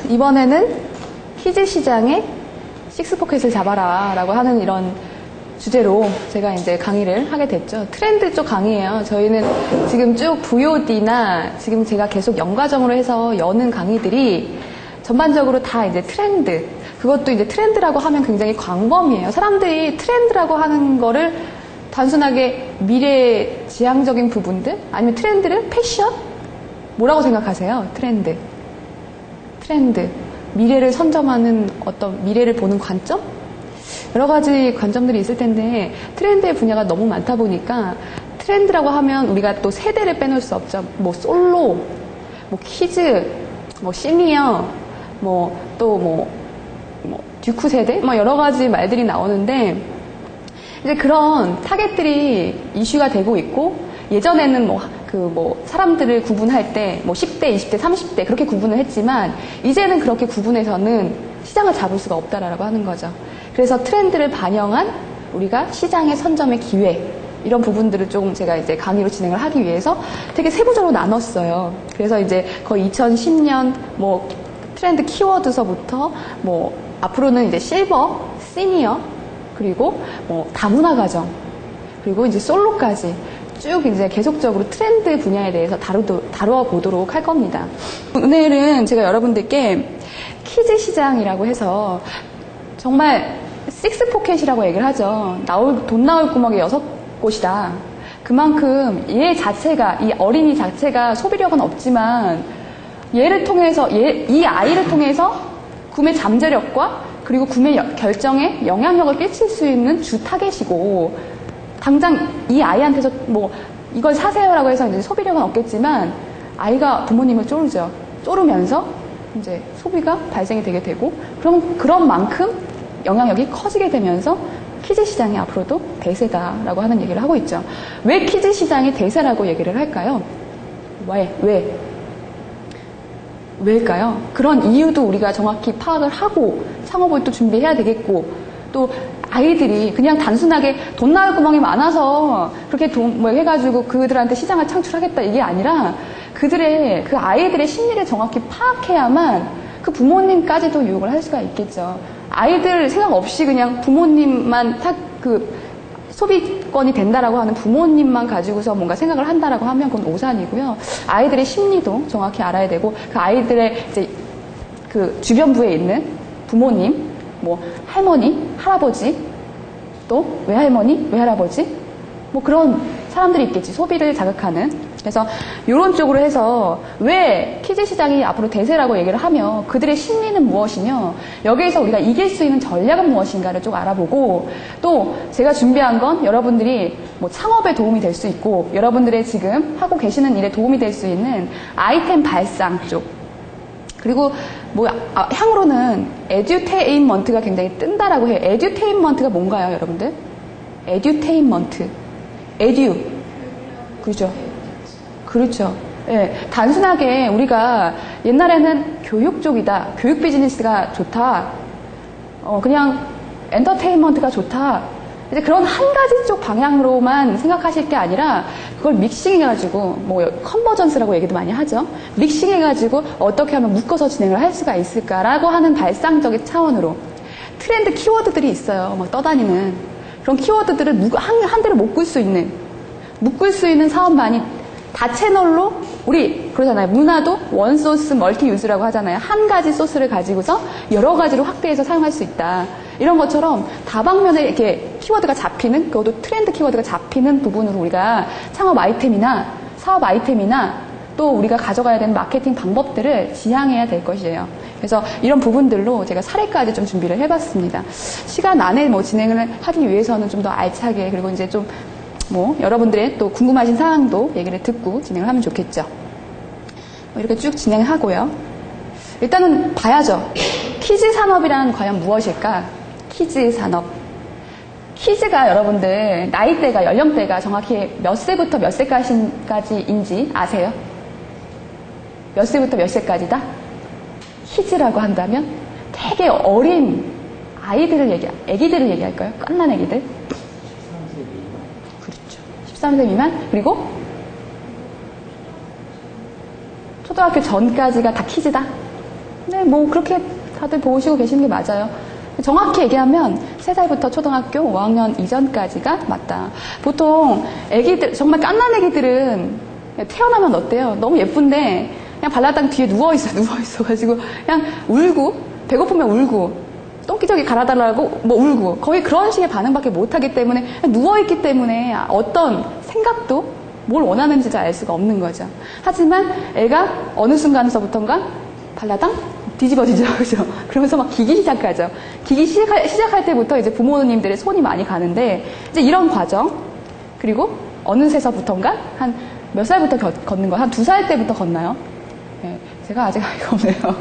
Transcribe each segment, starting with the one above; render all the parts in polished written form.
이번에는 키즈 시장에 식스포켓을 잡아라 라고 하는 이런 주제로 제가 이제 강의를 하게 됐죠. 트렌드 쪽 강의예요. 저희는 지금 쭉 VOD나 지금 제가 계속 연과정으로 해서 여는 강의들이 전반적으로 다 이제 트렌드. 그것도 이제 트렌드라고 하면 굉장히 광범위해요. 사람들이 트렌드라고 하는 거를 단순하게 미래지향적인 부분들 아니면 트렌드를 패션? 뭐라고 생각하세요? 트렌드. 미래를 선점하는 어떤 미래를 보는 관점? 여러 가지 관점들이 있을 텐데 트렌드의 분야가 너무 많다 보니까 트렌드라고 하면 우리가 또 세대를 빼놓을 수 없죠. 뭐 솔로, 뭐 키즈, 뭐 시니어, 뭐 듀크 세대? 뭐 여러 가지 말들이 나오는데 이제 그런 타겟들이 이슈가 되고 있고 예전에는 사람들을 구분할 때 10대, 20대, 30대 그렇게 구분을 했지만 이제는 그렇게 구분해서는 시장을 잡을 수가 없다라고 하는 거죠. 그래서 트렌드를 반영한 우리가 시장의 선점의 기회 이런 부분들을 조금 제가 이제 강의로 진행을 하기 위해서 되게 세부적으로 나눴어요. 그래서 이제 거의 2010년 트렌드 키워드서부터 앞으로는 이제 실버, 시니어 그리고 다문화 가정 그리고 이제 솔로까지 쭉 이제 계속적으로 트렌드 분야에 대해서 다루어 보도록 할 겁니다. 오늘은 제가 여러분들께 키즈 시장이라고 해서 정말 식스포켓이라고 얘기를 하죠. 돈 나올 구멍이 6곳이다. 그만큼 이 어린이 자체가 소비력은 없지만 얘를 통해서 이 아이를 통해서 구매 잠재력과 그리고 구매 결정에 영향력을 끼칠 수 있는 주 타겟이고 당장 이 아이한테서 이걸 사세요라고 해서 이제 소비력은 없겠지만 아이가 부모님을 쪼르면서 이제 소비가 발생이 되게 되고 그런 만큼 영향력이 커지게 되면서 키즈 시장이 앞으로도 대세다라고 하는 얘기를 하고 있죠. 왜 키즈 시장이 대세라고 얘기를 할까요? 왜일까요? 그런 이유도 우리가 정확히 파악을 하고 창업을 또 준비해야 되겠고 또 아이들이 그냥 단순하게 돈 나올 구멍이 많아서 그렇게 해가지고 그들한테 시장을 창출하겠다 이게 아니라 그 아이들의 심리를 정확히 파악해야만 그 부모님까지도 유혹을 할 수가 있겠죠. 아이들 생각 없이 그냥 부모님만 소비권이 된다라고 하는 부모님만 가지고서 뭔가 생각을 한다라고 하면 그건 오산이고요. 아이들의 심리도 정확히 알아야 되고 그 아이들의 이제 그 주변부에 있는 부모님, 할머니, 할아버지, 또 외할머니, 외할아버지, 그런 사람들이 있겠지. 소비를 자극하는. 그래서 이런 쪽으로 해서 왜 키즈 시장이 앞으로 대세라고 얘기를 하며 그들의 심리는 무엇이며 여기에서 우리가 이길 수 있는 전략은 무엇인가를 좀 알아보고 또 제가 준비한 건 여러분들이 창업에 도움이 될 수 있고 여러분들의 지금 하고 계시는 일에 도움이 될 수 있는 아이템 발상 쪽 그리고 향으로는 에듀테인먼트가 굉장히 뜬다라고 해요. 에듀테인먼트가 뭔가요, 여러분들? 에듀테인먼트. 그렇죠. 예, 단순하게 우리가 옛날에는 교육 쪽이다. 교육 비즈니스가 좋다. 그냥 엔터테인먼트가 좋다. 이제 그런 한 가지 쪽 방향으로만 생각하실 게 아니라 그걸 믹싱해가지고 컨버전스라고 얘기도 많이 하죠. 믹싱해가지고 어떻게 하면 묶어서 진행을 할 수가 있을까라고 하는 발상적인 차원으로 트렌드 키워드들이 있어요. 떠다니는 그런 키워드들을 한 대로 묶을 수 있는 사업만이 다채널로 우리 그러잖아요. 문화도 원소스 멀티 유즈라고 하잖아요. 한 가지 소스를 가지고서 여러 가지로 확대해서 사용할 수 있다. 이런 것처럼 다방면에 이렇게 키워드가 잡히는 그것도 트렌드 키워드가 잡히는 부분으로 우리가 창업 아이템이나 사업 아이템이나 또 우리가 가져가야 되는 마케팅 방법들을 지향해야 될 것이에요. 그래서 이런 부분들로 제가 사례까지 좀 준비를 해봤습니다. 시간 안에 진행을 하기 위해서는 좀 더 알차게 그리고 이제 좀 여러분들의 또 궁금하신 사항도 얘기를 듣고 진행을 하면 좋겠죠. 이렇게 쭉 진행하고요. 일단은 봐야죠. 키즈 산업이란 과연 무엇일까? 키즈 산업. 키즈가 여러분들 나이대가 연령대가 정확히 몇 세부터 몇 세까지인지 아세요? 몇 세부터 몇 세까지다? 키즈라고 한다면 되게 어린 애기들을 얘기할까요? 깐난 애기들. 13세 미만 그리고 초등학교 전까지가 다 키즈다. 네, 뭐 그렇게 다들 보시고 계시는 게 맞아요. 정확히 얘기하면 3살부터 초등학교 5학년 이전까지가 맞다. 보통 애기들, 정말 갓난 애기들은 태어나면 어때요? 너무 예쁜데 그냥 발라당 뒤에 누워있어가지고 그냥 울고, 배고프면 울고, 똥기저귀 갈아달라고 뭐 울고, 거의 그런 식의 반응밖에 못하기 때문에, 누워있기 때문에 어떤 생각도 뭘 원하는지 잘 알 수가 없는 거죠. 하지만 애가 어느 순간서부턴가 발라당 뒤집어지죠. 그죠? 그러면서 막 기기 시작하죠. 기기 시작할 때부터 이제 부모님들의 손이 많이 가는데, 이제 이런 과정, 그리고 어느새서부턴가 한 몇 살부터 걷는 거? 한 2살 때부터 걷나요? 네, 제가 아직 아이가 없네요.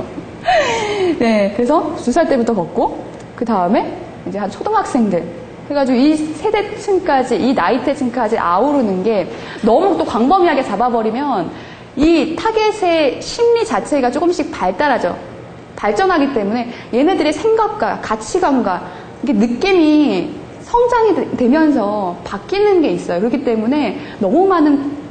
네, 그래서 2살 때부터 걷고, 그 다음에 이제 한 초등학생들, 해가지고 이 세대층까지, 이 나이대층까지 아우르는 게 너무 또 광범위하게 잡아버리면 이 타겟의 심리 자체가 조금씩 발전하기 때문에 얘네들의 생각과 가치관과 이게 느낌이 성장이 되면서 바뀌는 게 있어요. 그렇기 때문에 너무 많은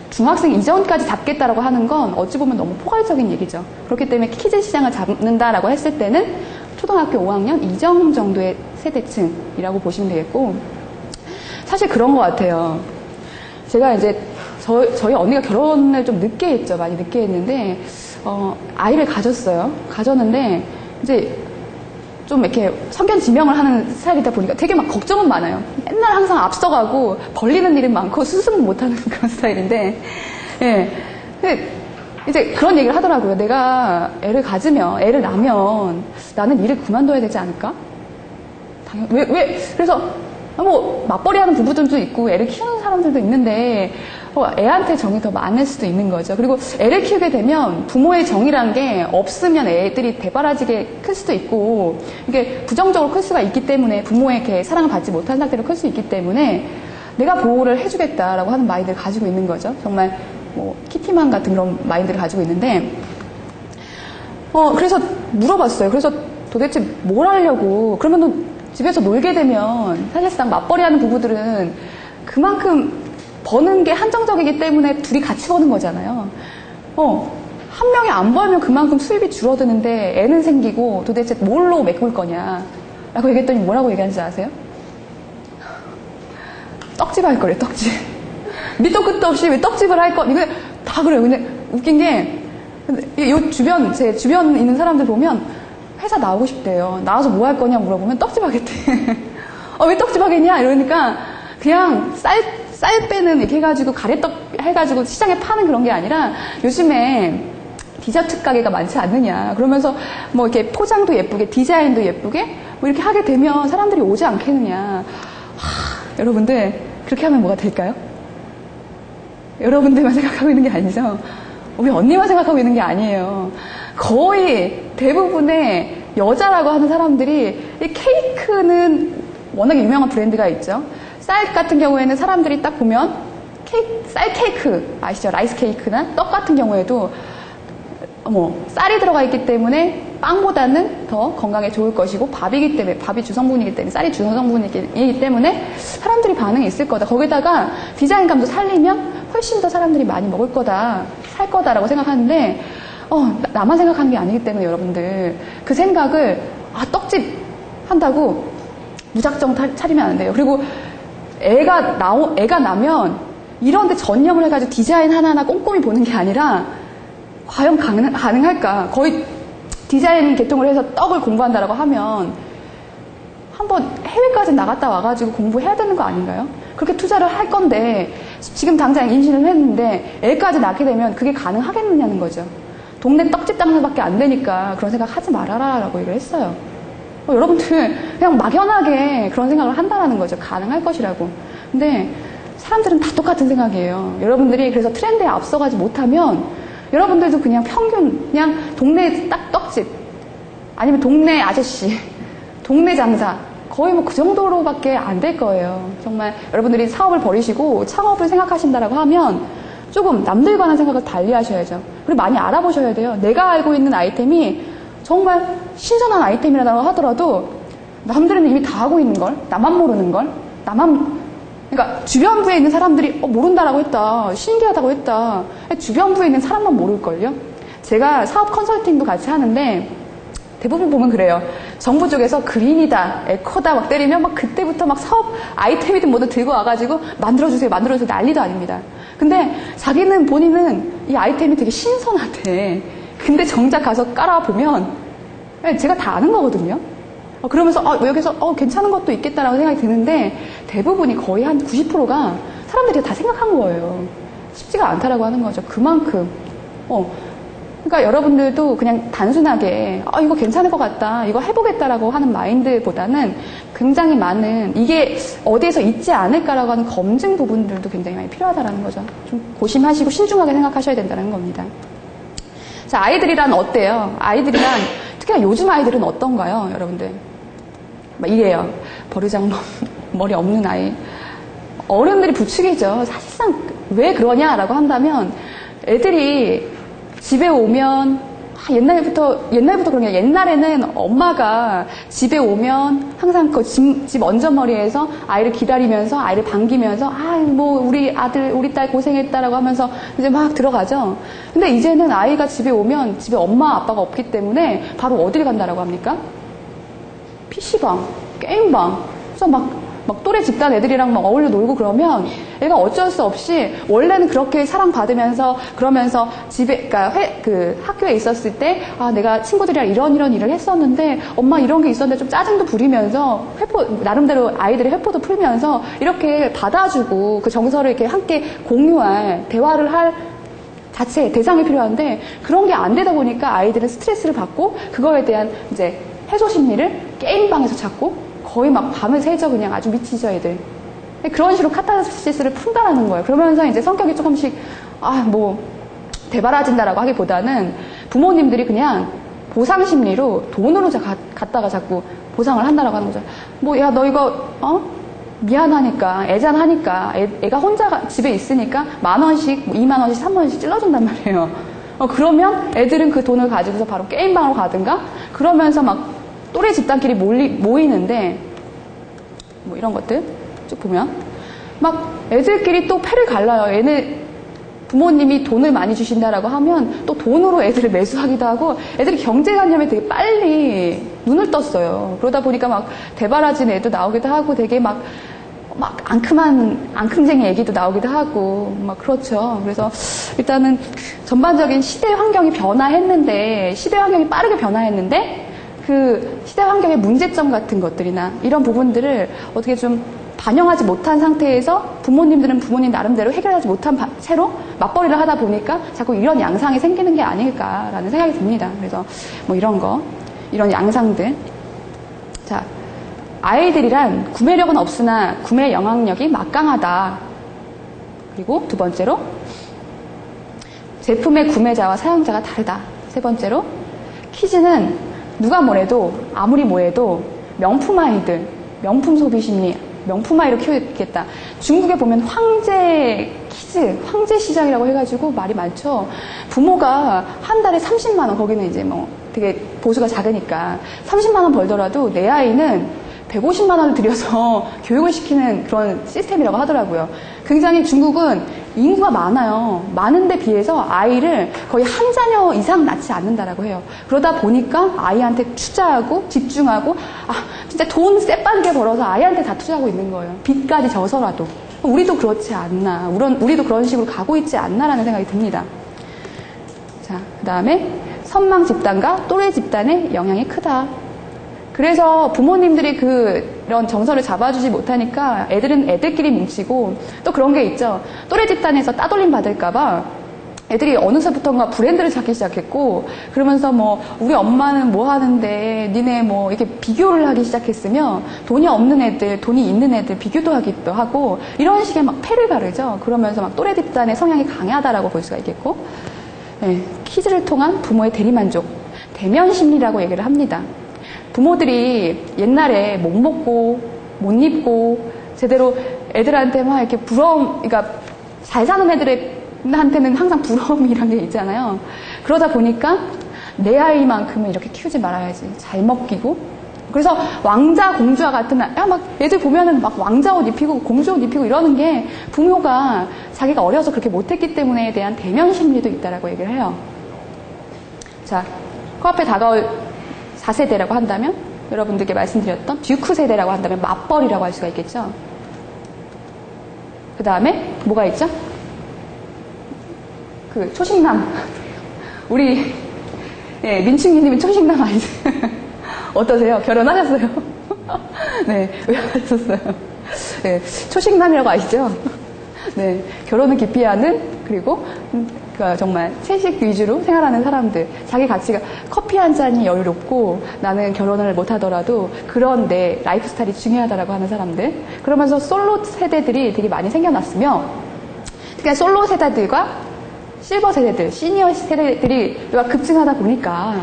중학생 이전까지 잡겠다라고 하는 건 어찌 보면 너무 포괄적인 얘기죠. 그렇기 때문에 키즈 시장을 잡는다라고 했을 때는 초등학교 5학년 이전 정도의 세대층이라고 보시면 되겠고, 사실 그런 것 같아요. 제가 이제 저희 언니가 결혼을 좀 늦게 했죠. 많이 늦게 했는데 아이를 가졌는데 이제 좀 이렇게 성견 지명을 하는 스타일이다 보니까 되게 막 걱정은 많아요. 맨날 항상 앞서가고 벌리는 일은 많고 수습은 못하는 그런 스타일인데, 예. 근데 이제 그런 얘기를 하더라고요. 내가 애를 낳으면 나는 일을 그만둬야 되지 않을까? 왜? 그래서 뭐 맞벌이 하는 부부들도 있고 애를 키우는 사람들도 있는데 애한테 정이 더 많을 수도 있는 거죠. 그리고 애를 키우게 되면 부모의 정이란 게 없으면 애들이 대바라지게 클 수도 있고, 이게 부정적으로 클 수가 있기 때문에, 부모의 이렇게 사랑을 받지 못한 상태로 클 수 있기 때문에 내가 보호를 해주겠다라고 하는 마인드를 가지고 있는 거죠. 정말 뭐 키티만 같은 그런 마인드를 가지고 있는데, 그래서 물어봤어요. 그래서 도대체 뭘 하려고? 그러면 집에서 놀게 되면 사실상 맞벌이 하는 부부들은 그만큼 버는 게 한정적이기 때문에 둘이 같이 버는 거잖아요. 한 명이 안 벌면 그만큼 수입이 줄어드는데 애는 생기고 도대체 뭘로 메꿀 거냐 라고 얘기했더니 뭐라고 얘기하는지 아세요? 떡집 할 거래, 떡집. 밑도 끝도 없이 왜 떡집을 할 거, 이거 다 그래요. 근데 웃긴 게, 제 주변 있는 사람들 보면 회사 나오고 싶대요. 나와서 뭐 할 거냐 물어보면 떡집 하겠대. 왜 떡집 하겠냐? 이러니까 그냥 쌀 빼는 이렇게 해가지고 가래떡 해가지고 시장에 파는 그런 게 아니라 요즘에 디저트 가게가 많지 않느냐. 그러면서 뭐 이렇게 포장도 예쁘게, 디자인도 예쁘게 뭐 이렇게 하게 되면 사람들이 오지 않겠느냐. 여러분들, 그렇게 하면 뭐가 될까요? 여러분들만 생각하고 있는 게 아니죠. 우리 언니만 생각하고 있는 게 아니에요. 거의 대부분의 여자라고 하는 사람들이 이 케이크는 워낙에 유명한 브랜드가 있죠. 쌀 같은 경우에는 사람들이 딱 보면 쌀 케이크 아시죠? 라이스 케이크나 떡 같은 경우에도 쌀이 들어가 있기 때문에 빵보다는 더 건강에 좋을 것이고, 밥이 주성분이기 때문에, 쌀이 주성분이기 때문에 사람들이 반응이 있을 거다. 거기다가 디자인감도 살리면 훨씬 더 사람들이 많이 먹을 거다, 살 거다라고 생각하는데, 나만 생각하는 게 아니기 때문에 여러분들 그 생각을 떡집 한다고 무작정 차리면 안 돼요. 그리고 애가 나면 이런데 전념을 해가지고 디자인 하나하나 꼼꼼히 보는 게 아니라 과연 가능할까? 거의 디자인 계통을 해서 떡을 공부한다라고 하면 한번 해외까지 나갔다 와가지고 공부해야 되는 거 아닌가요? 그렇게 투자를 할 건데 지금 당장 임신을 했는데 애까지 낳게 되면 그게 가능하겠느냐는 거죠. 동네 떡집 장사밖에 안 되니까 그런 생각 하지 말아라 라고 얘기를 했어요. 여러분들 그냥 막연하게 그런 생각을 한다라는 거죠. 가능할 것이라고. 근데 사람들은 다 똑같은 생각이에요. 여러분들이 그래서 트렌드에 앞서가지 못하면 여러분들도 그냥 평균, 그냥 동네 딱 떡집, 아니면 동네 아저씨, 동네 장사, 거의 뭐 그 정도로밖에 안 될 거예요. 정말 여러분들이 사업을 벌이시고 창업을 생각하신다라고 하면 조금 남들과는 생각을 달리 하셔야죠. 그리고 많이 알아보셔야 돼요. 내가 알고 있는 아이템이 정말 신선한 아이템이라고 하더라도 남들은 이미 다 하고 있는 걸, 나만 모르는 걸, 그러니까 주변부에 있는 사람들이 모른다라고 했다, 신기하다고 했다. 주변부에 있는 사람만 모를걸요. 제가 사업 컨설팅도 같이 하는데 대부분 보면 그래요. 정부 쪽에서 그린이다, 에코다 막 때리면 막 그때부터 막 사업 아이템이든 뭐든 들고 와가지고 만들어주세요, 만들어주세요 난리도 아닙니다. 근데 자기는 본인은 이 아이템이 되게 신선하대. 근데 정작 가서 깔아보면 제가 다 아는 거거든요. 그러면서 여기서 괜찮은 것도 있겠다라고 생각이 드는데 대부분이 거의 한 90%가 사람들이 다 생각한 거예요. 쉽지가 않다라고 하는 거죠. 그만큼. 그러니까 여러분들도 그냥 단순하게 이거 괜찮을 것 같다, 이거 해보겠다라고 하는 마인드보다는 굉장히 많은 이게 어디에서 있지 않을까라고 하는 검증 부분들도 굉장히 많이 필요하다라는 거죠. 좀 고심하시고 신중하게 생각하셔야 된다는 겁니다. 자, 아이들이란 어때요? 아이들이란 특히나 요즘 아이들은 어떤가요, 여러분들? 막 이래요. 버르장머리 머리 없는 아이. 어른들이 부추기죠. 사실상 왜 그러냐라고 한다면 애들이 집에 오면 옛날부터 그런 게 옛날에는 엄마가 집에 오면 항상 그 집 언저머리에서 아이를 기다리면서 아이를 반기면서 뭐 우리 아들 우리 딸 고생했다라고 하면서 이제 막 들어가죠. 근데 이제는 아이가 집에 오면 집에 엄마 아빠가 없기 때문에 바로 어디를 간다라고 합니까? PC방, 게임방. 그래서 막 또래 집단 애들이랑 막 어울려 놀고 그러면 애가 어쩔 수 없이 원래는 그렇게 사랑받으면서 그러면서 집에, 그러니까 학교에 있었을 때 내가 친구들이랑 이런 일을 했었는데 엄마 이런 게 있었는데 좀 짜증도 부리면서 나름대로 아이들의 회포도 풀면서 이렇게 받아주고 그 정서를 이렇게 함께 공유할, 대화를 할 자체 대상이 필요한데 그런 게 안 되다 보니까 아이들은 스트레스를 받고 그거에 대한 이제 해소 심리를 게임방에서 찾고 거의 막 밤을 새죠. 그냥 아주 미치죠, 애들. 그런 식으로 카타르시스를 푼다라는 거예요. 그러면서 이제 성격이 조금씩, 대바라진다라고 하기보다는 부모님들이 그냥 보상 심리로 돈으로 갖다가 자꾸 보상을 한다라고 하는 거죠. 야, 너 이거, 미안하니까, 애잔하니까, 애가 혼자 집에 있으니까 10,000원씩, 20,000원씩, 30,000원씩 찔러준단 말이에요. 그러면 애들은 그 돈을 가지고서 바로 게임방으로 가든가, 그러면서 막 또래 집단끼리 모이는데 뭐 이런 것들 쭉 보면 막 애들끼리 또 패를 갈라요. 얘네 부모님이 돈을 많이 주신다라고 하면 또 돈으로 애들을 매수하기도 하고 애들이 경제관념에 되게 빨리 눈을 떴어요. 그러다 보니까 막 대바라진 애도 나오기도 하고 되게 막 앙큼쟁이 애기도 나오기도 하고 막 그렇죠. 그래서 일단은 전반적인 시대 환경이 변화했는데 시대 환경이 빠르게 변화했는데 그 시대 환경의 문제점 같은 것들이나 이런 부분들을 어떻게 좀 반영하지 못한 상태에서 부모님들은 부모님 나름대로 해결하지 못한 채로 맞벌이를 하다 보니까 자꾸 이런 양상이 생기는 게 아닐까라는 생각이 듭니다. 그래서 뭐 이런 양상들. 자, 아이들이란 구매력은 없으나 구매 영향력이 막강하다. 그리고 두 번째로 제품의 구매자와 사용자가 다르다. 세 번째로 키즈는 누가 뭐래도 아무리 뭐해도 명품 아이들, 명품 소비 심리, 명품 아이로 키우겠다. 중국에 보면 황제 키즈, 황제 시장이라고 해가지고 말이 많죠. 부모가 한 달에 30만 원, 거기는 이제 뭐 되게 보수가 작으니까 30만 원 벌더라도 내 아이는 150만 원을 들여서 교육을 시키는 그런 시스템이라고 하더라고요. 굉장히 중국은 인구가 많아요. 많은데 비해서 아이를 거의 한 자녀 이상 낳지 않는다라고 해요. 그러다 보니까 아이한테 투자하고 집중하고 진짜 돈 쎄빠르게 벌어서 아이한테 다 투자하고 있는 거예요. 빚까지 져서라도. 우리도 그렇지 않나. 우리도 그런 식으로 가고 있지 않나라는 생각이 듭니다. 자, 그 다음에 선망 집단과 또래 집단의 영향이 크다. 그래서 부모님들이 그런 정서를 잡아주지 못하니까 애들은 애들끼리 뭉치고 또 그런 게 있죠. 또래 집단에서 따돌림 받을까봐 애들이 어느새부턴가 브랜드를 찾기 시작했고 그러면서 뭐 우리 엄마는 뭐 하는데 니네 뭐 이렇게 비교를 하기 시작했으며 돈이 없는 애들, 돈이 있는 애들 비교도 하기도 하고 이런 식의 막 패를 가르죠. 그러면서 막 또래 집단의 성향이 강하다라고 볼 수가 있겠고 키즈를 통한 부모의 대리만족, 대면 심리라고 얘기를 합니다. 부모들이 옛날에 못 먹고 못 입고 제대로 애들한테 막 이렇게 그러니까 잘 사는 애들한테는 항상 부러움이란 게 있잖아요. 그러다 보니까 내 아이만큼은 이렇게 키우지 말아야지. 잘 먹이고. 그래서 왕자, 공주와 같은 막 애들 보면은 막 왕자 옷 입히고 공주 옷 입히고 이러는 게 부모가 자기가 어려서 그렇게 못했기 때문에 대한 대면 심리도 있다라고 얘기를 해요. 자, 코앞에 다가올 4세대라고 한다면, 여러분들께 말씀드렸던 듀크 세대라고 한다면 맞벌이라고 할 수가 있겠죠. 그 다음에 뭐가 있죠? 그 초식남. 우리 민충기님은 초식남 아니세요? 어떠세요? 결혼하셨어요? 네, 왜 하셨어요? 네, 초식남이라고 아시죠? 네, 결혼을 기피하는, 그리고 정말 채식 위주로 생활하는 사람들. 자기 가치가 커피 한 잔이 여유롭고 나는 결혼을 못하더라도 그런 내 라이프 스타일이 중요하다라고 하는 사람들. 그러면서 솔로 세대들이 되게 많이 생겨났으며, 그러니까 솔로 세대들과 실버 세대들, 시니어 세대들이 급증하다 보니까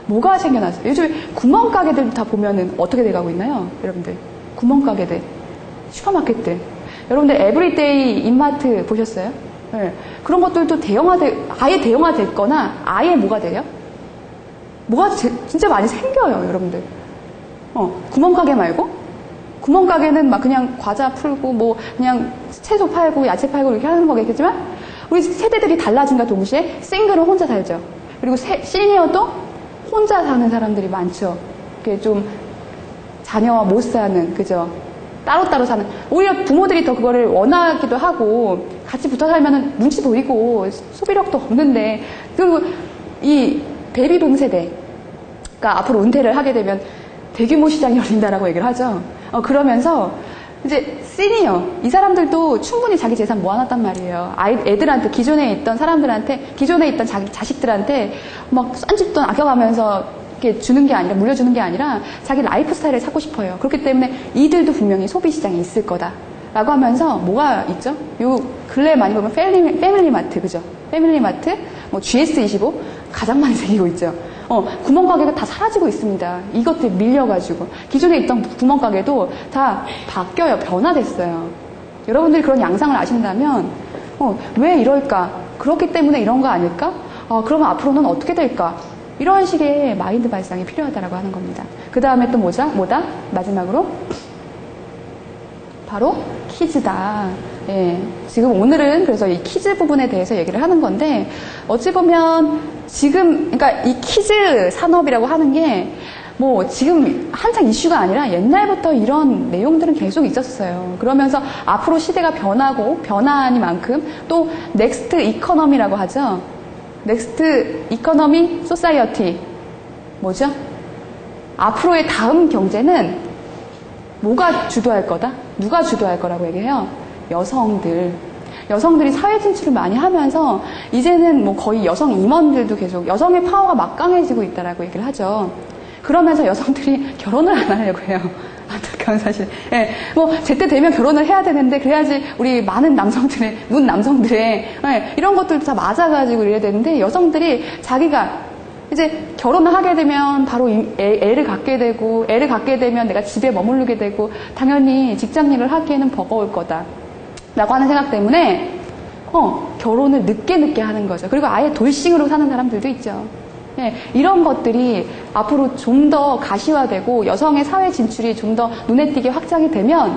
뭐가 생겨났어요? 요즘 구멍가게들 다 보면은 어떻게 돼가고 있나요? 여러분들. 구멍가게들, 슈퍼마켓들. 여러분들 에브리데이 입마트 보셨어요? 네. 그런 것들도 아예 대형화됐거나 아예 뭐가 돼요? 뭐가 진짜 많이 생겨요, 여러분들. 구멍가게 말고? 구멍가게는 막 그냥 과자 풀고 뭐 그냥 채소 팔고 야채 팔고 이렇게 하는 거겠지만 우리 세대들이 달라진과 동시에 싱글은 혼자 살죠. 그리고 시니어도 혼자 사는 사람들이 많죠. 이렇게 좀 자녀와 못 사는, 그죠? 따로따로 사는. 오히려 부모들이 더 그거를 원하기도 하고 같이 붙어 살면은 눈치 보이고 소비력도 없는데, 그리고 이 베이비붐 세대가 앞으로 은퇴를 하게 되면 대규모 시장이 열린다라고 얘기를 하죠. 그러면서 이제 시니어, 이 사람들도 충분히 자기 재산 모아놨단 말이에요. 애들한테, 기존에 있던 사람들한테, 기존에 있던 자기 자식들한테 막 싼 돈 아껴가면서 이렇게 주는 게 아니라, 물려주는 게 아니라 자기 라이프 스타일을 찾고 싶어요. 그렇기 때문에 이들도 분명히 소비 시장에 있을 거다 라고 하면서 뭐가 있죠? 요 근래에 많이 보면 패밀리마트, 그죠? 패밀리마트, 뭐 GS25 가장 많이 생기고 있죠. 구멍가게가 다 사라지고 있습니다. 이것들 밀려가지고. 기존에 있던 구멍가게도 다 바뀌어요. 변화됐어요. 여러분들이 그런 양상을 아신다면, 왜 이럴까? 그렇기 때문에 이런 거 아닐까? 그러면 앞으로는 어떻게 될까? 이런 식의 마인드 발상이 필요하다라고 하는 겁니다. 그 다음에 또 뭐다? 마지막으로 바로 키즈다. 예, 지금 오늘은 그래서 이 키즈 부분에 대해서 얘기를 하는 건데, 어찌 보면 지금, 그러니까 이 키즈 산업이라고 하는 게 뭐 지금 한창 이슈가 아니라 옛날부터 이런 내용들은 계속 있었어요. 그러면서 앞으로 시대가 변하고 변화하니만큼 또 넥스트 이코노미라고 하죠. 넥스트 이코노미 소사이어티. 뭐죠? 앞으로의 다음 경제는 뭐가 주도할 거다? 누가 주도할 거라고 얘기해요? 여성들이 사회 진출을 많이 하면서 이제는 뭐 거의 여성 임원들도 계속 여성의 파워가 막강해지고 있다라고 얘기를 하죠. 그러면서 여성들이 결혼을 안 하려고 해요. 안타까운 사실. 예, 뭐 제때 되면 결혼을 해야 되는데 그래야지 우리 많은 남성들의 이런 것들도 다 맞아가지고 이래야 되는데, 여성들이 자기가 이제 결혼을 하게 되면 바로 애를 갖게 되고, 애를 갖게 되면 내가 집에 머무르게 되고 당연히 직장 일을 하기에는 버거울 거다 라고 하는 생각 때문에 결혼을 늦게 하는 거죠. 그리고 아예 돌싱으로 사는 사람들도 있죠. 예, 이런 것들이 앞으로 좀 더 가시화되고 여성의 사회 진출이 좀 더 눈에 띄게 확장이 되면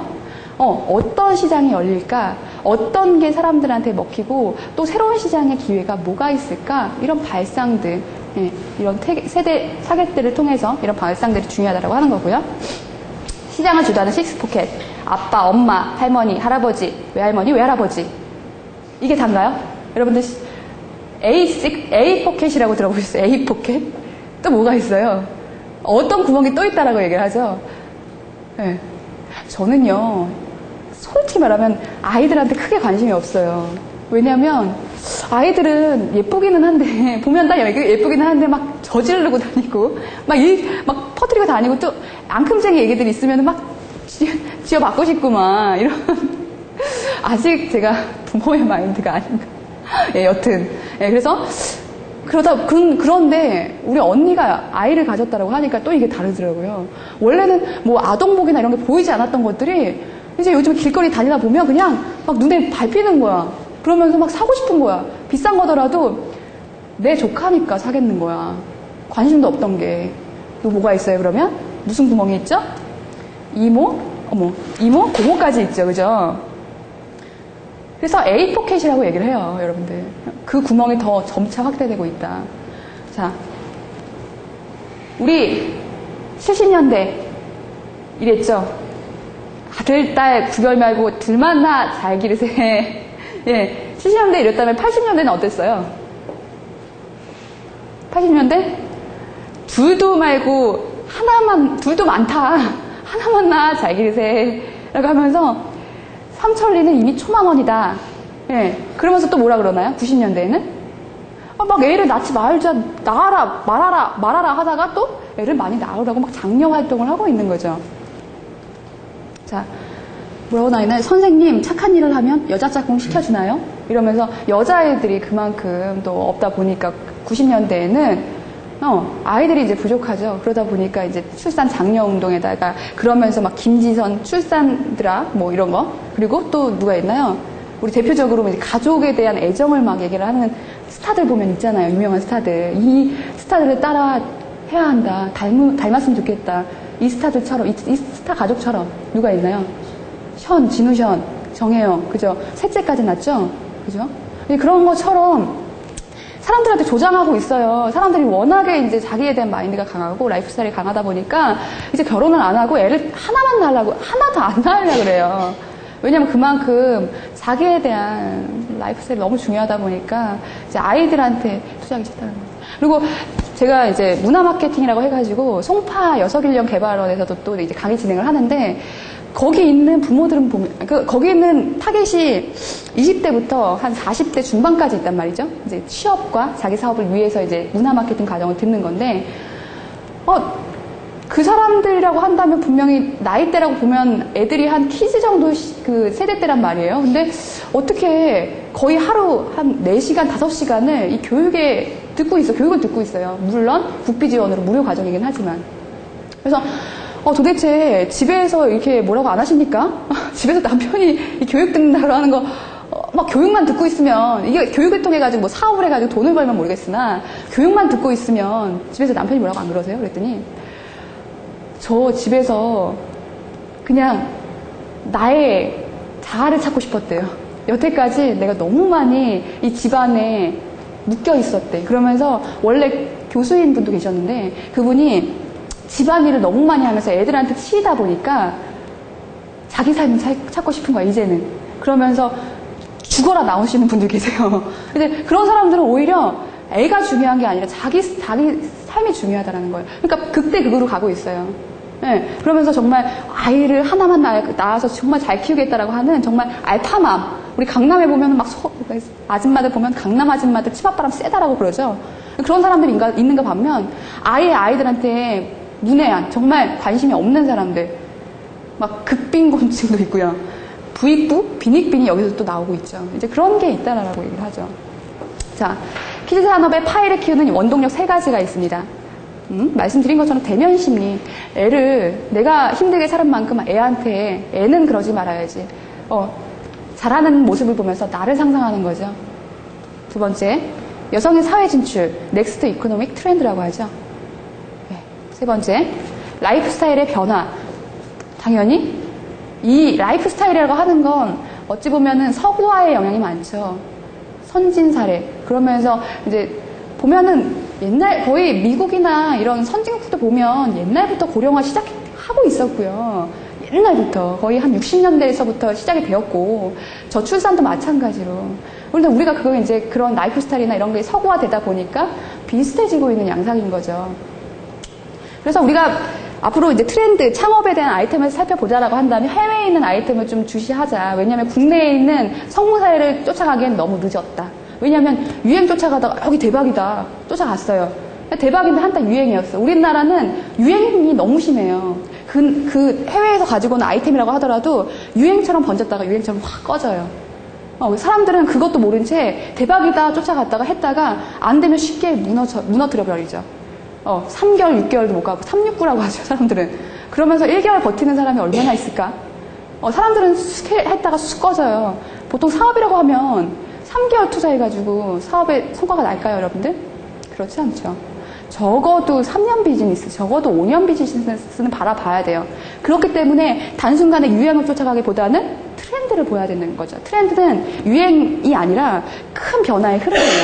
어떤 시장이 열릴까? 어떤 게 사람들한테 먹히고 또 새로운 시장의 기회가 뭐가 있을까? 이런 발상들, 예, 이런 세대 타겟들을 통해서 이런 발상들이 중요하다고 하는 거고요. 시장을 주도하는 식스포켓, 아빠, 엄마, 할머니, 할아버지, 외할머니, 외할아버지, 이게 단가요? 여러분들 A 포켓이라고 들어보셨어요? A 포켓? 또 뭐가 있어요? 어떤 구멍이 또 있다라고 얘기를 하죠. 네. 저는요, 솔직히 말하면 아이들한테 크게 관심이 없어요. 왜냐면 아이들은 예쁘기는 한데, 보면 다 예쁘기는 한데 막 저지르고 다니고 막 퍼뜨리고 다니고, 또 앙큼쟁이 얘기들이 있으면 막 지어받고 싶고 막 이런 아직 제가 부모의 마인드가 아닌가. 예, 여튼. 예, 그래서 그런데 우리 언니가 아이를 가졌다라고 하니까 또 이게 다르더라고요. 원래는 뭐 아동복이나 이런 게 보이지 않았던 것들이 이제 요즘 길거리 다니다 보면 그냥 막 눈에 밟히는 거야. 그러면서 막 사고 싶은 거야. 비싼 거더라도 내 조카니까 사겠는 거야. 관심도 없던 게. 또 뭐가 있어요, 그러면? 무슨 구멍이 있죠? 이모, 고모까지 있죠, 그죠? 그래서 A4캣이라고 얘기를 해요, 여러분들. 그 구멍이 더 점차 확대되고 있다. 자, 우리 70년대 이랬죠. 아들, 딸 구별 말고 둘만 나 잘 기르세. 예, 70년대 이랬다면 80년대는 어땠어요? 80년대? 둘도 말고 하나만, 둘도 많다. 하나만 나 잘 기르세. 라고 하면서 삼천리는 이미 초망원이다. 예, 그러면서 또 뭐라 그러나요? 90년대에는? 막 애를 낳지 말자, 낳아라, 말아라 하다가 또 애를 많이 낳으라고 막 장려 활동을 하고 있는 거죠. 자, 뭐라고 나이나요? 선생님, 착한 일을 하면 여자 짝꿍 시켜주나요? 이러면서 여자애들이 그만큼 또 없다 보니까 90년대에는 아이들이 이제 부족하죠. 그러다 보니까 이제 출산 장려 운동에다가 그러면서 막 김지선 출산드라 뭐 이런 거. 그리고 또 누가 있나요? 우리 대표적으로 이제 가족에 대한 애정을 막 얘기를 하는 스타들 보면 있잖아요. 유명한 스타들. 이 스타들을 따라 해야 한다. 닮았으면 좋겠다. 이 스타들처럼, 이 스타 가족처럼 누가 있나요? 진우션, 정혜영, 그죠? 셋째까지 낳죠? 그죠? 그런 것처럼 사람들한테 조장하고 있어요. 사람들이 워낙에 이제 자기에 대한 마인드가 강하고 라이프 스타일이 강하다 보니까 이제 결혼을 안 하고 애를 하나만 낳으려고, 하나 더 안 낳으려고 그래요. 왜냐면 그만큼 자기에 대한 라이프 스타일이 너무 중요하다 보니까 이제 아이들한테 투자하기 싫다는 거예요. 그리고 제가 이제 문화 마케팅이라고 해가지고 송파 여성인력 개발원에서도 또 이제 강의 진행을 하는데 거기 있는 부모들은 보면, 거기 있는 타겟이 20대부터 한 40대 중반까지 있단 말이죠. 이제 취업과 자기 사업을 위해서 이제 문화 마케팅 과정을 듣는 건데, 그 사람들이라고 한다면 분명히 나이대라고 보면 애들이 한 키즈 정도 그 세대 때란 말이에요. 근데 어떻게 거의 하루 한 4시간, 5시간을 이 교육을 듣고 있어요. 물론 국비 지원으로 무료 과정이긴 하지만. 그래서 도대체 집에서 이렇게 뭐라고 안 하십니까? 집에서 남편이 이 교육 듣는다고 하는 거, 막 교육만 듣고 있으면, 이게 교육을 통해가지고 뭐 사업을 해가지고 돈을 벌면 모르겠으나, 교육만 듣고 있으면 집에서 남편이 뭐라고 안 그러세요? 그랬더니, 저 집에서 그냥 나의 자아를 찾고 싶었대요. 여태까지 내가 너무 많이 이 집안에 묶여 있었대. 그러면서 원래 교수인 분도 계셨는데, 그분이 집안일을 너무 많이 하면서 애들한테 치이다 보니까 자기 삶을 찾고 싶은 거야, 이제는. 그러면서 죽어라 나오시는 분들 계세요. 근데 그런 사람들은 오히려 애가 중요한 게 아니라 자기 삶이 중요하다는 거예요. 그러니까 극대극으로 가고 있어요. 네, 그러면서 정말 아이를 하나만 낳아서 정말 잘 키우겠다라고 하는 정말 알파맘. 우리 강남에 보면 막 아줌마들 보면 강남 아줌마들 치맛바람 세다라고 그러죠. 그런 사람들이 있는가 반면 아예 아이들한테 문외한 정말 관심이 없는 사람들, 막 극빈곤증도 있고요. 부익부, 빈익빈이 여기서 또 나오고 있죠. 이제 그런 게 있다라고 얘기를 하죠. 자, 키즈 산업의 파이를 키우는 원동력 3가지가 있습니다. 말씀드린 것처럼 대면 심리. 애를 내가 힘들게 살은 만큼 애는 그러지 말아야지. 잘하는 모습을 보면서 나를 상상하는 거죠. 2번째, 여성의 사회 진출, 넥스트 이코노믹 트렌드라고 하죠. 네. 3번째, 라이프 스타일의 변화. 당연히 이 라이프 스타일이라고 하는 건 어찌 보면은 서구화의 영향이 많죠. 선진 사례. 그러면서 이제 보면은 옛날 거의 미국이나 이런 선진국도 보면 옛날부터 고령화 시작하고 있었고요. 옛날부터 거의 한 60년대에서부터 시작이 되었고 저출산도 마찬가지로. 그런데 우리가 그거 이제 그런 라이프 스타일이나 이런 게 서구화되다 보니까 비슷해지고 있는 양상인 거죠. 그래서 우리가 앞으로 이제 트렌드, 창업에 대한 아이템을 살펴보자라고 한다면 해외에 있는 아이템을 좀 주시하자. 왜냐하면 국내에 있는 성공 사례를 쫓아가기엔 너무 늦었다. 왜냐하면 유행 쫓아가다가 여기 대박이다. 쫓아갔어요. 대박인데 한때 유행이었어. 우리나라는 유행이 너무 심해요. 그 해외에서 가지고 오는 아이템이라고 하더라도 유행처럼 번졌다가 유행처럼 확 꺼져요. 사람들은 그것도 모른 채 대박이다 쫓아갔다가 했다가 안 되면 쉽게 무너뜨려 버리죠. 3개월, 6개월도 못 가고 369라고 하죠, 사람들은. 그러면서 1개월 버티는 사람이 얼마나 있을까? 사람들은 했다가 쑥 꺼져요. 보통 사업이라고 하면 3개월 투자해가지고 사업에 성과가 날까요, 여러분들? 그렇지 않죠. 적어도 3년 비즈니스, 적어도 5년 비즈니스는 바라봐야 돼요. 그렇기 때문에 단순간에 유행을 쫓아가기보다는 트렌드를 보여야 되는 거죠. 트렌드는 유행이 아니라 큰 변화의 흐름이에요.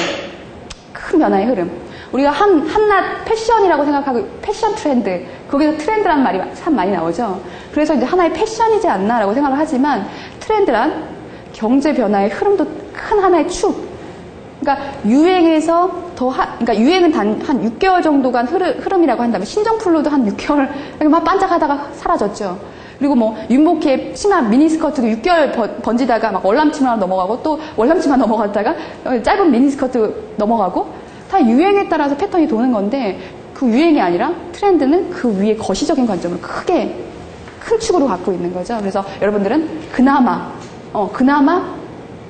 큰 변화의 흐름. 우리가 한낱 패션이라고 생각하고 패션 트렌드, 거기서 트렌드란 말이 참 많이 나오죠. 그래서 이제 하나의 패션이지 않나라고 생각을 하지만 트렌드란 경제 변화의 흐름도 큰 하나의 축. 그러니까 유행에서 그러니까 유행은 한 6개월 정도간 흐름이라고 한다면 신정플루도 한 6개월 막 반짝하다가 사라졌죠. 그리고 뭐 윤복희의 치마 미니스커트도 6개월 번지다가 막 월남치마로 넘어가고 또 월남치마 넘어갔다가 짧은 미니스커트 넘어가고 다 유행에 따라서 패턴이 도는 건데 그 유행이 아니라 트렌드는 그 위에 거시적인 관점을 크게 큰 축으로 갖고 있는 거죠. 그래서 여러분들은 그나마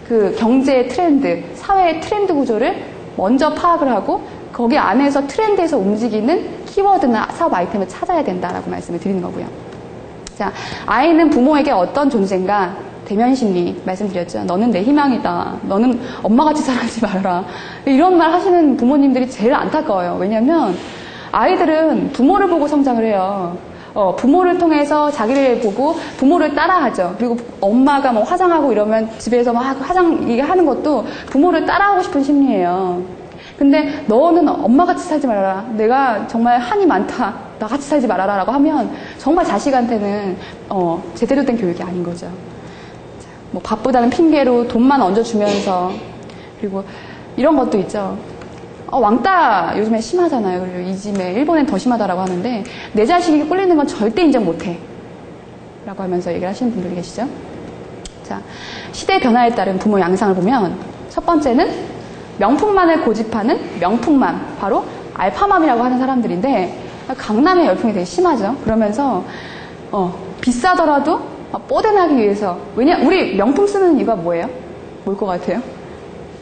그 경제의 트렌드, 사회의 트렌드 구조를 먼저 파악을 하고 거기 안에서 트렌드에서 움직이는 키워드나 사업 아이템을 찾아야 된다라고 말씀을 드리는 거고요. 자, 아이는 부모에게 어떤 존재인가? 대면 심리 말씀드렸죠. 너는 내 희망이다. 너는 엄마같이 살지 말아라. 이런 말 하시는 부모님들이 제일 안타까워요. 왜냐하면 아이들은 부모를 보고 성장을 해요. 부모를 통해서 자기를 보고 부모를 따라하죠. 그리고 엄마가 뭐 화장하고 이러면 집에서 막 화장 이게 하는 것도 부모를 따라하고 싶은 심리예요. 근데 너는 엄마같이 살지 말아라. 내가 정말 한이 많다. 나같이 살지 말아라. 라고 하면 정말 자식한테는 제대로 된 교육이 아닌 거죠. 뭐 바쁘다는 핑계로 돈만 얹어주면서 그리고 이런 것도 있죠. 왕따 요즘에 심하잖아요. 그리고 이즘에 일본엔 더 심하다라고 하는데 내 자식이 꿀리는 건 절대 인정 못해. 라고 하면서 얘기를 하시는 분들이 계시죠. 자, 시대 변화에 따른 부모 양상을 보면 첫 번째는 명품만을 고집하는 명품맘, 바로 알파맘이라고 하는 사람들인데 강남의 열풍이 되게 심하죠. 그러면서 비싸더라도 뽀대나기 위해서 우리 명품 쓰는 이유가 뭐예요? 뭘 것 같아요?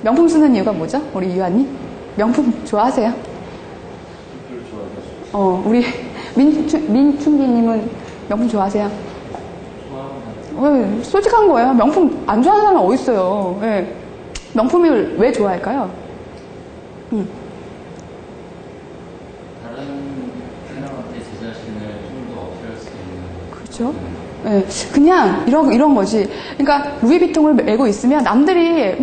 명품 쓰는 이유가 뭐죠? 우리 유아님? 명품 좋아하세요? 우리 민충기님은 명품 좋아하세요? 솔직한 거예요. 명품 안 좋아하는 사람은 어디 있어요? 네. 명품을 왜 좋아할까요? 다른 사람한테 제 자신을 좀 더 어필할 수 있는. 그렇죠. 네. 그냥 이런 거지. 그러니까 루이비통을 메고 있으면 남들이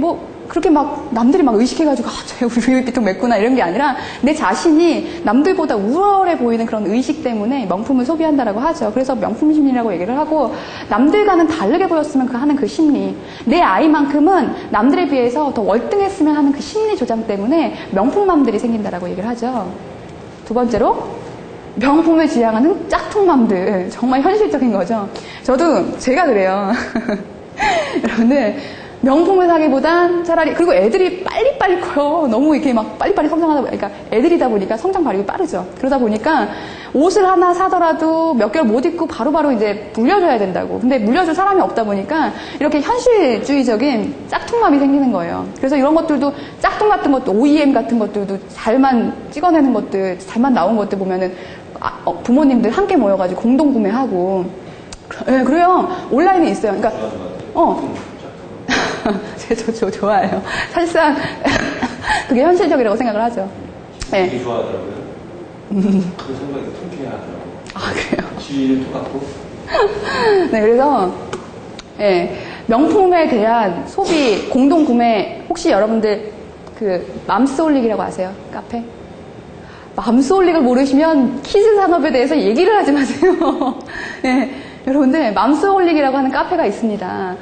남들이 막 의식해가지고 저 루이비통 맸구나 이런 게 아니라 내 자신이 남들보다 우월해 보이는 그런 의식 때문에 명품을 소비한다라고 하죠. 그래서 명품 심리라고 얘기를 하고 남들과는 다르게 보였으면 하는 그 심리, 내 아이만큼은 남들에 비해서 더 월등했으면 하는 그 심리 조장 때문에 명품맘들이 생긴다라고 얘기를 하죠. 두 번째로 명품을 지향하는 짝퉁맘들, 정말 현실적인 거죠. 제가 그래요. 여러분들 명품을 사기보단 차라리, 그리고 애들이 빨리빨리 커요. 너무 이렇게 막 빨리빨리 성장하다 보니까, 애들이다 보니까 성장 발육이 빠르죠. 그러다 보니까 옷을 하나 사더라도 몇 개월 못 입고 바로바로 이제 물려줘야 된다고. 근데 물려줄 사람이 없다 보니까 이렇게 현실주의적인 짝퉁맘이 생기는 거예요. 그래서 이런 것들도 짝퉁 같은 것도 OEM 같은 것들도 잘만 찍어내는 것들, 잘만 나온 것들 보면은 부모님들 함께 모여가지고 공동 구매하고. 네, 그래요. 온라인에 있어요. 그러니까, 저 좋아해요. 사실상 그게 현실적이라고 생각을 하죠. 네. 되게 좋아하더라고요. 그 생각이 통쾌하더라고요. 아, 그래요? 지위는 똑같고. 네, 그래서 명품에 대한 소비, 공동 구매, 혹시 여러분들 맘스홀릭이라고 아세요? 카페? 맘스홀릭을 모르시면 키즈 산업에 대해서 얘기를 하지 마세요. 네, 여러분들 맘스홀릭이라고 하는 카페가 있습니다.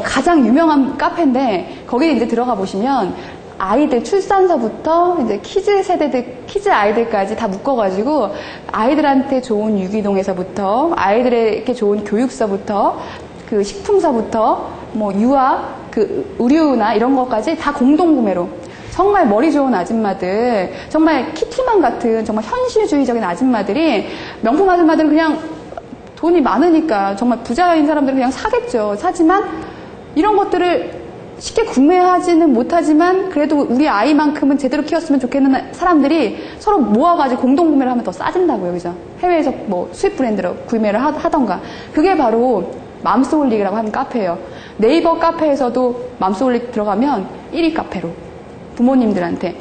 가장 유명한 카페인데 거기에 이제 들어가 보시면 아이들 출산서부터 이제 키즈 아이들까지 다 묶어가지고 아이들한테 좋은 유기농에서부터 아이들에게 좋은 교육서부터 그 식품서부터 뭐 유아 그 의류나 이런 것까지 다 공동 구매로 정말 머리 좋은 아줌마들, 정말 키티만 같은 정말 현실주의적인 아줌마들이 명품 아줌마들은 그냥 돈이 많으니까 정말 부자인 사람들은 그냥 사겠죠. 사지만 이런 것들을 쉽게 구매하지는 못하지만 그래도 우리 아이만큼은 제대로 키웠으면 좋겠는 사람들이 서로 모아가지고 공동 구매를 하면 더 싸진다고요. 그죠? 해외에서 뭐 수입 브랜드로 구매를 하던가. 그게 바로 맘스홀릭이라고 하는 카페예요. 네이버 카페에서도 맘스홀릭 들어가면 1위 카페로 부모님들한테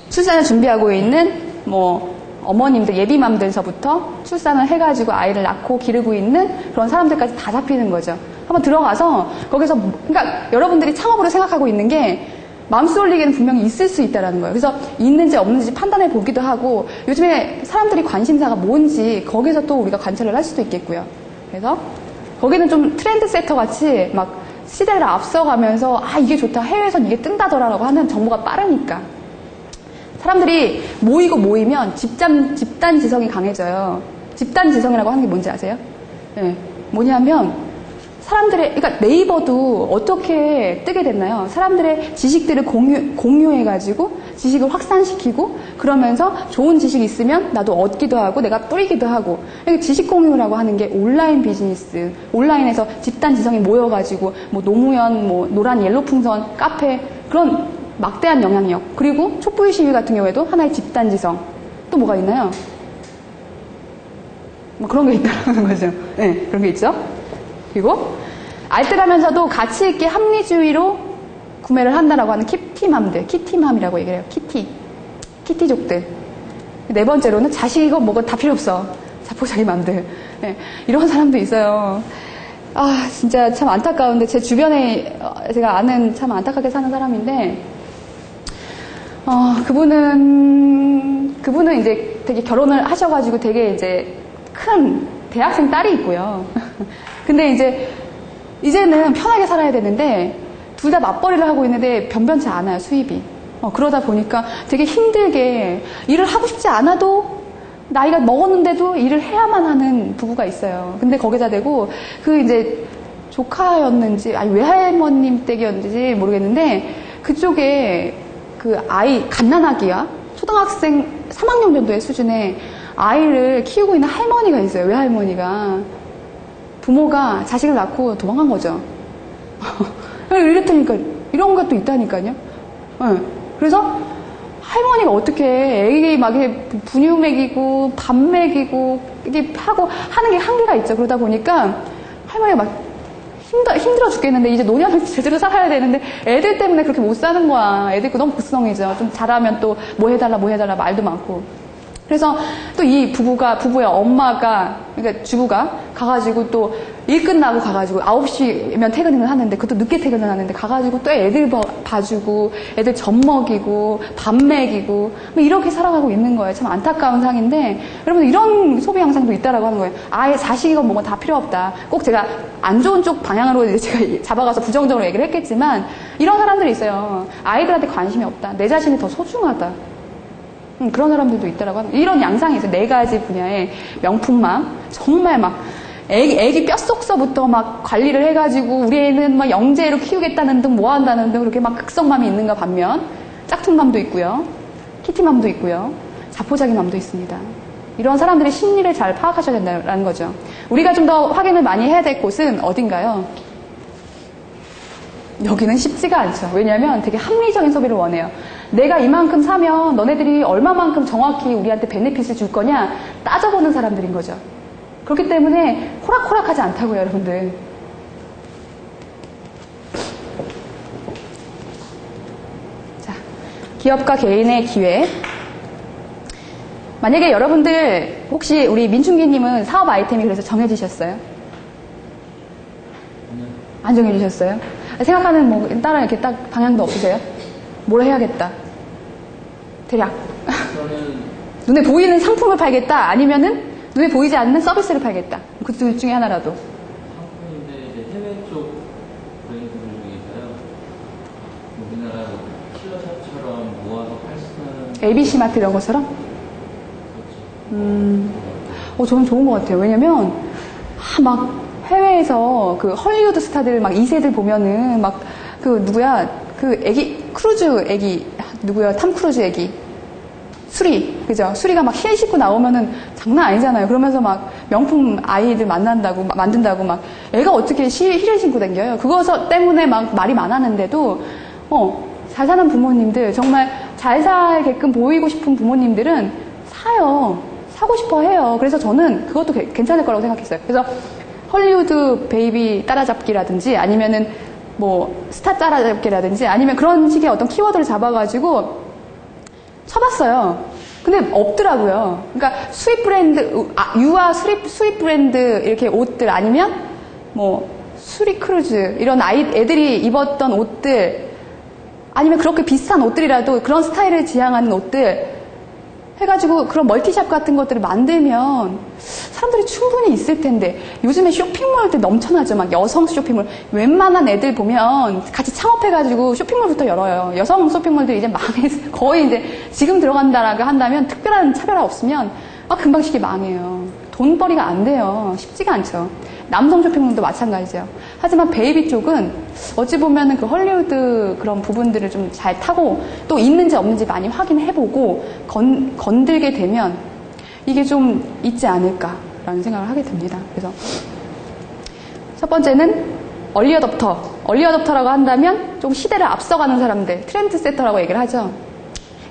출산을 준비하고 있는 뭐 어머님들, 예비맘들서부터 출산을 해가지고 아이를 낳고 기르고 있는 그런 사람들까지 다 잡히는 거죠. 한번 들어가서 거기서 그러니까 여러분들이 창업으로 생각하고 있는 게 맘 쏠리기는 분명히 있을 수 있다라는 거예요. 그래서 있는지 없는지 판단해 보기도 하고 요즘에 사람들이 관심사가 뭔지 거기서 또 우리가 관찰을 할 수도 있겠고요. 그래서 거기는 좀 트렌드 세터 같이 막 시대를 앞서가면서 아 이게 좋다 해외에선 이게 뜬다더라라고 하는 정보가 빠르니까 사람들이 모이면 집단 지성이 강해져요. 집단 지성이라고 하는 게 뭔지 아세요? 네, 뭐냐면 사람들의 그러니까 네이버도 어떻게 뜨게 됐나요? 사람들의 지식들을 공유해가지고 지식을 확산시키고 그러면서 좋은 지식이 있으면 나도 얻기도 하고 내가 뿌리기도 하고 지식 공유라고 하는 게 온라인 비즈니스 온라인에서 집단 지성이 모여가지고 뭐 노무현 뭐 노란 옐로 풍선 카페 그런 막대한 영향력 그리고 촛불 시위 같은 경우에도 하나의 집단 지성 또 뭐가 있나요? 뭐 그런 게 있다는 거죠. 네, 그런 게 있죠. 그리고 알뜰하면서도 가치 있게 합리주의로 구매를 한다라고 하는 키티맘들, 키티맘이라고 얘기를 해요. 키티족들. 네 번째로는 자식 이거 뭐가 다 필요 없어. 자포자기맘들. 네, 이런 사람도 있어요. 아 진짜 참 안타까운데 제 주변에 제가 아는 참 안타깝게 사는 사람인데 그분은 이제 되게 결혼을 하셔가지고 되게 이제 큰 대학생 딸이 있고요. 근데 이제는 편하게 살아야 되는데 둘 다 맞벌이를 하고 있는데 변변치 않아요, 수입이. 그러다 보니까 되게 힘들게 일을 하고 싶지 않아도 나이가 먹었는데도 일을 해야만 하는 부부가 있어요. 근데 거기다 대고 그 이제 조카였는지 아니 외할머님 댁이었는지 모르겠는데 그쪽에 그 아이 갓난아기야 초등학생 3학년 정도의 수준의 아이를 키우고 있는 할머니가 있어요. 외할머니가. 부모가 자식을 낳고 도망간 거죠. 이랬다니까 이런 것도 있다니까요. 네. 그래서 할머니가 어떻게 애기 막 분유 먹이고 밥 먹이고 이게 하고 하는 게 한계가 있죠. 그러다 보니까 할머니가 막 힘들어 죽겠는데 이제 노년을 제대로 살아야 되는데 애들 때문에 그렇게 못 사는 거야. 애들 너무 극성이죠. 좀 잘하면 또 뭐 해달라 말도 많고. 그래서 또 이 부부의 엄마가, 그러니까 주부가 가가지고 또 일 끝나고 가가지고 9시면 퇴근을 하는데, 그것도 늦게 퇴근을 하는데, 가가지고 또 애들 봐주고, 애들 젖 먹이고, 밥 먹이고, 뭐 이렇게 살아가고 있는 거예요. 참 안타까운 상인데, 여러분 이런 소비 양상도 있다라고 하는 거예요. 아예 자식이건 뭐건 다 필요 없다. 꼭 제가 안 좋은 쪽 방향으로 이제 제가 잡아가서 부정적으로 얘기를 했겠지만, 이런 사람들이 있어요. 아이들한테 관심이 없다. 내 자신이 더 소중하다. 그런 사람들도 있다라고 하는 이런 양상이 있어요. 4가지 분야의 명품맘 정말 막 애기 뼛속서부터 막 관리를 해가지고 우리 애는 막 영재로 키우겠다는 등 뭐 한다는 등 그렇게 막 극성맘이 있는가 반면 짝퉁맘도 있고요. 키티맘도 있고요. 자포자기맘도 있습니다. 이런 사람들의 심리를 잘 파악하셔야 된다는 거죠. 우리가 좀 더 확인을 많이 해야 될 곳은 어딘가요? 여기는 쉽지가 않죠. 왜냐하면 되게 합리적인 소비를 원해요. 내가 이만큼 사면 너네들이 얼마만큼 정확히 우리한테 베네핏을 줄 거냐 따져보는 사람들인 거죠. 그렇기 때문에 호락호락하지 않다고요, 여러분들. 자, 기업과 개인의 기회. 만약에 여러분들 혹시 우리 민춘기님은 사업 아이템이 그래서 정해지셨어요? 안 정해지셨어요? 생각하는 뭐 따라 이렇게 딱 방향도 없으세요? 뭘 해야겠다. 대략. 저는 눈에 보이는 상품을 팔겠다. 아니면은 눈에 보이지 않는 서비스를 팔겠다. 그 둘 중에 하나라도. 상품인데 이제 해외 쪽 브랜드들 중에서요. 우리나라 킬러샵처럼 모아서 팔 수는 ABC 마트 이런 것처럼? 그렇죠. 저는 좋은 것 같아요. 왜냐면 막 해외에서 그 헐리우드 스타들 막 2세들 보면은 막 그 누구야 그 애기 크루즈 애기 누구야 탐 크루즈 애기 수리 그죠? 수리가 막 힐 신고 나오면은 장난 아니잖아요. 그러면서 막 명품 아이들 만든다고 막 애가 어떻게 힐을 신고 다녀요? 그거 때문에 막 말이 많았는데도 잘 사는 부모님들 정말 잘 살게끔 보이고 싶은 부모님들은 사고 싶어 해요. 그래서 저는 그것도 괜찮을 거라고 생각했어요. 그래서 헐리우드 베이비 따라잡기라든지 아니면은 뭐 스타 따라잡기라든지 아니면 그런 식의 어떤 키워드를 잡아가지고 쳐봤어요. 근데 없더라고요. 그러니까 수입 브랜드, 유아 수입 브랜드 이렇게 옷들 아니면 뭐 수리 크루즈 이런 애들이 입었던 옷들 아니면 그렇게 비슷한 옷들이라도 그런 스타일을 지향하는 옷들 해가지고 그런 멀티샵 같은 것들을 만들면 사람들이 충분히 있을 텐데 요즘에 쇼핑몰들 넘쳐나죠. 막 여성 쇼핑몰. 웬만한 애들 보면 같이 창업해가지고 쇼핑몰부터 열어요. 여성 쇼핑몰들이 이제 망해서 거의 이제 지금 들어간다라고 한다면 특별한 차별화 없으면 금방 쉽게 망해요. 돈벌이가 안 돼요. 쉽지가 않죠. 남성 쇼핑몰도 마찬가지죠. 하지만 베이비 쪽은 어찌 보면은 그 헐리우드 그런 부분들을 좀 잘 타고 또 있는지 없는지 많이 확인해보고 건들게 되면 이게 좀 있지 않을까라는 생각을 하게 됩니다. 그래서 첫 번째는 얼리 어댑터. 얼리 어댑터라고 한다면 좀 시대를 앞서가는 사람들, 트렌드 세터라고 얘기를 하죠.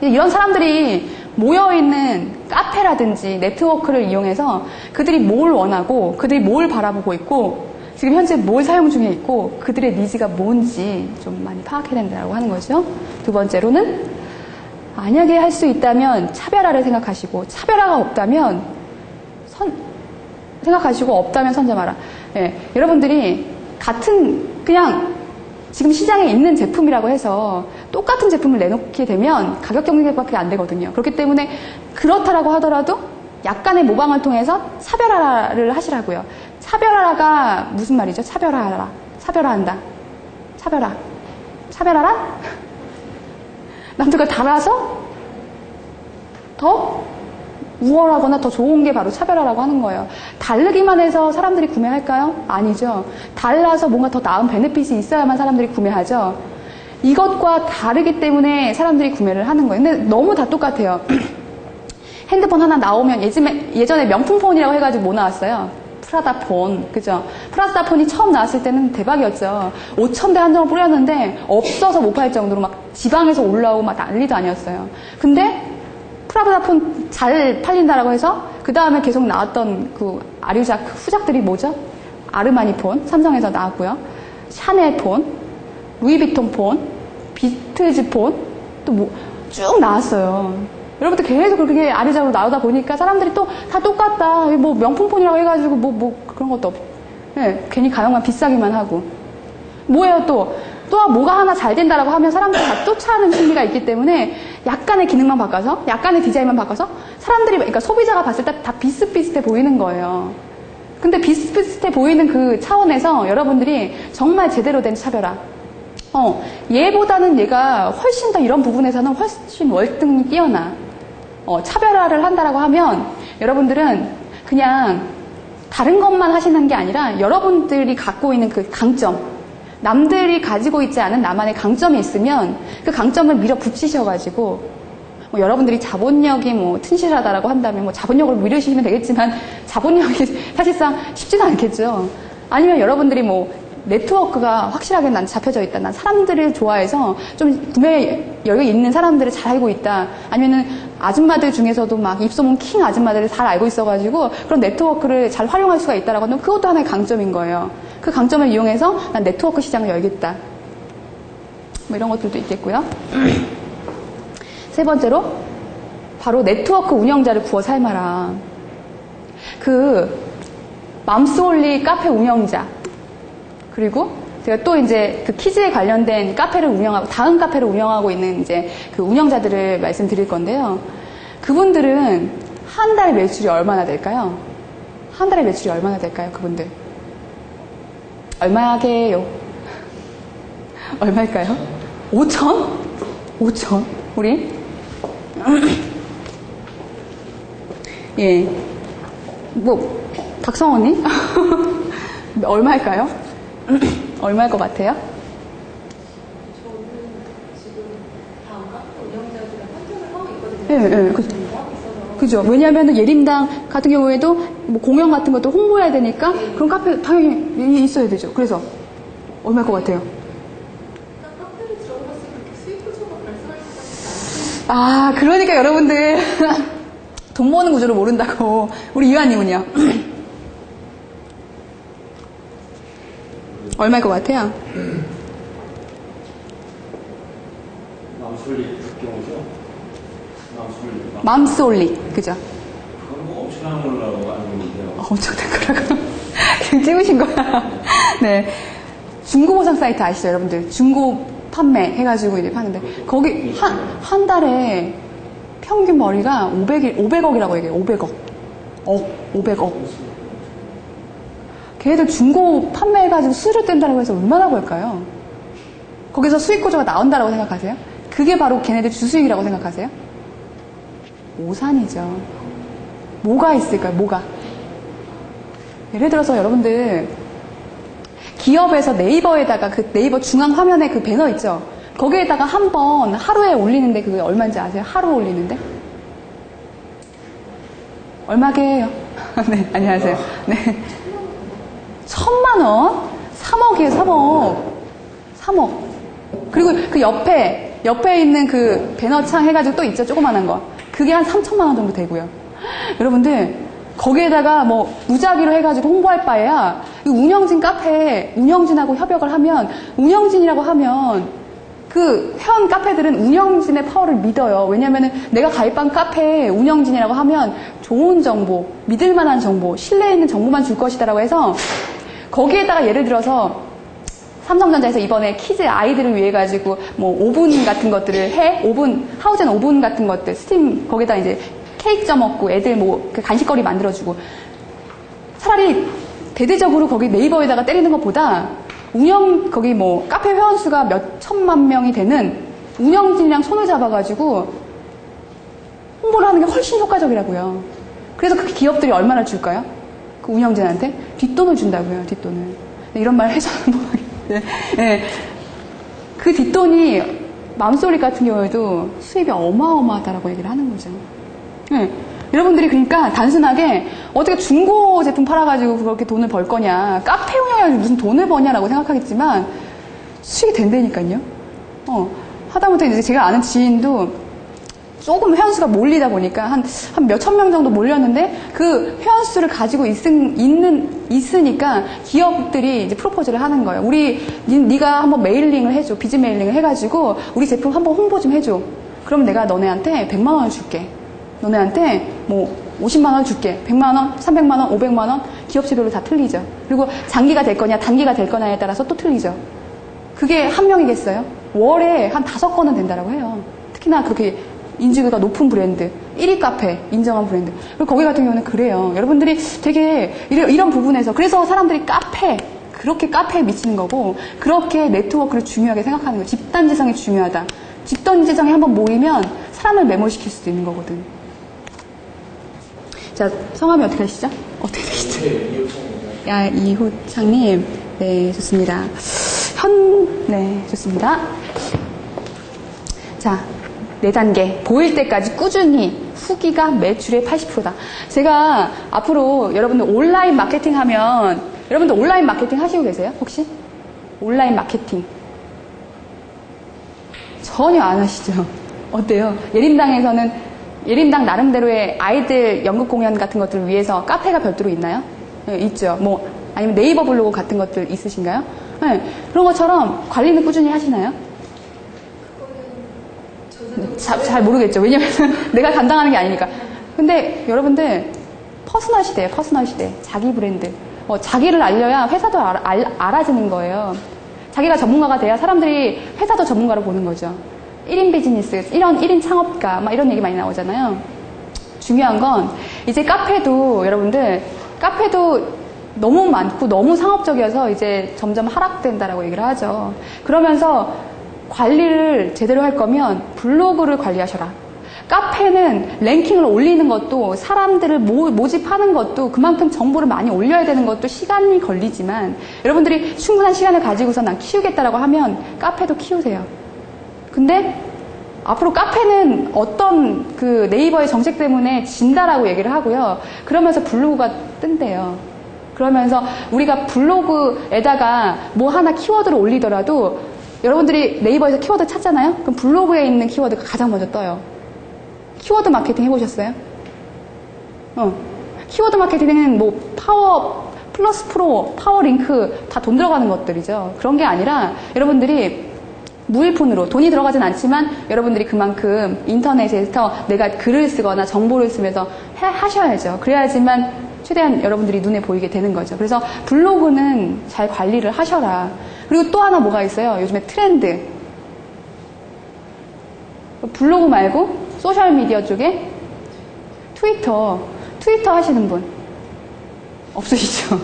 이런 사람들이 모여있는 카페라든지 네트워크를 이용해서 그들이 뭘 원하고 그들이 뭘 바라보고 있고 지금 현재 뭘 사용 중에 있고 그들의 니즈가 뭔지 좀 많이 파악해야 된다고 하는 거죠. 두 번째로는 만약에 할 수 있다면 차별화를 생각하시고 차별화가 없다면 생각하시고 없다면 선점하라. 예, 여러분들이 같은 그냥 지금 시장에 있는 제품이라고 해서 똑같은 제품을 내놓게 되면 가격 경쟁밖에 안 되거든요. 그렇기 때문에 그렇다라고 하더라도 약간의 모방을 통해서 차별화를 하시라고요. 차별화가 무슨 말이죠? 차별화하라. 차별화한다. 차별화. 차별화라? 남들과 달라서 더 우월하거나 더 좋은 게 바로 차별화라고 하는 거예요. 다르기만 해서 사람들이 구매할까요? 아니죠. 달라서 뭔가 더 나은 베네핏이 있어야만 사람들이 구매하죠. 이것과 다르기 때문에 사람들이 구매를 하는 거예요. 근데 너무 다 똑같아요. 핸드폰 하나 나오면 예전에 명품폰이라고 해가지고 뭐 나왔어요? 프라다폰. 그죠? 프라다폰이 처음 나왔을 때는 대박이었죠. 5,000대 한정을 뿌렸는데 없어서 못 팔 정도로 막 지방에서 올라오고 막 난리도 아니었어요. 근데 프라다폰 잘 팔린다라고 해서 그 다음에 계속 나왔던 그 아류작 후작들이 뭐죠? 아르마니 폰, 삼성에서 나왔고요. 샤넬 폰, 루이비통 폰, 비트즈 폰, 또 뭐 쭉 나왔어요. 여러분들 계속 그렇게 아류작으로 나오다 보니까 사람들이 또 다 똑같다. 뭐 명품폰이라고 해가지고 뭐 그런 것도 없고, 네, 괜히 가격만 비싸기만 하고. 뭐예요 또 뭐가 하나 잘 된다라고 하면 사람들이 다 쫓아하는 심리가 있기 때문에 약간의 기능만 바꿔서, 약간의 디자인만 바꿔서 사람들이, 그러니까 소비자가 봤을 때 다 비슷비슷해 보이는 거예요. 근데 비슷비슷해 보이는 그 차원에서 여러분들이 정말 제대로 된 차별화. 얘보다는 얘가 훨씬 더 이런 부분에서는 훨씬 월등히 뛰어나. 차별화를 한다라고 하면 여러분들은 그냥 다른 것만 하시는 게 아니라 여러분들이 갖고 있는 그 강점, 남들이 가지고 있지 않은 나만의 강점이 있으면 그 강점을 밀어붙이셔가지고 여러분들이 자본력이 튼실하다라고 한다면 자본력을 밀으시면 되겠지만 자본력이 사실상 쉽지는 않겠죠. 아니면 여러분들이 네트워크가 확실하게 난 잡혀져 있다. 난 사람들을 좋아해서 좀 구매 여유 있는 사람들을 잘 알고 있다. 아니면은 아줌마들 중에서도 막 입소문 킹 아줌마들을 잘 알고 있어가지고 그런 네트워크를 잘 활용할 수가 있다라고 하면 그것도 하나의 강점인 거예요. 그 강점을 이용해서 난 네트워크 시장을 열겠다. 이런 것들도 있겠고요. 세 번째로 바로 네트워크 운영자를 구워 삶아라. 맘스홀리 카페 운영자. 그리고 제가 또 이제 그 키즈에 관련된 카페를 운영하고, 다음 카페를 운영하고 있는 이제 그 운영자들을 말씀드릴 건데요. 그분들은 한 달 매출이 얼마나 될까요? 한 달에 매출이 얼마나 될까요, 그분들? 얼마게요? 얼마일까요? 5천? 5천? 우리? 예. 박성원님? 얼마일까요? 얼마일 것 같아요? 저는 지금 다음 카페 운영자들이랑 환경을 하고 있거든요. 네. 그죠. 왜냐하면 예림당 같은 경우에도 공연 같은 것도 홍보해야 되니까 그런 카페 당연히 있어야 되죠. 그래서 얼마일 것 같아요? 카페를 들어가서 그렇게 수익 구조가 발생할 것 같지 않아요. 그러니까 여러분들 돈 버는 구조를 모른다고. 우리 이완님은요? 얼마일 것 같아요? 맘솔리 경우죠? 맘솔리. 맘스올리. 그죠? 그건 엄청난 걸로 알고 있는데요. 엄청 된 거라고. 지금 찍으신 거야. 네. 중고보상 사이트 아시죠, 여러분들? 중고 판매 해가지고 이제 파는데, 거기 한 달에 평균 머리가 500억이라고 얘기해요. 500억. 걔네들 중고 판매해가지고 수수료 뗀다고 해서 얼마나 벌까요? 거기서 수익 구조가 나온다고 생각하세요? 그게 바로 걔네들 주수익이라고 생각하세요? 오산이죠. 뭐가 있을까요? 뭐가? 예를 들어서 여러분들 기업에서 네이버에다가 그 네이버 중앙 화면에 그 배너 있죠? 거기에다가 한 번 하루에 올리는데 그게 얼마인지 아세요? 하루 올리는데? 얼마게요? 네, 안녕하세요. 네. 1,000만 원? 3억이에요, 3억. 그리고 그 옆에 있는 그 배너창 해가지고 또 있죠, 조그만한 거. 그게 한 3,000만 원 정도 되고요. 여러분들, 거기에다가 뭐 무작위로 해가지고 홍보할 바에야 이 운영진 카페에 운영진하고 협약을 하면, 운영진이라고 하면 그 회원 카페들은 운영진의 파워를 믿어요. 왜냐면은 내가 가입한 카페에 운영진이라고 하면 좋은 정보, 믿을만한 정보, 신뢰 있는 정보만 줄 것이다라고 해서 거기에다가 예를 들어서 삼성전자에서 이번에 키즈 아이들을 위해 가지고 뭐 오븐 같은 것들을 오븐, 하우젠 오븐 같은 것들, 스팀 거기다 이제 케이크 쪄 먹고 애들 뭐 그 간식거리 만들어주고, 차라리 대대적으로 거기 네이버에다가 때리는 것보다 거기 뭐 카페 회원 수가 몇 천만 명이 되는 운영진이랑 손을 잡아가지고 홍보를 하는 게 훨씬 효과적이라고요. 그래서 그 기업들이 얼마나 줄까요? 그 운영진한테 뒷돈을 준다고요. 뒷돈을. 이런 말 해서는 모르겠는데, 네. 그 뒷돈이 맘소리 같은 경우에도 수입이 어마어마하다라고 얘기를 하는 거죠. 네. 여러분들이 그러니까 단순하게 어떻게 중고 제품 팔아가지고 그렇게 돈을 벌 거냐, 카페 운영해가지고 무슨 돈을 버냐라고 생각하겠지만 수익이 된다니까요. 하다못해 이제 제가 아는 지인도 조금 회원수가 몰리다 보니까 한 몇천 명 정도 몰렸는데 그 회원수를 가지고 있으니까 기업들이 이제 프로포즈를 하는 거예요. 네가 한번 메일링을 해줘. 비즈 메일링을 해가지고 우리 제품 한번 홍보 좀 해줘. 그럼 내가 너네한테 100만 원을 줄게. 너네한테 뭐 50만 원 줄게. 100만 원, 300만 원, 500만 원. 기업체별로 다 틀리죠. 그리고 장기가 될 거냐 단기가 될 거냐에 따라서 또 틀리죠. 그게 한 명이겠어요? 월에 한 5건은 된다라고 해요. 특히나 그렇게 인지도가 높은 브랜드, 1위 카페 인정한 브랜드. 그리고 거기 같은 경우는 그래요. 여러분들이 되게 이런 부분에서, 그래서 사람들이 그렇게 카페에 미치는 거고, 그렇게 네트워크를 중요하게 생각하는 거예요. 집단지성이 중요하다. 집단지성이 한번 모이면 사람을 매몰시킬 수도 있는 거거든. 자, 성함이 어떻게 하시죠? 어떻게 되시죠? 이호창님. 네, 좋습니다. 네, 좋습니다. 자, 4단계. 보일 때까지 꾸준히. 후기가 매출의 80%다. 제가 앞으로 여러분들 온라인 마케팅 하면, 여러분들 온라인 마케팅 하시고 계세요? 혹시? 온라인 마케팅. 전혀 안 하시죠? 어때요? 예림당 나름대로의 아이들 연극 공연 같은 것들을 위해서 카페가 별도로 있나요? 네, 있죠. 뭐, 아니면 네이버 블로그 같은 것들 있으신가요? 네, 그런 것처럼 관리는 꾸준히 하시나요? 잘 모르겠죠. 왜냐면 내가 담당하는 게 아니니까. 근데 여러분들 퍼스널 시대예요. 퍼스널 시대. 자기 브랜드. 자기를 알려야 회사도 알아지는 거예요. 자기가 전문가가 돼야 사람들이 회사도 전문가로 보는 거죠. 1인 비즈니스, 1인 창업가, 막 이런 얘기 많이 나오잖아요. 중요한 건 이제 여러분들 카페도 너무 많고 너무 상업적이어서 이제 점점 하락된다라고 얘기를 하죠. 그러면서 관리를 제대로 할 거면 블로그를 관리하셔라. 카페는 랭킹을 올리는 것도, 사람들을 모집하는 것도, 그만큼 정보를 많이 올려야 되는 것도 시간이 걸리지만, 여러분들이 충분한 시간을 가지고서 난 키우겠다라고 하면 카페도 키우세요. 근데 앞으로 카페는 어떤 그 네이버의 정책 때문에 진다라고 얘기를 하고요. 그러면서 블로그가 뜬대요. 그러면서 우리가 블로그에다가 뭐 하나 키워드를 올리더라도, 여러분들이 네이버에서 키워드 찾잖아요? 그럼 블로그에 있는 키워드가 가장 먼저 떠요. 키워드 마케팅 해보셨어요? 키워드 마케팅은 뭐 파워 플러스 프로, 파워 링크 다 돈 들어가는 것들이죠. 그런 게 아니라 여러분들이 무일푼으로, 돈이 들어가진 않지만 여러분들이 그만큼 인터넷에서 내가 글을 쓰거나 정보를 쓰면서 하셔야죠. 그래야지만 최대한 여러분들이 눈에 보이게 되는 거죠. 그래서 블로그는 잘 관리를 하셔라. 그리고 또 하나 뭐가 있어요? 요즘에 트렌드. 블로그 말고 소셜미디어 쪽에 트위터 하시는 분 없으시죠?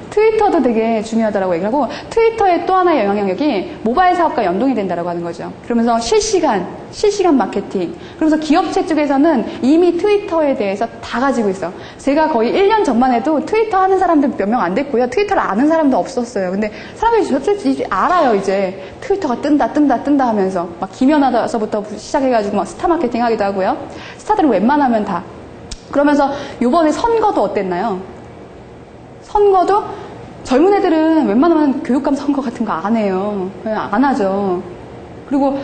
트위터도 되게 중요하다고 얘기를 하고, 트위터의 또 하나의 영향력이 모바일 사업과 연동이 된다고 하는 거죠. 그러면서 실시간 마케팅. 그러면서 기업체 쪽에서는 이미 트위터에 대해서 다 가지고 있어. 제가 거의 1년 전만 해도 트위터 하는 사람들 몇 명 안 됐고요. 트위터를 아는 사람도 없었어요. 근데 사람들이 저쪽 알아요, 이제. 트위터가 뜬다 하면서. 막 김연아서부터 시작해가지고 막 스타 마케팅 하기도 하고요. 스타들은 웬만하면 다. 그러면서 요번에 선거도 어땠나요? 선거도 젊은 애들은 웬만하면 교육감 선거 같은 거 안 해요. 그냥 안 하죠. 그리고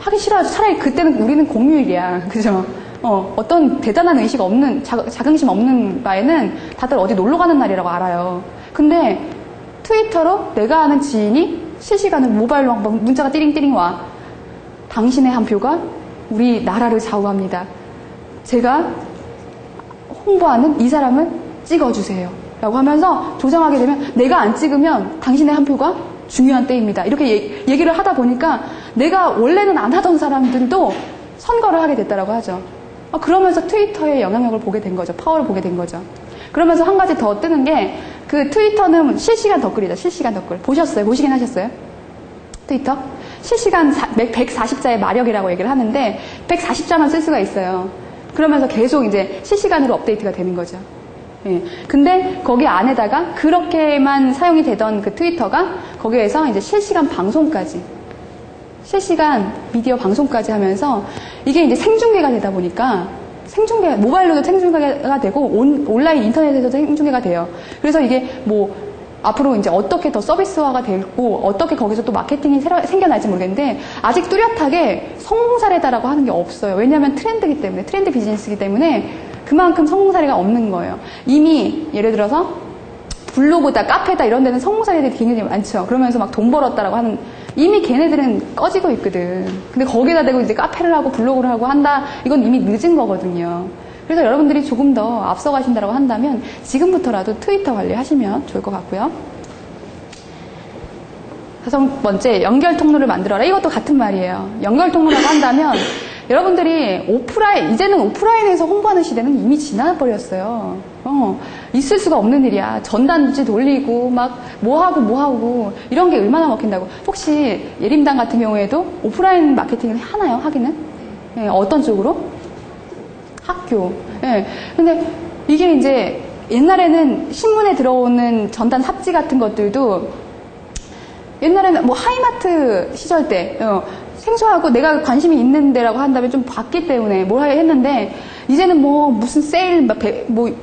하기 싫어하죠. 차라리 그때는 우리는 공휴일이야. 그죠? 어떤 대단한 의식 없는, 자긍심 없는 바에는 다들 어디 놀러 가는 날이라고 알아요. 근데 트위터로 내가 아는 지인이 실시간으로 모바일로 막 문자가 띠링띠링 와. 당신의 한 표가 우리 나라를 좌우합니다. 제가 홍보하는 이 사람을 찍어주세요. 라고 하면서 조정하게 되면 내가 안 찍으면 당신의 한 표가 중요한 때입니다. 이렇게 얘기를 하다 보니까 내가 원래는 안 하던 사람들도 선거를 하게 됐다라고 하죠. 그러면서 트위터의 영향력을 보게 된 거죠. 파워를 보게 된 거죠. 그러면서 한 가지 더 뜨는 게 그 트위터는 실시간 댓글이죠. 실시간 댓글. 보셨어요? 보시긴 하셨어요? 트위터? 실시간 140자의 마력이라고 얘기를 하는데 140자만 쓸 수가 있어요. 그러면서 계속 이제 실시간으로 업데이트가 되는 거죠. 예. 근데 거기 안에다가 그렇게만 사용이 되던 그 트위터가 거기에서 이제 실시간 미디어 방송까지 하면서 이게 이제 생중계가 되다 보니까 모바일로도 생중계가 되고 온라인 인터넷에서도 생중계가 돼요. 그래서 이게 뭐 앞으로 이제 어떻게 더 서비스화가 되고 어떻게 거기서 또 마케팅이 생겨날지 모르겠는데 아직 뚜렷하게 성공 사례다라고 하는 게 없어요. 왜냐하면 트렌드 비즈니스이기 때문에 그만큼 성공 사례가 없는 거예요. 이미 예를 들어서 블로그다, 카페다 이런 데는 성공 사례들이 굉장히 많죠. 그러면서 막 돈 벌었다라고 하는 이미 걔네들은 꺼지고 있거든. 근데 거기다 대고 이제 카페를 하고 블로그를 하고 한다. 이건 이미 늦은 거거든요. 그래서 여러분들이 조금 더 앞서가신다고 한다면 지금부터라도 트위터 관리하시면 좋을 것 같고요. 5번째, 연결 통로를 만들어라. 이것도 같은 말이에요. 연결 통로라고 한다면 여러분들이 이제는 오프라인에서 홍보하는 시대는 이미 지나버렸어요. 있을 수가 없는 일이야. 전단지 돌리고, 막, 뭐하고, 이런 게 얼마나 먹힌다고. 혹시 예림당 같은 경우에도 오프라인 마케팅을 하나요? 하기는? 예, 어떤 쪽으로? 학교. 예. 근데 이게 이제 옛날에는 신문에 들어오는 전단 삽지 같은 것들도 옛날에는 뭐 하이마트 시절 때, 생소하고 내가 관심이 있는 데라고 한다면 좀 봤기 때문에 뭘 하게 했는데 이제는 뭐 무슨 세일, 뭐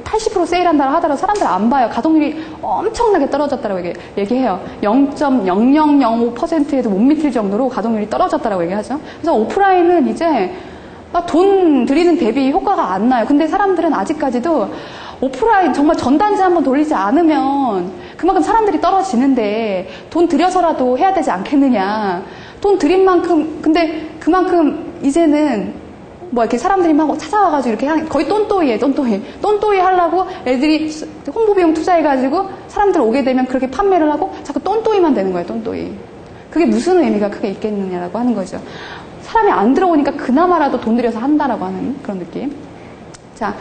80% 세일한다고 하더라도 사람들 안 봐요. 가동률이 엄청나게 떨어졌다고 얘기해요. 0.0005%에도 못 미칠 정도로 가동률이 떨어졌다고 얘기하죠. 그래서 오프라인은 이제 돈 들이는 대비 효과가 안 나요. 근데 사람들은 아직까지도 오프라인 정말 전단지 한번 돌리지 않으면 그만큼 사람들이 떨어지는데 돈 들여서라도 해야 되지 않겠느냐. 돈 들인 만큼, 근데 그만큼 이제는 뭐 이렇게 사람들이 막 찾아와가지고 이렇게 거의 똔또이에 똔또이 하려고 애들이 홍보 비용 투자해가지고 사람들 오게 되면 그렇게 판매를 하고 자꾸 똔또이만 되는 거예요, 똔또이. 그게 무슨 의미가 크게 있겠느냐라고 하는 거죠. 사람이 안 들어오니까 그나마라도 돈 들여서 한다라고 하는 그런 느낌. 자,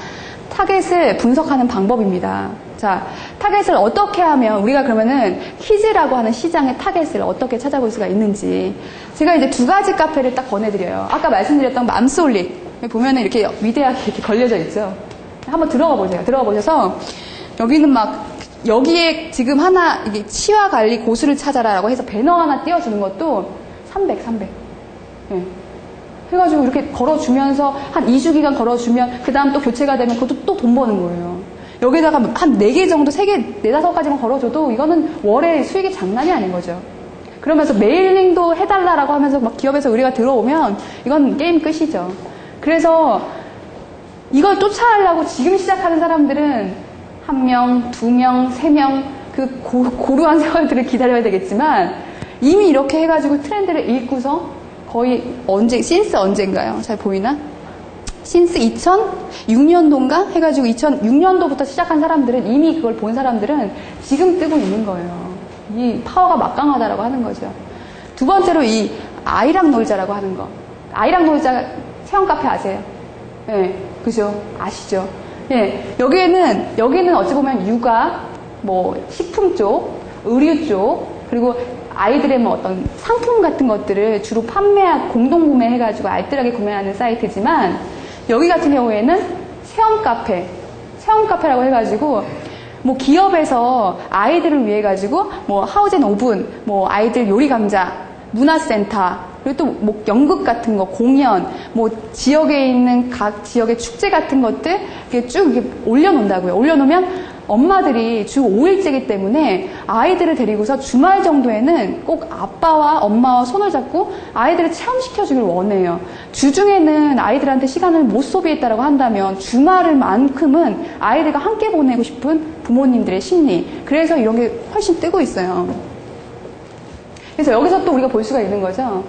타겟을 분석하는 방법입니다. 자, 타겟을 어떻게 하면 우리가 그러면은 키즈라고 하는 시장의 타겟을 어떻게 찾아볼 수가 있는지 제가 이제 2가지 카페를 딱 권해드려요. 아까 말씀드렸던 맘솔릭 보면은 이렇게 위대하게 이렇게 걸려져 있죠. 한번 들어가 보세요. 들어가 보셔서 여기는 막 여기에 지금 하나 이게 치와 관리 고수를 찾아라라고 해서 배너 하나 띄워주는 것도 300. 예. 해가지고 이렇게 걸어주면서 한 2주기간 걸어주면 그 다음 또 교체가 되면 그것도 또 돈 버는 거예요. 여기다가 한 4개 정도, 3개, 4-5가지만 걸어줘도 이거는 월에 수익이 장난이 아닌 거죠. 그러면서 메일링도 해달라라고 하면서 막 기업에서 의뢰가 들어오면 이건 게임 끝이죠. 그래서 이걸 쫓아가려고 지금 시작하는 사람들은 1명, 2명, 3명 그 고루한 세월들을 기다려야 되겠지만 이미 이렇게 해가지고 트렌드를 읽고서 거의 신스 언제인가요? 잘 보이나? 신스 2006년도인가? 해가지고 2006년도부터 시작한 사람들은 이미 그걸 본 사람들은 지금 뜨고 있는 거예요. 이 파워가 막강하다라고 하는 거죠. 2번째로 이 아이랑 놀자라고 하는 거. 아이랑 놀자 체험 카페 아세요? 예, 그죠? 아시죠? 예, 여기는 어찌 보면 육아, 뭐, 식품 쪽, 의류 쪽, 그리고 아이들의 뭐 어떤 상품 같은 것들을 주로 공동 구매해가지고 알뜰하게 구매하는 사이트지만, 여기 같은 경우에는 체험 카페라고 해가지고, 뭐 기업에서 아이들을 위해 가지고, 뭐 하우젠 오븐, 뭐 아이들 요리 강좌, 문화센터, 그리고 또 뭐 연극 같은 거, 공연, 뭐 지역에 있는 각 지역의 축제 같은 것들 이렇게 쭉 이렇게 올려놓는다고요. 올려놓으면 엄마들이 주 5일째이기 때문에 아이들을 데리고서 주말 정도에는 꼭 아빠와 엄마와 손을 잡고 아이들을 체험시켜주길 원해요. 주중에는 아이들한테 시간을 못 소비했다라고 한다면 주말을만큼은 아이들과 함께 보내고 싶은 부모님들의 심리. 그래서 이런 게 훨씬 뜨고 있어요. 그래서 여기서 또 우리가 볼 수가 있는 거죠.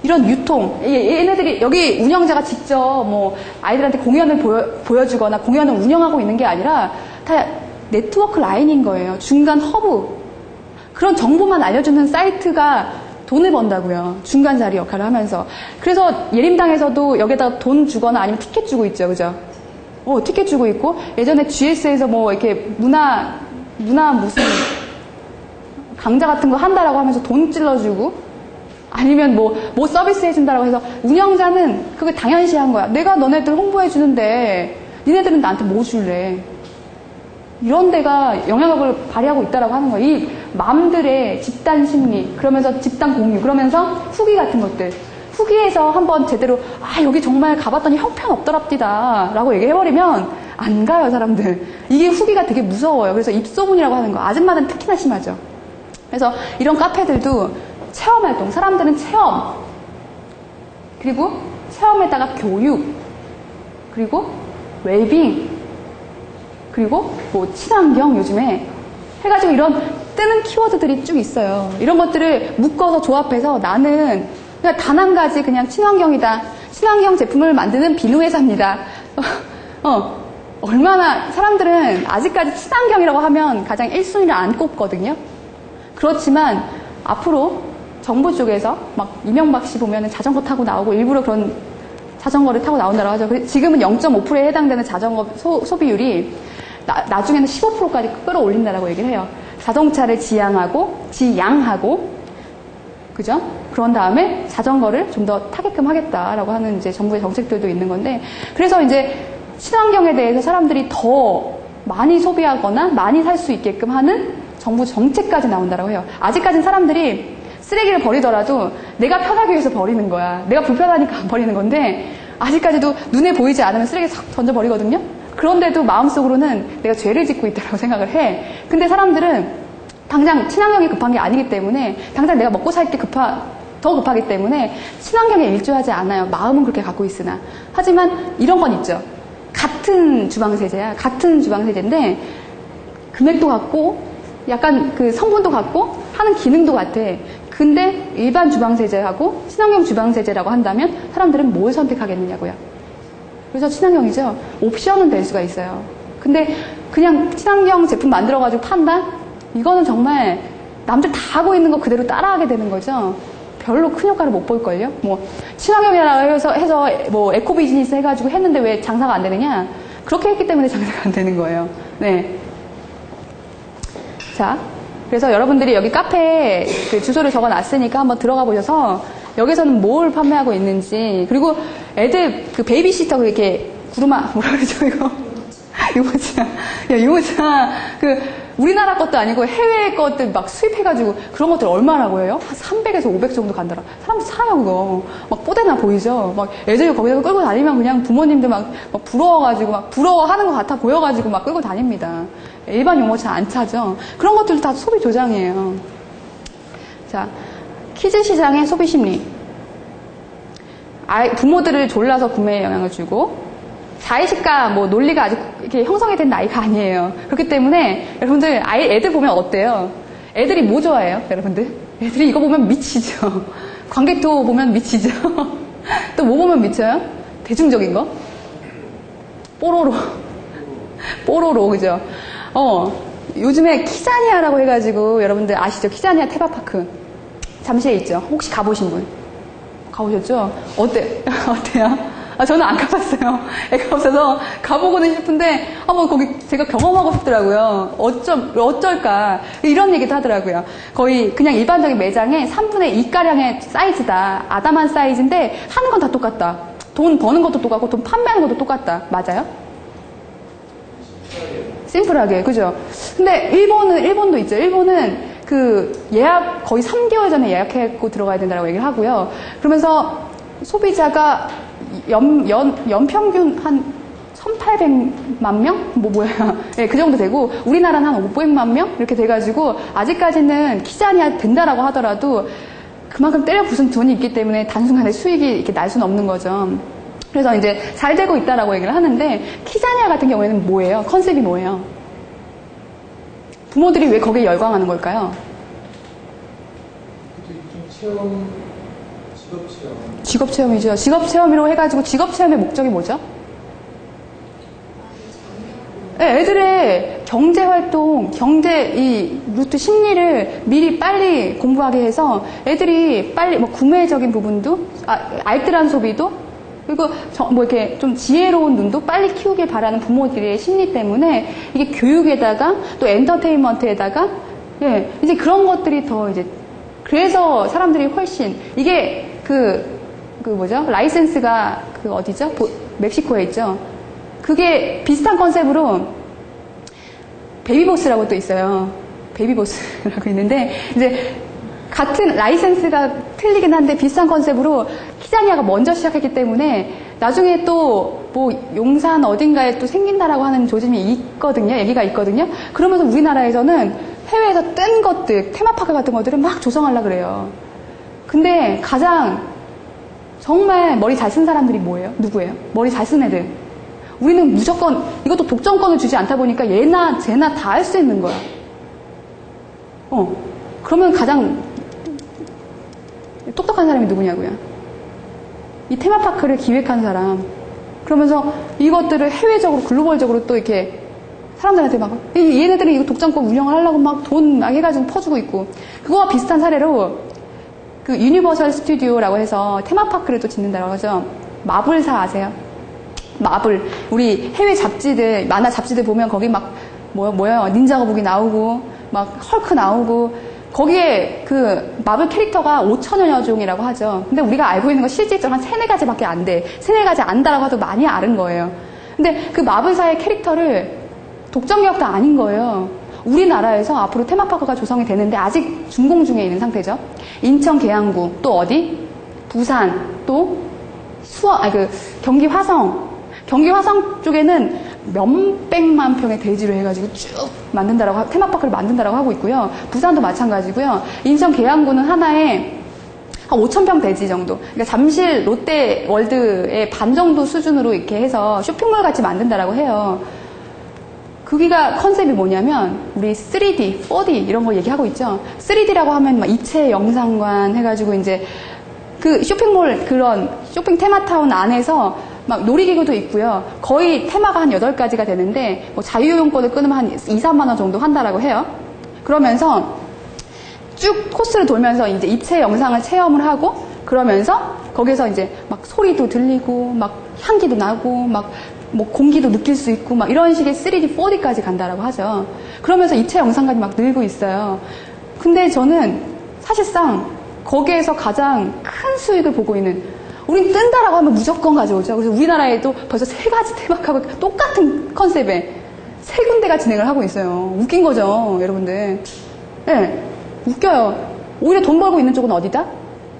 이런 유통, 얘네들이 여기 운영자가 직접 뭐 아이들한테 공연을 보여주거나 공연을 운영하고 있는 게 아니라 다 네트워크 라인인 거예요. 중간 허브. 그런 정보만 알려주는 사이트가 돈을 번다고요. 중간 자리 역할을 하면서. 그래서 예림당에서도 여기다가 돈 주거나 아니면 티켓 주고 있죠. 그죠? 티켓 주고 있고, 예전에 GS에서 뭐 이렇게 문화 무슨 강좌 같은 거 한다라고 하면서 돈 찔러주고, 아니면 뭐 서비스 해준다라고 해서 운영자는 그걸 당연시한 거야. 내가 너네들 홍보해주는데 니네들은 나한테 뭐 줄래? 이런 데가 영향력을 발휘하고 있다라고 하는 거예요. 이 맘들의 집단 심리, 그러면서 집단 공유, 그러면서 후기 같은 것들. 후기에서 한번 제대로 여기 정말 가봤더니 형편없더랍디다 라고 얘기해버리면 안 가요, 사람들. 이게 후기가 되게 무서워요. 그래서 입소문이라고 하는 거. 아줌마는 특히나 심하죠. 그래서 이런 카페들도 체험활동, 사람들은 체험, 그리고 체험에다가 교육, 그리고 웰빙, 그리고 뭐 친환경 요즘에 해가지고 이런 뜨는 키워드들이 쭉 있어요. 이런 것들을 묶어서 조합해서 나는 그냥 단 한 가지 그냥 친환경이다. 친환경 제품을 만드는 비누회사입니다. 얼마나 사람들은 아직까지 친환경이라고 하면 가장 1순위를 안 꼽거든요. 그렇지만 앞으로 정부 쪽에서 막 이명박 씨 보면은 자전거 타고 나오고 일부러 그런 자전거를 타고 나온다고 하죠. 지금은 0.5%에 해당되는 자전거 소비율이 나중에는 15%까지 끌어올린다라고 얘기를 해요. 자동차를 지양하고, 그죠? 그런 다음에 자전거를 좀 더 타게끔 하겠다라고 하는 이제 정부의 정책들도 있는 건데, 그래서 이제 친환경에 대해서 사람들이 더 많이 소비하거나 많이 살 수 있게끔 하는 정부 정책까지 나온다라고 해요. 아직까지는 사람들이 쓰레기를 버리더라도 내가 편하기 위해서 버리는 거야. 내가 불편하니까 안 버리는 건데, 아직까지도 눈에 보이지 않으면 쓰레기 싹 던져버리거든요? 그런데도 마음속으로는 내가 죄를 짓고 있다고 생각을 해. 근데 사람들은 당장 친환경이 급한 게 아니기 때문에, 당장 내가 먹고 살 게 더 급하기 때문에 친환경에 일조하지 않아요. 마음은 그렇게 갖고 있으나. 하지만 이런 건 있죠. 같은 주방세제야. 같은 주방세제인데 금액도 같고 약간 그 성분도 같고 하는 기능도 같아. 근데 일반 주방세제하고 친환경 주방세제라고 한다면 사람들은 뭘 선택하겠느냐고요. 그래서 친환경이죠. 옵션은 될 수가 있어요. 근데 그냥 친환경 제품 만들어가지고 판다? 이거는 정말 남들 다 하고 있는 거 그대로 따라하게 되는 거죠. 별로 큰 효과를 못 볼걸요. 뭐 친환경이라고 해서 뭐 에코 비즈니스 해가지고 했는데 왜 장사가 안 되느냐? 그렇게 했기 때문에 장사가 안 되는 거예요. 네. 자, 그래서 여러분들이 여기 카페에 그 주소를 적어놨으니까 한번 들어가 보셔서 여기서는 뭘 판매하고 있는지, 그리고 애들 그 베이비시터 이렇게 뭐라 그러죠 이거? 유모차. 야, 유모차 그 우리나라 것도 아니고 해외 것들 막 수입해가지고 그런 것들 얼마라고 해요? 한 300에서 500 정도 간다라. 사람들 사요 그거. 막 뽀대나 보이죠? 막 애들 거기서 끌고 다니면 그냥 부모님들 막 부러워가지고 막 부러워하는 것 같아 보여가지고 막 끌고 다닙니다. 일반 유모차 안 차죠? 그런 것들도 다 소비 조장이에요. 자, 키즈 시장의 소비 심리. 부모들을 졸라서 구매에 영향을 주고, 자의식과 뭐 논리가 아직 이렇게 형성이 된 나이가 아니에요. 그렇기 때문에 여러분들 애들 보면 어때요? 애들이 뭐 좋아해요, 여러분들? 애들이 이거 보면 미치죠. 광개토 보면 미치죠. 또 뭐 보면 미쳐요? 대중적인 거? 뽀로로, 그죠? 요즘에 키자니아라고 해가지고 여러분들 아시죠? 키자니아 테마파크 잠시에 있죠. 혹시 가보신 분? 가보셨죠? 어때요? 저는 안 가봤어요. 애가 없어서 가보고는 싶은데 한번 거기 제가 경험하고 싶더라고요. 어쩔까. 이런 얘기도 하더라고요. 거의 그냥 일반적인 매장에 3분의 2가량의 사이즈다. 아담한 사이즈인데 하는 건 다 똑같다. 돈 버는 것도 똑같고 돈 판매하는 것도 똑같다. 맞아요? 심플하게, 그죠? 근데 일본도 있죠. 일본은 그 예약 거의 3개월 전에 예약하고 들어가야 된다고 얘기를 하고요. 그러면서 소비자가 연평균 한 1,800만 명? 네, 그 정도 되고, 우리나라는 한 500만 명? 이렇게 돼가지고, 아직까지는 키자니아 된다라고 하더라도, 그만큼 때려 부순 돈이 있기 때문에 단순간에 수익이 이렇게 날 수는 없는 거죠. 그래서 이제 잘 되고 있다라고 얘기를 하는데, 키자니아 같은 경우에는 뭐예요? 컨셉이 뭐예요? 부모들이 왜 거기에 열광하는 걸까요? 직업 체험이죠. 직업 체험으로 해가지고 직업 체험의 목적이 뭐죠? 네, 애들의 경제 활동, 이 루트 심리를 미리 빨리 공부하게 해서 애들이 빨리 뭐 구매적인 부분도, 알뜰한 소비도, 그리고 이렇게 좀 지혜로운 눈도 빨리 키우길 바라는 부모들의 심리 때문에 이게 교육에다가 또 엔터테인먼트에다가, 예, 이제 그런 것들이 더 이제, 그래서 사람들이 훨씬, 이게 라이센스가 어디죠? 멕시코에 있죠. 그게 비슷한 컨셉으로 베이비보스라고 또 있어요. 베이비보스라고 있는데 이제 같은 라이센스가 틀리긴 한데 비슷한 컨셉으로 키자니아가 먼저 시작했기 때문에 나중에 또 뭐 용산 어딘가에 또 생긴다라고 하는 조짐이 있거든요. 얘기가 있거든요. 그러면서 우리나라에서는 해외에서 뜬 것들, 테마파크 같은 것들을 막 조성하려고 그래요. 근데 가장 정말 머리 잘 쓴 사람들이 뭐예요? 누구예요? 머리 잘 쓴 애들. 우리는 무조건 이것도 독점권을 주지 않다 보니까 얘나 쟤나 다 할 수 있는 거야. 그러면 가장 똑똑한 사람이 누구냐고요? 이 테마파크를 기획한 사람. 그러면서 이것들을 해외적으로 글로벌적으로 또 이렇게 사람들한테 막 얘네들은 이거 독점권 운영을 하려고 막 돈 막 해가지고 퍼주고 있고, 그거와 비슷한 사례로 그 유니버설 스튜디오라고 해서 테마파크를 또 짓는다고 하죠. 마블사 아세요? 마블. 우리 해외 잡지들, 만화 잡지들 보면 거기 막 뭐예요? 닌자 거북이 나오고 막 헐크 나오고, 거기에 그 마블 캐릭터가 5천여 종이라고 하죠. 근데 우리가 알고 있는 건 실질적으로 한 3-4가지밖에 안 돼. 3-4가지 안다라고 해도 많이 아는 거예요. 근데 그 마블사의 캐릭터를 독점 계약도 아닌 거예요. 우리나라에서 앞으로 테마파크가 조성이 되는데 아직 준공 중에 있는 상태죠. 인천 계양구, 또 어디? 부산, 또 경기 화성. 경기 화성 쪽에는 몇백만 평의 대지를 해가지고 쭉 테마파크를 만든다라고 하고 있고요. 부산도 마찬가지고요. 인천 계양구는 하나에 한 5,000평 대지 정도. 그러니까 잠실 롯데월드의 반 정도 수준으로 이렇게 해서 쇼핑몰 같이 만든다라고 해요. 거기가 컨셉이 뭐냐면 우리 3D, 4D 이런 거 얘기하고 있죠. 3D라고 하면 막 이체 영상관 해가지고 이제 그 쇼핑몰 그런 쇼핑 테마타운 안에서 막 놀이기구도 있고요. 거의 테마가 한 8가지가 되는데 뭐 자유이용권을 끊으면 한 2-3만 원 정도 한다라고 해요. 그러면서 쭉 코스를 돌면서 이제 이체 영상을 체험을 하고, 그러면서 거기서 이제 막 소리도 들리고 막 향기도 나고 막 뭐 공기도 느낄 수 있고 막 이런 식의 3D, 4D까지 간다라고 하죠. 그러면서 이체 영상까지 막 늘고 있어요. 근데 저는 사실상 거기에서 가장 큰 수익을 보고 있는, 우린 뜬다라고 하면 무조건 가져오죠. 그래서 우리나라에도 벌써 3가지 테마하고 똑같은 컨셉에 3군데가 진행을 하고 있어요. 웃긴 거죠, 여러분들. 네, 웃겨요. 오히려 돈 벌고 있는 쪽은 어디다?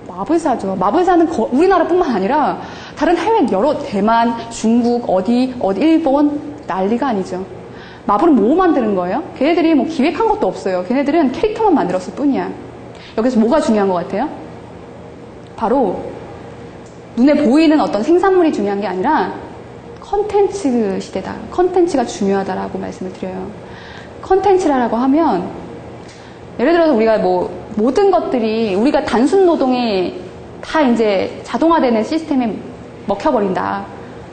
마블사죠. 마블사는 우리나라뿐만 아니라 다른 해외 대만, 중국, 어디 일본 난리가 아니죠. 마블은 뭐 만드는 거예요? 걔네들이 뭐 기획한 것도 없어요. 걔네들은 캐릭터만 만들었을 뿐이야. 여기서 뭐가 중요한 것 같아요? 바로 눈에 보이는 어떤 생산물이 중요한 게 아니라 컨텐츠 시대다. 컨텐츠가 중요하다라고 말씀을 드려요. 컨텐츠라고 하면 예를 들어서 우리가 모든 것들이 우리가 단순 노동이 다 이제 자동화되는 시스템에 먹혀버린다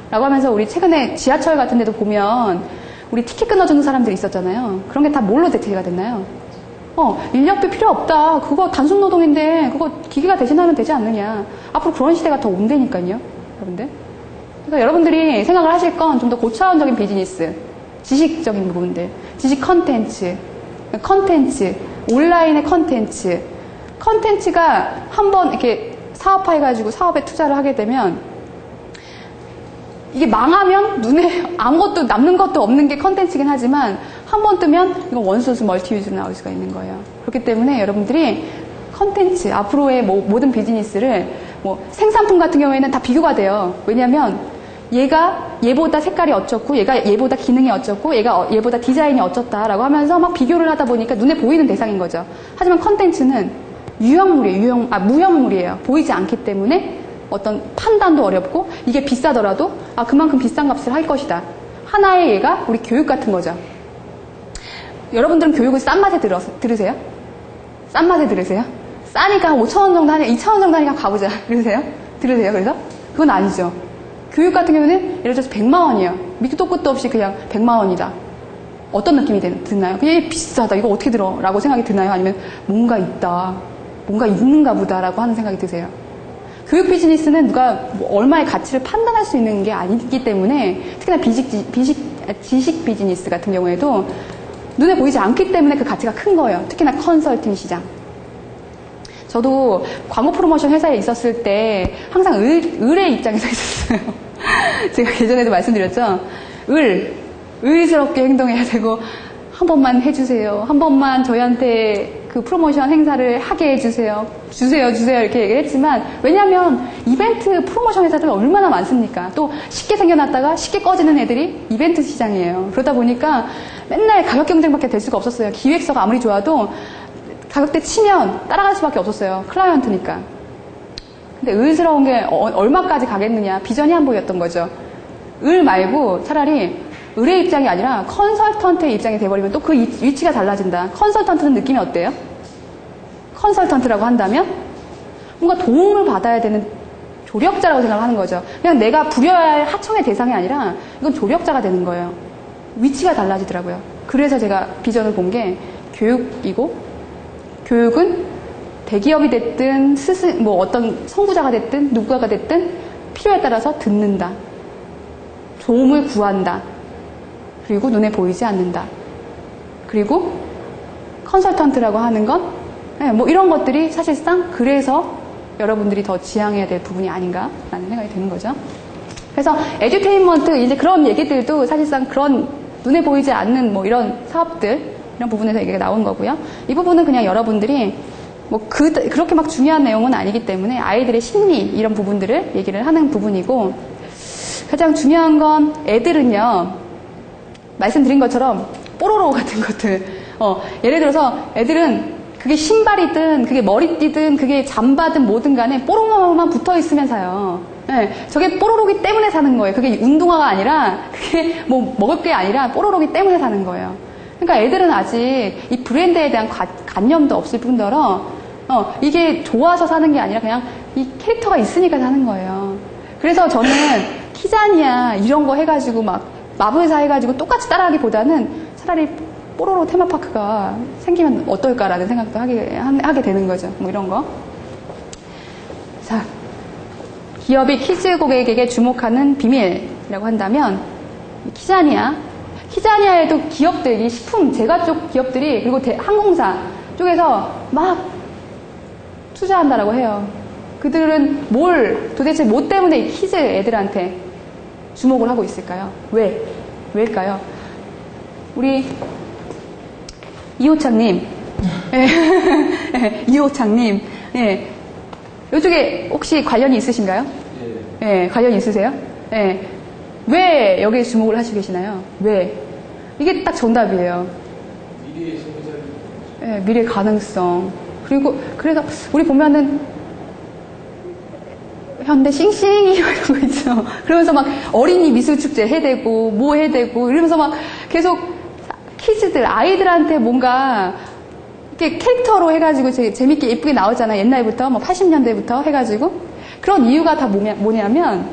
라고 하면서 우리 최근에 지하철 같은 데도 보면 우리 티켓 끊어주는 사람들이 있었잖아요. 그런 게 다 뭘로 대체가 됐나요? 인력비 필요 없다. 그거 단순 노동인데 그거 기계가 대신하면 되지 않느냐. 앞으로 그런 시대가 더 온다니까요. 여러분들. 그러니까 여러분들이 생각을 하실 건 좀 더 고차원적인 비즈니스, 지식적인 부분들, 지식 컨텐츠, 온라인의 컨텐츠가 한번 이렇게 사업화해가지고 사업에 투자를 하게 되면 이게 망하면 눈에 아무것도 남는 것도 없는 게 컨텐츠긴 하지만 한 번 뜨면 이건 원소스 멀티유즈로 나올 수가 있는 거예요. 그렇기 때문에 여러분들이 컨텐츠, 앞으로의 모든 비즈니스를 생산품 같은 경우에는 다 비교가 돼요. 왜냐면 얘가 얘보다 색깔이 어쩌고 얘가 얘보다 기능이 어쩌고 얘가 얘보다 디자인이 어쩌다라고 하면서 막 비교를 하다 보니까 눈에 보이는 대상인 거죠. 하지만 컨텐츠는 무형물이에요. 보이지 않기 때문에 어떤 판단도 어렵고 이게 비싸더라도 그만큼 비싼 값을 할 것이다. 하나의 얘가 우리 교육 같은 거죠. 여러분들은 교육을 싼 맛에 들으세요? 싼 맛에 들으세요? 싸니까 한 5,000원 정도 하니까 2,000원 정도 하니까 가보자. 들으세요? 그래서? 그건 아니죠. 교육 같은 경우는 예를 들어서 100만 원이에요. 밑도 끝도 없이 그냥 100만 원이다. 어떤 느낌이 드나요? 그냥 비싸다. 이거 어떻게 들어? 라고 생각이 드나요? 아니면 뭔가 있다. 뭔가 있는가 보다. 라고 하는 생각이 드세요? 교육 비즈니스는 누가 얼마의 가치를 판단할 수 있는 게 아니기 때문에 특히나 지식 비즈니스 같은 경우에도 눈에 보이지 않기 때문에 그 가치가 큰 거예요. 특히나 컨설팅 시장. 저도 광고 프로모션 회사에 있었을 때 항상 을의 입장에서 있었어요. 제가 예전에도 말씀드렸죠. 의스럽게 행동해야 되고 한 번만 해주세요. 한 번만 저희한테 그 프로모션 행사를 하게 해주세요. 주세요 이렇게 얘기를 했지만 왜냐하면 이벤트 프로모션 회사들 얼마나 많습니까? 또 쉽게 생겨났다가 쉽게 꺼지는 애들이 이벤트 시장이에요. 그러다 보니까 맨날 가격 경쟁밖에 될 수가 없었어요. 기획서가 아무리 좋아도 가격대 치면 따라갈 수밖에 없었어요. 클라이언트니까. 근데 의스러운 게 얼마까지 가겠느냐 비전이 안 보였던 거죠. 을 말고 차라리 을의 입장이 아니라 컨설턴트의 입장이 돼버리면 또 그 위치가 달라진다. 컨설턴트는 느낌이 어때요? 컨설턴트라고 한다면 뭔가 도움을 받아야 되는 조력자라고 생각하는 거죠. 그냥 내가 부려야 할 하청의 대상이 아니라 이건 조력자가 되는 거예요. 위치가 달라지더라고요. 그래서 제가 비전을 본 게 교육이고 교육은 대기업이 됐든 어떤 선구자가 됐든 누구가 됐든 필요에 따라서 듣는다. 도움을 구한다. 그리고 눈에 보이지 않는다. 그리고 컨설턴트라고 하는 건 이런 것들이 사실상 그래서 여러분들이 더 지향해야 될 부분이 아닌가라는 생각이 드는 거죠. 그래서 에듀테인먼트 이제 그런 얘기들도 사실상 그런 눈에 보이지 않는 이런 사업들 이런 부분에서 얘기가 나온 거고요. 이 부분은 그냥 여러분들이 그렇게 막 중요한 내용은 아니기 때문에 아이들의 심리 이런 부분들을 얘기를 하는 부분이고 가장 중요한 건 애들은요. 말씀드린 것처럼 뽀로로 같은 것들 예를 들어서 애들은 그게 신발이든 그게 머리띠든 그게 잠바든 뭐든 간에 뽀로로만 붙어있으면 사요. 저게 뽀로로기 때문에 사는 거예요. 그게 운동화가 아니라 그게 먹을 게 아니라 뽀로로기 때문에 사는 거예요. 그러니까 애들은 아직 이 브랜드에 대한 관념도 없을 뿐더러 이게 좋아서 사는 게 아니라 그냥 이 캐릭터가 있으니까 사는 거예요. 그래서 저는 키자니아 이런 거 해가지고 마블사 해가지고 똑같이 따라하기보다는 차라리 뽀로로 테마파크가 생기면 어떨까라는 생각도 하게 되는 거죠. 이런 거. 자, 기업이 키즈 고객에게 주목하는 비밀이라고 한다면 키자니아에도 기업들이 식품 제과 쪽 기업들이 그리고 항공사 쪽에서 막 투자한다라고 해요. 그들은 도대체 뭐 때문에 이 키즈 애들한테 주목을 하고 있을까요? 왜일까요? 우리 이호창님, 이호창님, 이쪽에 혹시 관련이 있으신가요? 관련이 있으세요? 왜 여기에 주목을 하시고 계시나요? 왜? 이게 딱 정답이에요. 미래의 소비자. 미래 가능성. 그래서 우리 보면은 현대 싱싱이 이런 거 있죠. 그러면서 막 어린이 미술축제 해대고 해대고 이러면서 막 계속 키즈들 아이들한테 뭔가 이렇게 캐릭터로 해가지고 재밌게 예쁘게 나오잖아요. 옛날부터 80년대부터 해가지고 그런 이유가 다 뭐냐면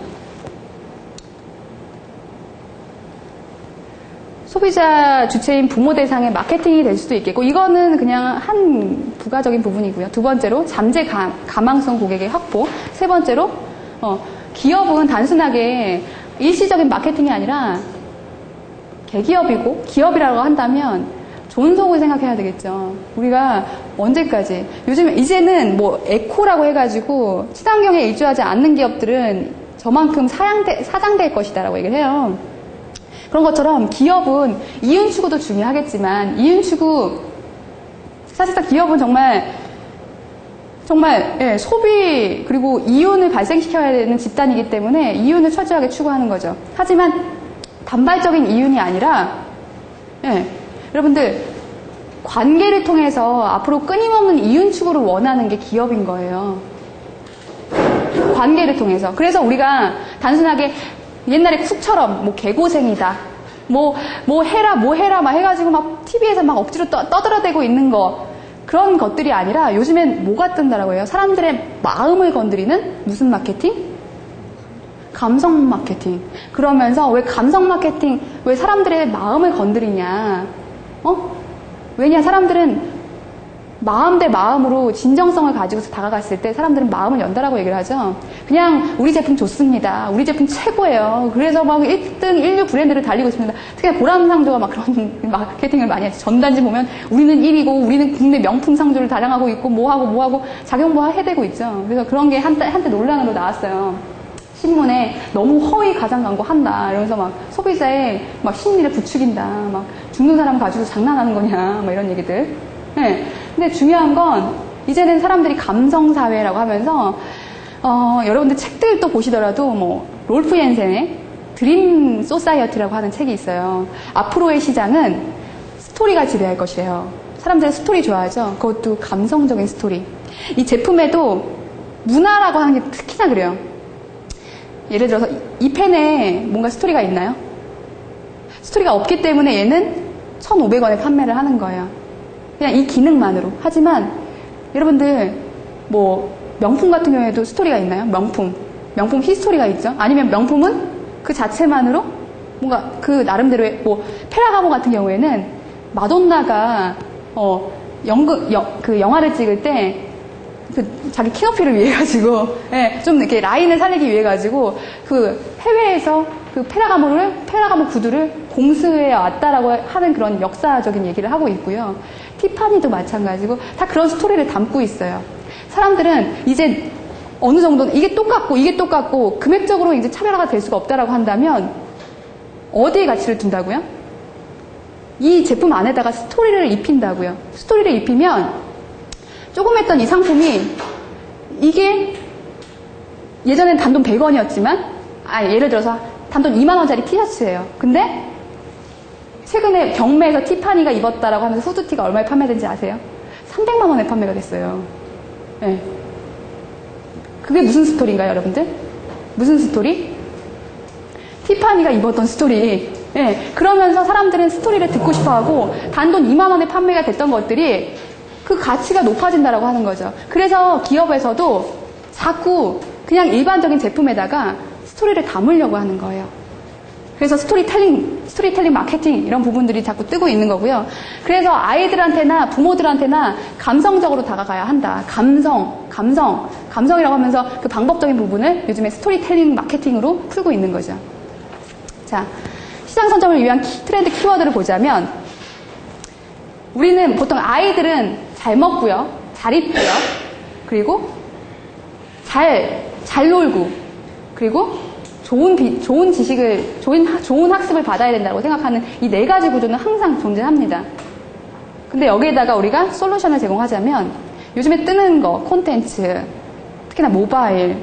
소비자 주체인 부모 대상의 마케팅이 될 수도 있겠고, 이거는 그냥 한 부가적인 부분이고요. 두 번째로 잠재 가망성 고객의 확보. 세 번째로 기업은 단순하게 일시적인 마케팅이 아니라 대기업이고 기업이라고 한다면 존속을 생각해야 되겠죠. 우리가 언제까지, 요즘 이제는 뭐 에코라고 해가지고 친환경에 일조하지 않는 기업들은 저만큼 사장될 것이다라고 얘기를 해요. 그런 것처럼 기업은 이윤 추구도 중요하겠지만, 이윤 추구, 사실상 기업은 정말 소비 그리고 이윤을 발생시켜야 되는 집단이기 때문에 이윤을 철저하게 추구하는 거죠. 하지만 단발적인 이윤이 아니라, 여러분들 관계를 통해서 앞으로 끊임없는 이윤 추구를 원하는 게 기업인 거예요. 관계를 통해서. 그래서 우리가 단순하게 옛날에 쿡처럼 뭐 개고생이다, 뭐 해라 막 해가지고 막 TV에서 막 억지로 떠들어대고 있는 거, 그런 것들이 아니라 요즘엔 뭐가 뜬다라고 해요? 사람들의 마음을 건드리는 무슨 마케팅? 감성 마케팅. 그러면서 왜 감성 마케팅, 왜 사람들의 마음을 건드리냐? 왜냐, 사람들은 마음 대 마음으로 진정성을 가지고서 다가갔을 때 사람들은 마음을 연다라고 얘기를 하죠. 그냥 우리 제품 좋습니다, 우리 제품 최고예요, 그래서 막 1등 1류 브랜드를 달리고 있습니다. 특히 보람상조가 막 그런 마케팅을 많이 하죠. 전단지 보면 우리는 1위고 우리는 국내 명품 상조를 자랑하고 있고 뭐하고 자격모아 해대고 있죠. 그래서 그런 게 한때 논란으로 나왔어요. 신문에 너무 허위 가상 광고 한다 이러면서 막 소비자의 막 심리를 부추긴다, 막 죽는 사람 가지고 장난하는 거냐, 막 이런 얘기들. 네. 근데 중요한 건 이제는 사람들이 감성사회라고 하면서 여러분들 책들 또 보시더라도 뭐 롤프 옌센의 드림 소사이어티라고 하는 책이 있어요. 앞으로의 시장은 스토리가 지배할 것이래요. 사람들은 스토리 좋아하죠. 그것도 감성적인 스토리. 이 제품에도 문화라고 하는 게 특히나 그래요. 예를 들어서 이 펜에 뭔가 스토리가 있나요? 스토리가 없기 때문에 얘는 1,500원에 판매를 하는 거예요. 그냥 이 기능만으로. 하지만 여러분들 뭐 명품 같은 경우에도 스토리가 있나요? 명품 히스토리가 있죠. 아니면 명품은 그 자체만으로 뭔가 그 나름대로의, 뭐 페라가모 같은 경우에는 마돈나가 그 영화를 찍을 때 그 자기 킹어피를 위해 가지고, 좀 이렇게 라인을 살리기 위해 가지고 그 해외에서 그 페라가모 구두를 공수해 왔다라고 하는 그런 역사적인 얘기를 하고 있고요. 티파니도 마찬가지고 다 그런 스토리를 담고 있어요. 사람들은 이제 어느 정도는 이게 똑같고 금액적으로 이제 차별화가 될 수가 없다라고 한다면 어디에 가치를 둔다고요? 이 제품 안에다가 스토리를 입힌다고요. 스토리를 입히면 조금 했던 이 상품이, 이게 예전엔 단돈 100원이었지만, 예를 들어서 단돈 2만원짜리 티셔츠예요. 근데 최근에 경매에서 티파니가 입었다라고 하면서 후드티가 얼마에 판매된지 아세요? 300만원에 판매가 됐어요. 네. 그게 무슨 스토리인가요, 여러분들? 무슨 스토리? 티파니가 입었던 스토리. 그러면서 사람들은 스토리를 듣고 싶어하고 단돈 2만원에 판매가 됐던 것들이 그 가치가 높아진다라고 하는 거죠. 그래서 기업에서도 자꾸 그냥 일반적인 제품에다가 스토리를 담으려고 하는 거예요. 그래서 스토리텔링 마케팅 이런 부분들이 자꾸 뜨고 있는 거고요. 그래서 아이들한테나 부모들한테나 감성적으로 다가가야 한다. 감성이라고 하면서 그 방법적인 부분을 요즘에 스토리텔링 마케팅으로 풀고 있는 거죠. 자, 시장 선점을 위한 트렌드 키워드를 보자면, 우리는 보통 아이들은 잘 먹고요, 잘 입고요, 그리고 잘 놀고, 그리고 좋은 지식을, 좋은 학습을 받아야 된다고 생각하는 이 네 가지 구조는 항상 존재합니다. 근데 여기에다가 우리가 솔루션을 제공하자면 요즘에 뜨는 거, 콘텐츠, 특히나 모바일,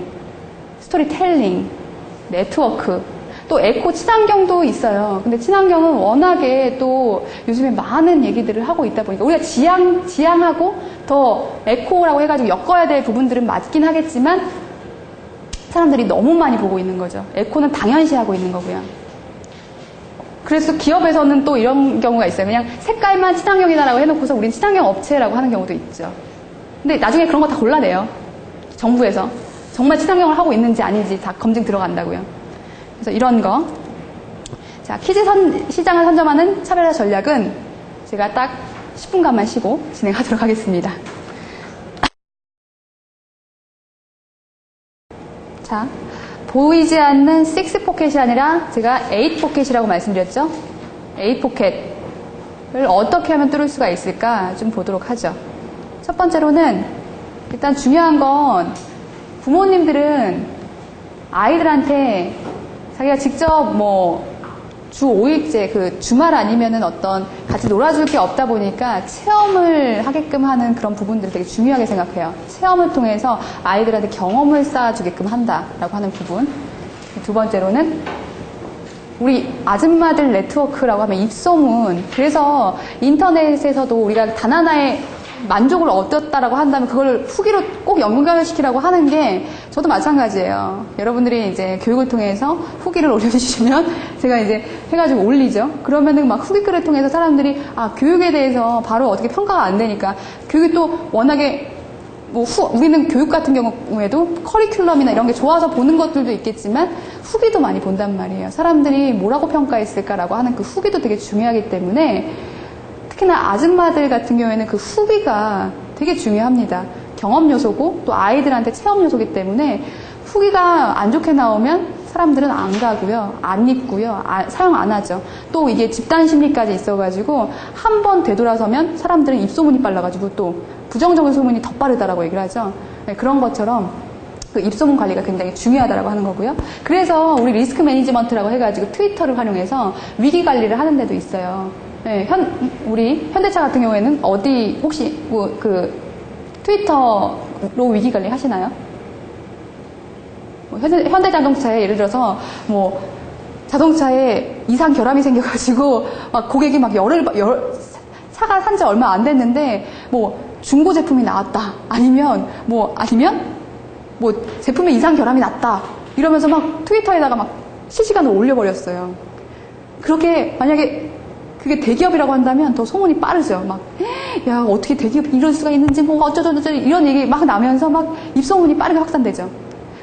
스토리텔링, 네트워크, 또 에코 친환경도 있어요. 근데 친환경은 워낙에 또 요즘에 많은 얘기들을 하고 있다 보니까 우리가 지향하고 더 에코라고 해가지고 엮어야 될 부분들은 맞긴 하겠지만 사람들이 너무 많이 보고 있는 거죠. 에코는 당연시하고 있는 거고요. 그래서 기업에서는 또 이런 경우가 있어요. 그냥 색깔만 친환경이다라고 해놓고서 우린 친환경 업체라고 하는 경우도 있죠. 근데 나중에 그런 거 다 골라내요. 정부에서. 정말 친환경을 하고 있는지 아닌지 다 검증 들어간다고요. 그래서 이런 거. 자, 키즈 시장을 선점하는 차별화 전략은 제가 딱 10분간만 쉬고 진행하도록 하겠습니다. 자, 보이지 않는 6 포켓이 아니라 제가 8 포켓이라고 말씀드렸죠? 8 포켓을 어떻게 하면 뚫을 수가 있을까 좀 보도록 하죠. 첫 번째로는 일단 중요한 건 부모님들은 아이들한테 자기가 직접 주 5일째 그 주말 아니면은 어떤 같이 놀아줄 게 없다 보니까 체험을 하게끔 하는 그런 부분들을 되게 중요하게 생각해요. 체험을 통해서 아이들한테 경험을 쌓아주게끔 한다라고 하는 부분. 두 번째로는 우리 아줌마들 네트워크라고 하면 입소문. 그래서 인터넷에서도 우리가 단 하나의 만족을 얻었다라고 한다면 그걸 후기로 꼭 연결시키라고 하는 게 저도 마찬가지예요. 여러분들이 이제 교육을 통해서 후기를 올려주시면 제가 이제 해가지고 올리죠. 그러면은 막 후기 글을 통해서 사람들이 교육에 대해서 바로 어떻게 평가가 안 되니까 교육이 또 워낙에 우리는 교육 같은 경우에도 커리큘럼이나 이런 게 좋아서 보는 것들도 있겠지만 후기도 많이 본단 말이에요. 사람들이 뭐라고 평가했을까라고 하는 그 후기도 되게 중요하기 때문에 특히나 아줌마들 같은 경우에는 그 후기가 되게 중요합니다. 경험 요소고 또 아이들한테 체험 요소기 때문에 후기가 안 좋게 나오면 사람들은 안 가고요. 안 입고요. 사용 안 하죠. 또 이게 집단 심리까지 있어가지고 한 번 되돌아서면 사람들은 입소문이 빨라가지고 또 부정적인 소문이 더 빠르다라고 얘기를 하죠. 네, 그런 것처럼 그 입소문 관리가 굉장히 중요하다라고 하는 거고요. 그래서 우리 리스크 매니지먼트라고 해가지고 트위터를 활용해서 위기 관리를 하는 데도 있어요. 네, 우리 현대차 같은 경우에는 혹시 트위터로 위기 관리 하시나요? 현대자동차에 예를 들어서 자동차에 이상 결함이 생겨가지고 막 고객이 막 차가 산 지 얼마 안 됐는데 중고 제품이 나왔다. 아니면 제품에 이상 결함이 났다. 이러면서 막 트위터에다가 막 실시간으로 올려버렸어요. 그렇게 만약에 그게 대기업이라고 한다면 더 소문이 빠르죠. 야, 어떻게 대기업이 이럴 수가 있는지, 어쩌저쩌 이런 얘기 막 나면서 막 입소문이 빠르게 확산되죠.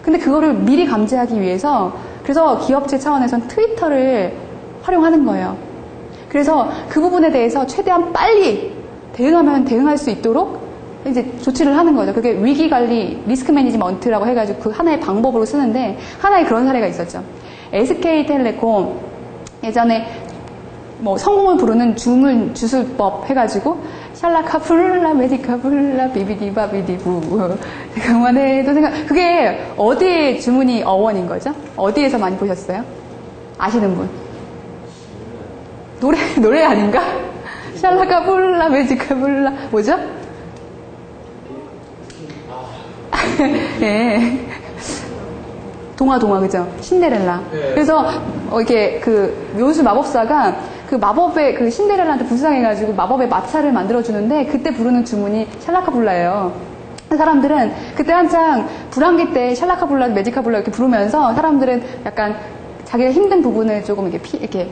근데 그거를 미리 감지하기 위해서, 그래서 기업체 차원에서는 트위터를 활용하는 거예요. 그래서 그 부분에 대해서 최대한 빨리 대응하면 대응할 수 있도록 이제 조치를 하는 거죠. 그게 위기관리, 리스크 매니지먼트라고 해가지고 그 하나의 방법으로 쓰는데, 하나의 그런 사례가 있었죠. SK텔레콤, 예전에 성공을 부르는 주술법 해가지고 샬라카 풀라 메디카 풀라 비비디바비디부 그만해도 그게 어디에 주문이 어원인 거죠? 어디에서 많이 보셨어요? 아시는 분? 노래 아닌가? 샬라카 풀라 메디카 풀라 뭐죠? 예. 동화 그죠? 신데렐라. 네. 그래서 이게 그 묘수 마법사가 그 마법의 그 신데렐라한테 불쌍해가지고 마법의 마차를 만들어주는데 그때 부르는 주문이 샬라카블라예요. 사람들은 그때 한창 불황기 때 샬라카블라, 매지카블라 이렇게 부르면서 사람들은 약간 자기가 힘든 부분을 조금 이렇게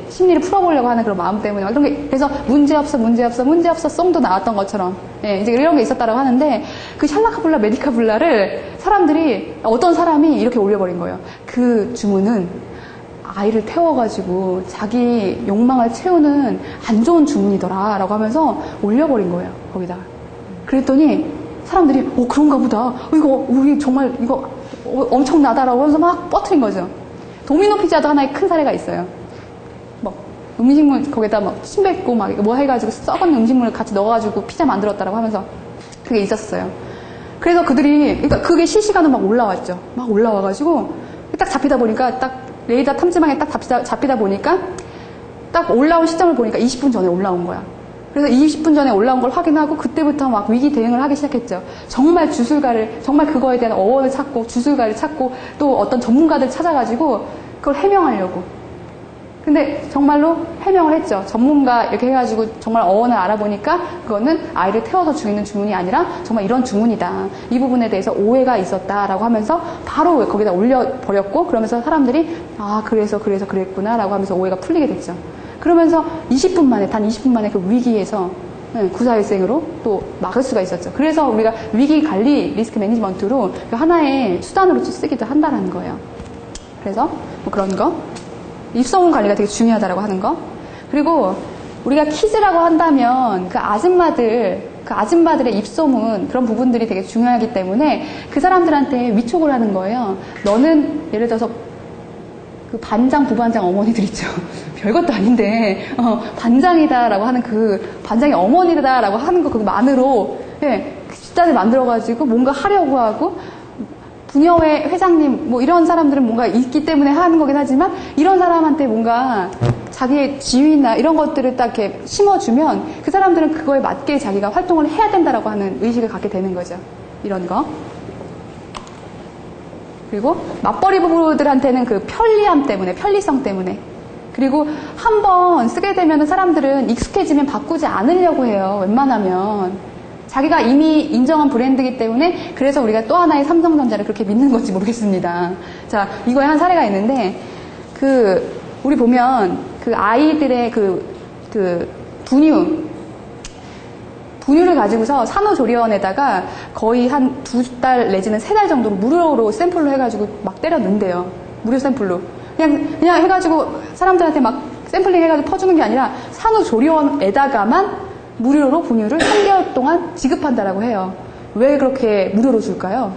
심리를 풀어보려고 하는 그런 마음 때문에 그런 게 그래서 문제없어 송도 나왔던 것처럼 이제 이런 게 있었다라고 하는데 그 샬라카블라, 메디카블라를 사람들이 어떤 사람이 이렇게 올려버린 거예요. 그 주문은 아이를 태워가지고 자기 욕망을 채우는 안 좋은 주문이더라 라고 하면서 올려버린 거예요. 거기다가. 그랬더니 사람들이 그런가 보다. 우리 정말 이거 엄청나다라고 하면서 막 뻗트린 거죠. 도미노 피자도 하나의 큰 사례가 있어요. 음식물 거기다 침 뱉고 해가지고 썩은 음식물을 같이 넣어가지고 피자 만들었다라고 하면서 그게 있었어요. 그래서 그러니까 그게 실시간으로 막 올라왔죠. 막 올라와가지고 딱 잡히다 보니까 딱 레이더 탐지망에 딱 잡히다 보니까 딱 올라온 시점을 보니까 20분 전에 올라온 거야. 그래서 20분 전에 올라온 걸 확인하고 그때부터 막 위기 대응을 하기 시작했죠. 정말 정말 그거에 대한 어원을 찾고 주술가를 찾고 또 어떤 전문가들 찾아가지고 그걸 해명하려고. 근데 정말로 해명을 했죠. 전문가 이렇게 해가지고 정말 어원을 알아보니까 그거는 아이를 태워서 죽이는 주문이 아니라 정말 이런 주문이다. 이 부분에 대해서 오해가 있었다라고 하면서 바로 거기다 올려버렸고 그러면서 사람들이 그래서 그랬구나라고 하면서 오해가 풀리게 됐죠. 그러면서 단 20분 만에 그 위기에서 구사일생으로 또 막을 수가 있었죠. 그래서 우리가 위기 관리 리스크 매니지먼트로 하나의 수단으로 쓰기도 한다는 거예요. 그래서 그런 거. 입소문 관리가 되게 중요하다라고 하는 거. 그리고 우리가 키즈라고 한다면 그 아줌마들의 입소문 그런 부분들이 되게 중요하기 때문에 그 사람들한테 위촉을 하는 거예요. 너는 예를 들어서 그 반장, 부반장 어머니들 있죠. 별것도 아닌데 반장이다라고 하는 그 반장이 어머니다라고 하는 거 그것만으로 그 집단을 만들어가지고 뭔가 하려고 하고 부녀회 회장님 뭐 이런 사람들은 뭔가 있기 때문에 하는 거긴 하지만 이런 사람한테 뭔가 자기의 지위나 이런 것들을 딱 이렇게 심어주면 그 사람들은 그거에 맞게 자기가 활동을 해야 된다라고 하는 의식을 갖게 되는 거죠. 이런 거. 그리고 맞벌이 부부들한테는 그 편리함 때문에, 편리성 때문에. 그리고 한번 쓰게 되면 사람들은 익숙해지면 바꾸지 않으려고 해요. 웬만하면. 자기가 이미 인정한 브랜드이기 때문에 그래서 우리가 또 하나의 삼성전자를 그렇게 믿는 건지 모르겠습니다. 자, 이거에 한 사례가 있는데 우리 보면 그 아이들의 그 분유를 가지고서 산후조리원에다가 거의 한 2달 내지는 3달 정도로 무료로 샘플로 해가지고 막 때려 넣는데요. 무료 샘플로. 그냥 해가지고 사람들한테 막 샘플링 해가지고 퍼주는 게 아니라 산후조리원에다가만 무료로 분유를 3개월 동안 지급한다라고 해요. 왜 그렇게 무료로 줄까요?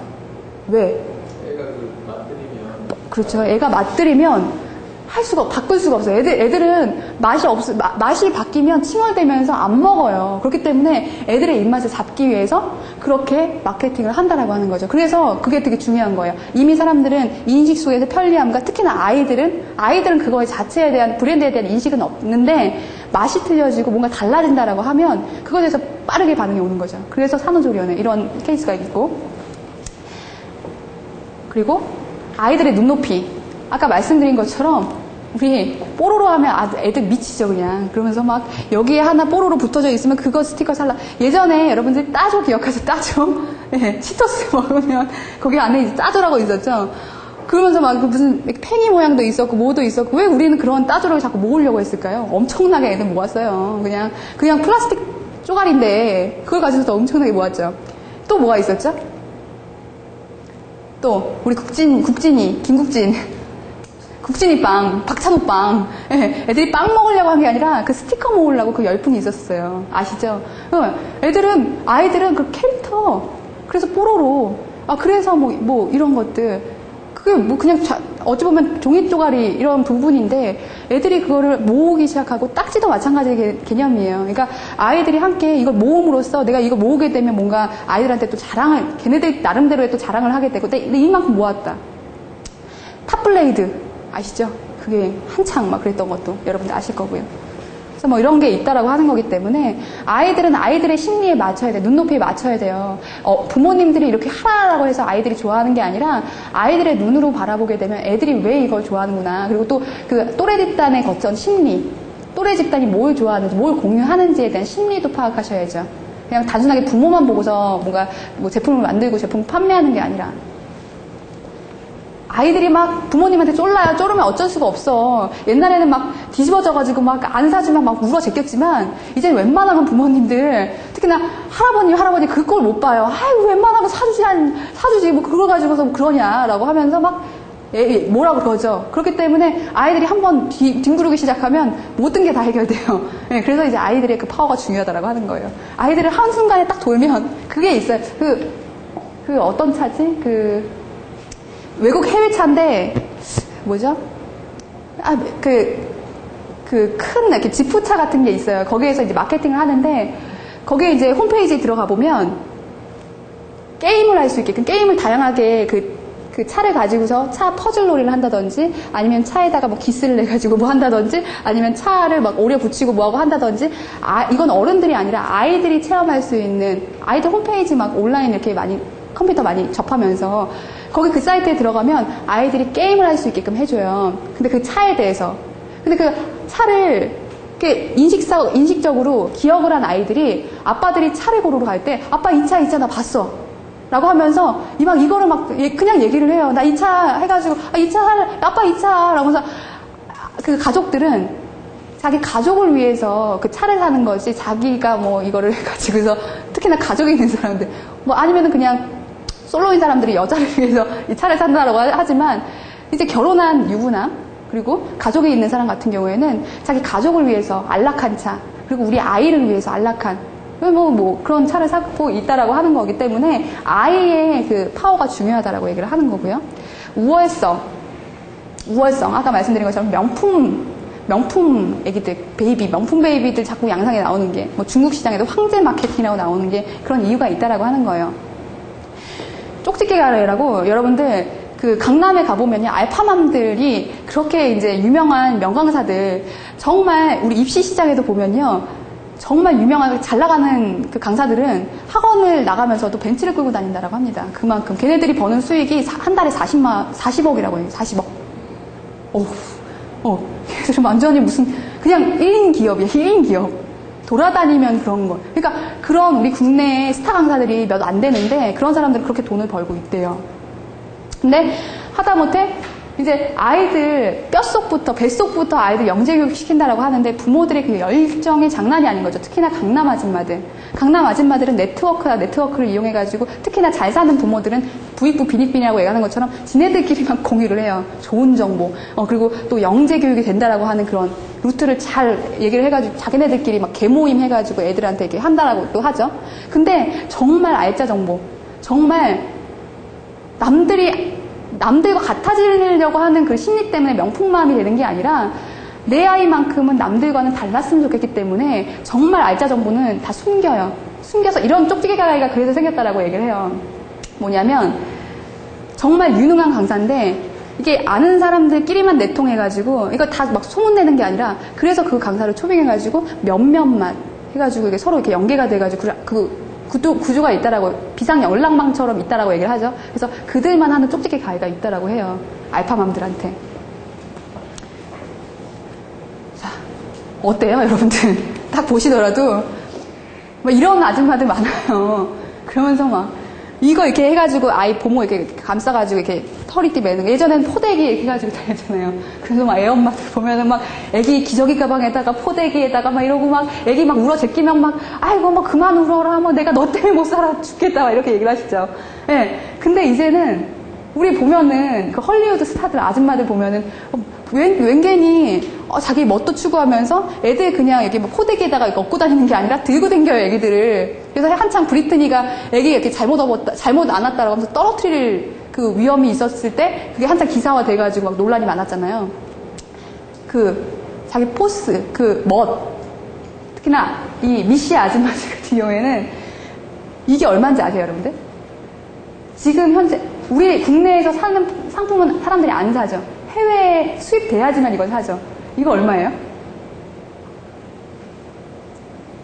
왜? 애가 맞들이면. 그렇죠. 애가 맞들이면 바꿀 수가 없어요. 애들은 맛이 바뀌면 칭얼대면서 안 먹어요. 그렇기 때문에 애들의 입맛을 잡기 위해서 그렇게 마케팅을 한다라고 하는 거죠. 그래서 그게 되게 중요한 거예요. 이미 사람들은 인식 속에서 편리함과 특히나 아이들은 그거의 자체에 대한 브랜드에 대한 인식은 없는데 맛이 틀려지고 뭔가 달라진다라고 하면 그거에 대해서 빠르게 반응이 오는 거죠. 그래서 산후조리원에 이런 케이스가 있고 그리고 아이들의 눈높이 아까 말씀드린 것처럼 우리 뽀로로 하면 애들 미치죠 그냥. 그러면서 막 여기에 하나 뽀로로 붙어져 있으면 그거 스티커 살라. 예전에 여러분들 따조 기억하세요? 따조? 네, 치토스 먹으면 거기 안에 이제 따조라고 있었죠. 그러면서 막 무슨 팽이 모양도 있었고 뭐도 있었고 왜 우리는 그런 따조를 자꾸 모으려고 했을까요? 엄청나게 애들 모았어요. 그냥 플라스틱 쪼가리인데 그걸 가지고서 엄청나게 모았죠. 또 뭐가 있었죠? 또 우리 국진이 빵, 박찬호 빵. 애들이 빵 먹으려고 한 게 아니라 그 스티커 모으려고 그 열풍이 있었어요. 아시죠? 아이들은 그 캐릭터, 그래서 뽀로로, 그래서 뭐 이런 것들. 그게 뭐 그냥 어찌 보면 종이 쪼가리 이런 부분인데 애들이 그거를 모으기 시작하고 딱지도 마찬가지의 개념이에요. 그러니까 아이들이 함께 이걸 모음으로써 내가 이거 모으게 되면 뭔가 아이들한테 또 걔네들 나름대로의 또 자랑을 하게 되고 내가 이만큼 모았다. 탑블레이드 아시죠? 그게 한창 막 그랬던 것도 여러분들 아실 거고요. 그래서 뭐 이런 게 있다라고 하는 거기 때문에 아이들은 아이들의 심리에 맞춰야 돼요. 눈높이에 맞춰야 돼요. 부모님들이 이렇게 하라고 해서 아이들이 좋아하는 게 아니라 아이들의 눈으로 바라보게 되면 애들이 왜 이걸 좋아하는구나. 그리고 또 그 또래 집단의 거쳐 심리, 또래 집단이 뭘 좋아하는지, 뭘 공유하는지에 대한 심리도 파악하셔야죠. 그냥 단순하게 부모만 보고서 뭔가 뭐 제품을 만들고 제품을 판매하는 게 아니라 아이들이 막 부모님한테 쪼르면 어쩔 수가 없어. 옛날에는 막 뒤집어져가지고 막 안 사주면 막 울어 제꼈지만, 이제 웬만하면 부모님들, 특히나 할아버지 그걸 못 봐요. 아이고, 웬만하면 사주지, 뭐 그걸 가지고서 뭐 그러냐라고 하면서 막, 뭐라고 그러죠. 그렇기 때문에 아이들이 한번 뒹구르기 시작하면 모든 게 다 해결돼요. 네, 그래서 이제 아이들의 그 파워가 중요하다라고 하는 거예요. 아이들을 한순간에 딱 돌면 그게 있어요. 어떤 차지? 외국 해외차인데, 뭐죠? 큰, 이렇게 지프차 같은 게 있어요. 거기에서 이제 마케팅을 하는데, 거기에 이제 홈페이지에 들어가 보면, 게임을 할 수 있게끔, 게임을 다양하게 그 차를 가지고서 차 퍼즐 놀이를 한다든지, 아니면 차에다가 뭐 기스를 내가지고 뭐 한다든지, 아니면 차를 막 오려 붙이고 뭐하고 한다든지, 이건 어른들이 아니라 아이들이 체험할 수 있는, 아이들 홈페이지 막 온라인 이렇게 컴퓨터 많이 접하면서, 거기 그 사이트에 들어가면 아이들이 게임을 할 수 있게끔 해줘요. 근데 그 차에 대해서. 근데 그 차를 이렇게 인식적으로 기억을 한 아이들이 아빠들이 차를 고르러 갈 때 아빠 이 차 있잖아 봤어. 라고 하면서 이거를 막 그냥 얘기를 해요. 나 이 차 해가지고 이 차 아빠 이 차 라고 해서 그 가족들은 자기 가족을 위해서 그 차를 사는 것이 자기가 뭐 이거를 해가지고서 특히나 가족이 있는 사람들 뭐 아니면은 그냥 솔로인 사람들이 여자를 위해서 이 차를 산다라고 하지만 이제 결혼한 유부남 그리고 가족이 있는 사람 같은 경우에는 자기 가족을 위해서 안락한 차, 그리고 우리 아이를 위해서 안락한, 그런 차를 사고 있다라고 하는 거기 때문에 아이의 그 파워가 중요하다라고 얘기를 하는 거고요. 우월성, 아까 말씀드린 것처럼 명품 애기들, 명품 베이비들 자꾸 양상에 나오는 게, 중국 시장에도 황제 마케팅이라고 나오는 게 그런 이유가 있다라고 하는 거예요. 쪽집게 가래라고 여러분들 그 강남에 가보면요, 알파맘들이 그렇게 이제 유명한 명강사들, 정말 우리 입시 시장에도 보면요, 정말 유명하게 잘 나가는 그 강사들은 학원을 나가면서도 벤츠를 끌고 다닌다라고 합니다. 그만큼 걔네들이 버는 수익이 한 달에 40억이라고 해요. 40억. 걔들은 완전히 무슨 그냥 1인 기업이야. 1인 기업. 돌아다니면 그런 거. 그러니까 그런 우리 국내에 스타 강사들이 몇 안 되는데 그런 사람들은 그렇게 돈을 벌고 있대요. 근데 하다못해 이제 아이들 뱃속부터 아이들 영재교육 시킨다라고 하는데 부모들의 그 열정이 장난이 아닌 거죠. 특히나 강남 아줌마들은 네트워크를 이용해가지고 특히나 잘 사는 부모들은 부익부 빈익빈이라고 얘기하는 것처럼 지네들끼리만 공유를 해요. 좋은 정보. 그리고 또 영재교육이 된다라고 하는 그런 루트를 잘 얘기를 해가지고 자기네들끼리 막 개모임 해가지고 애들한테 이렇게 한다라고 또 하죠. 근데 정말 알짜 정보, 정말 남들과 같아지려고 하는 그 심리 때문에 명품마음이 되는 게 아니라 내 아이만큼은 남들과는 달랐으면 좋겠기 때문에 정말 알짜 정보는 다 숨겨요. 숨겨서 이런 쪽지게 아이가 그래서 생겼다라고 얘기를 해요. 뭐냐면 정말 유능한 강사인데 이게 아는 사람들끼리만 내통해가지고 이거 다 막 소문내는 게 아니라 그래서 그 강사를 초빙해가지고 몇몇만 해가지고 이게 서로 이렇게 연계가 돼가지고 구조가 있다라고, 비상 연락망처럼 있다라고 얘기를 하죠. 그래서 그들만 하는 쪽집게 가이가 있다라고 해요. 알파맘들한테. 자, 어때요, 여러분들? 딱 보시더라도 막 이런 아줌마들 많아요. 그러면서 막 이거 이렇게 해가지고 아이 보모 이렇게 감싸가지고 이렇게 털이띠 매는 거. 예전엔 포대기 이렇게 해가지고 다녔잖아요. 그래서 막 애엄마들 보면은 막 애기 기저귀 가방에다가 포대기에다가 막 이러고 막 애기 막 울어 제끼면 막 아이고 뭐 그만 울어라 뭐 내가 너 때문에 못 살아 죽겠다 막 이렇게 얘기를 하시죠. 예. 근데 이제는 우리 보면은 그 헐리우드 스타들 아줌마들 보면은 웬괜히 자기 멋도 추구하면서 애들 그냥 여기 뭐 포대기에다가 이거 얻고 다니는 게 아니라 들고 댕겨요, 애기들을. 그래서 한창 브리트니가 애기 이렇게 잘못 안 왔다라고 하면서 떨어뜨릴 그 위험이 있었을 때 그게 한창 기사화 돼가지고 막 논란이 많았잖아요. 자기 포스, 특히나 이 미시 아줌마들 같은 경우에는 이게 얼마인지 아세요, 여러분들? 지금 현재 우리 국내에서 사는 상품은 사람들이 안 사죠. 해외에 수입돼야지만 이걸 사죠. 이거 얼마예요?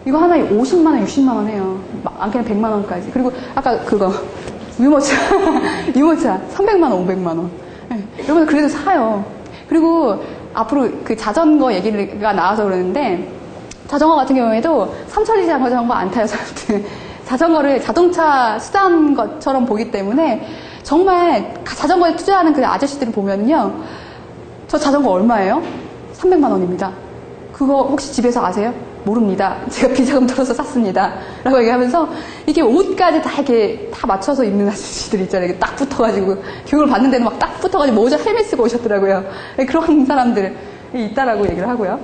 이거 하나에 50만 원, 60만 원 해요. 많게는 100만 원까지. 그리고 아까 그거 유모차 300만 원, 500만 원. 네. 여러분 그래도 사요. 그리고 앞으로 그 자전거 얘기가 나와서 그러는데 자전거 같은 경우에도 삼천리 자전거 안 타요, 사람들. 자전거를 자동차 수단 것처럼 보기 때문에 정말 자전거에 투자하는 그 아저씨들을 보면요. 저 자전거 얼마예요? 300만 원입니다. 그거 혹시 집에서 아세요? 모릅니다. 제가 비자금 들어서 샀습니다. 라고 얘기하면서 이게 옷까지 다 이렇게 다 맞춰서 입는 아저씨들 있잖아요. 이렇게 딱 붙어가지고 교육을 받는 데는 막 딱 붙어가지고 모자 헬멧 쓰고 오셨더라고요. 그런 사람들이 있다라고 얘기를 하고요.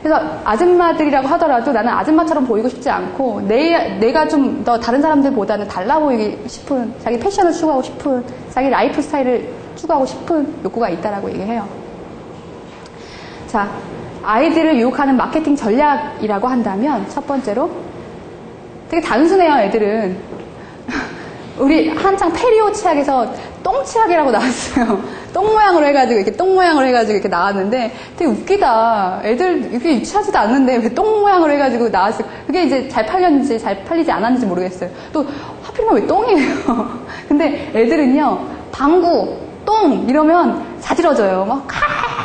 그래서 아줌마들이라고 하더라도 나는 아줌마처럼 보이고 싶지 않고 내가 좀 더 다른 사람들보다는 달라 보이기 싶은, 자기 패션을 추구하고 싶은, 자기 라이프 스타일을 추구하고 싶은 욕구가 있다라고 얘기해요. 자, 아이들을 유혹하는 마케팅 전략이라고 한다면 첫 번째로 되게 단순해요, 애들은. 우리 한창 페리오 치약에서 똥치약이라고 나왔어요. 똥 모양으로 해가지고 이렇게 나왔는데 되게 웃기다. 애들 이렇게 유치하지도 않는데 왜 똥 모양으로 해가지고 나왔어요. 그게 이제 잘 팔렸는지 잘 팔리지 않았는지 모르겠어요. 또 하필이면 왜 똥이에요. 근데 애들은요, 방구, 똥 이러면 자지러져요. 막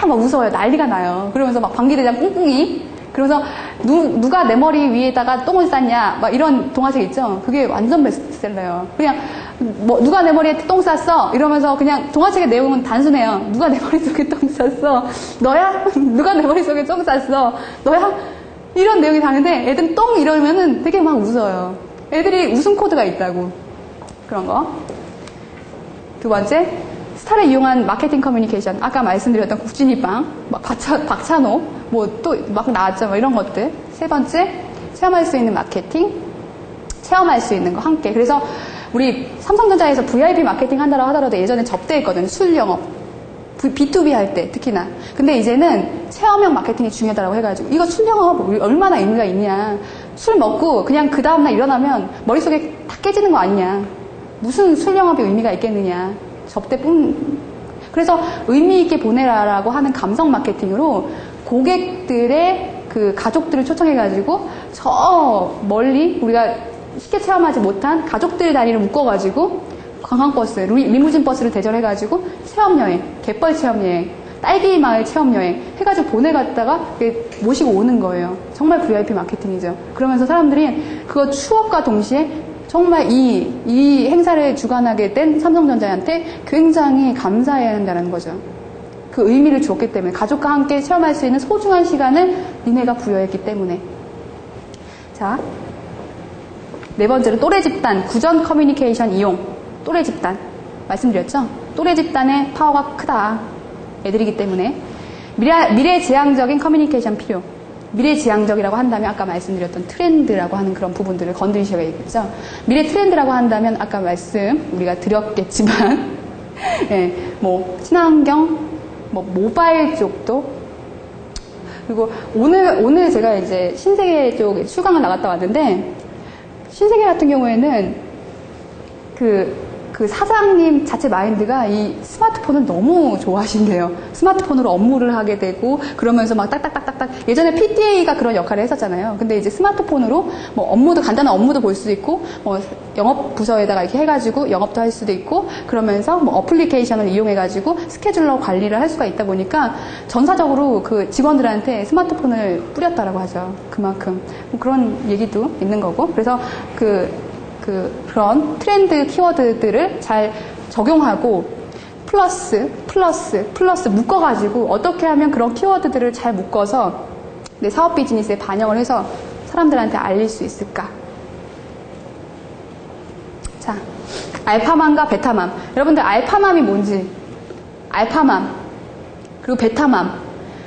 웃어요. 난리가 나요. 그러면서 막 방귀대장 뿡뿡이. 그래서 누가 내 머리 위에다가 똥을 쌌냐 막 이런 동화책 있죠. 그게 완전 베스트셀러예요. 그냥 누가 내 머리에 똥 쌌어 이러면서 그냥 동화책의 내용은 단순해요. 누가 내 머릿속에 똥 쌌어? 너야? 누가 내 머릿속에 똥 쌌어? 너야? 이런 내용이 다른데 애들은 똥 이러면은 되게 막 웃어요. 애들이 웃음 코드가 있다고. 그런 거. 두 번째, 스타를 이용한 마케팅 커뮤니케이션, 아까 말씀드렸던 국진이빵, 박찬호, 뭐 또 막 나왔죠. 뭐 이런 것들. 세 번째, 체험할 수 있는 마케팅, 체험할 수 있는 거 함께. 그래서 우리 삼성전자에서 VIP 마케팅 한다고 하더라도 예전에 접대했거든요. 술 영업. B2B 할 때 특히나. 근데 이제는 체험형 마케팅이 중요하다고 해가지고 이거 술 영업 얼마나 의미가 있냐. 술 먹고 그냥 그 다음날 일어나면 머릿속에 다 깨지는 거 아니냐. 무슨 술 영업이 의미가 있겠느냐. 접대뿐. 그래서 의미 있게 보내라라고 하는 감성 마케팅으로 고객들의 그 가족들을 초청해가지고 저 멀리 우리가 쉽게 체험하지 못한 가족들 단위를 묶어가지고 관광버스, 리무진 버스를 대절해가지고 체험여행, 갯벌 체험여행, 딸기 마을 체험여행 해가지고 보내갔다가 모시고 오는 거예요. 정말 VIP 마케팅이죠. 그러면서 사람들이 그거 추억과 동시에 정말 이 행사를 주관하게 된 삼성전자한테 굉장히 감사해야 한다는 거죠. 그 의미를 주었기 때문에 가족과 함께 체험할 수 있는 소중한 시간을 니네가 부여했기 때문에. 자, 네 번째로 또래 집단, 구전 커뮤니케이션 이용. 또래 집단. 말씀드렸죠? 또래 집단의 파워가 크다. 애들이기 때문에. 미래지향적인 커뮤니케이션 필요. 미래지향적이라고 한다면 아까 말씀드렸던 트렌드라고 하는 그런 부분들을 건드리셔야겠죠. 미래 트렌드라고 한다면 아까 우리가 드렸겠지만 예, 뭐 친환경, 뭐 모바일 쪽도 그리고 오늘 제가 이제 신세계 쪽 출강을 나갔다 왔는데 신세계 같은 경우에는 그 사장님 자체 마인드가 이 스마트폰을 너무 좋아하신대요. 스마트폰으로 업무를 하게 되고 그러면서 막 딱딱딱딱딱 예전에 PTA가 그런 역할을 했었잖아요. 근데 이제 스마트폰으로 뭐 간단한 업무도 볼 수 있고 뭐 영업 부서에다가 이렇게 해가지고 영업도 할 수도 있고 그러면서 뭐 어플리케이션을 이용해가지고 스케줄러 관리를 할 수가 있다 보니까 전사적으로 그 직원들한테 스마트폰을 뿌렸다라고 하죠. 그만큼 뭐 그런 얘기도 있는 거고 그래서 그런 트렌드 키워드들을 잘 적용하고 플러스 묶어가지고 어떻게 하면 그런 키워드들을 잘 묶어서 내 사업 비즈니스에 반영을 해서 사람들한테 알릴 수 있을까? 자, 알파맘과 베타맘. 여러분들 알파맘이 뭔지 알파맘 그리고 베타맘.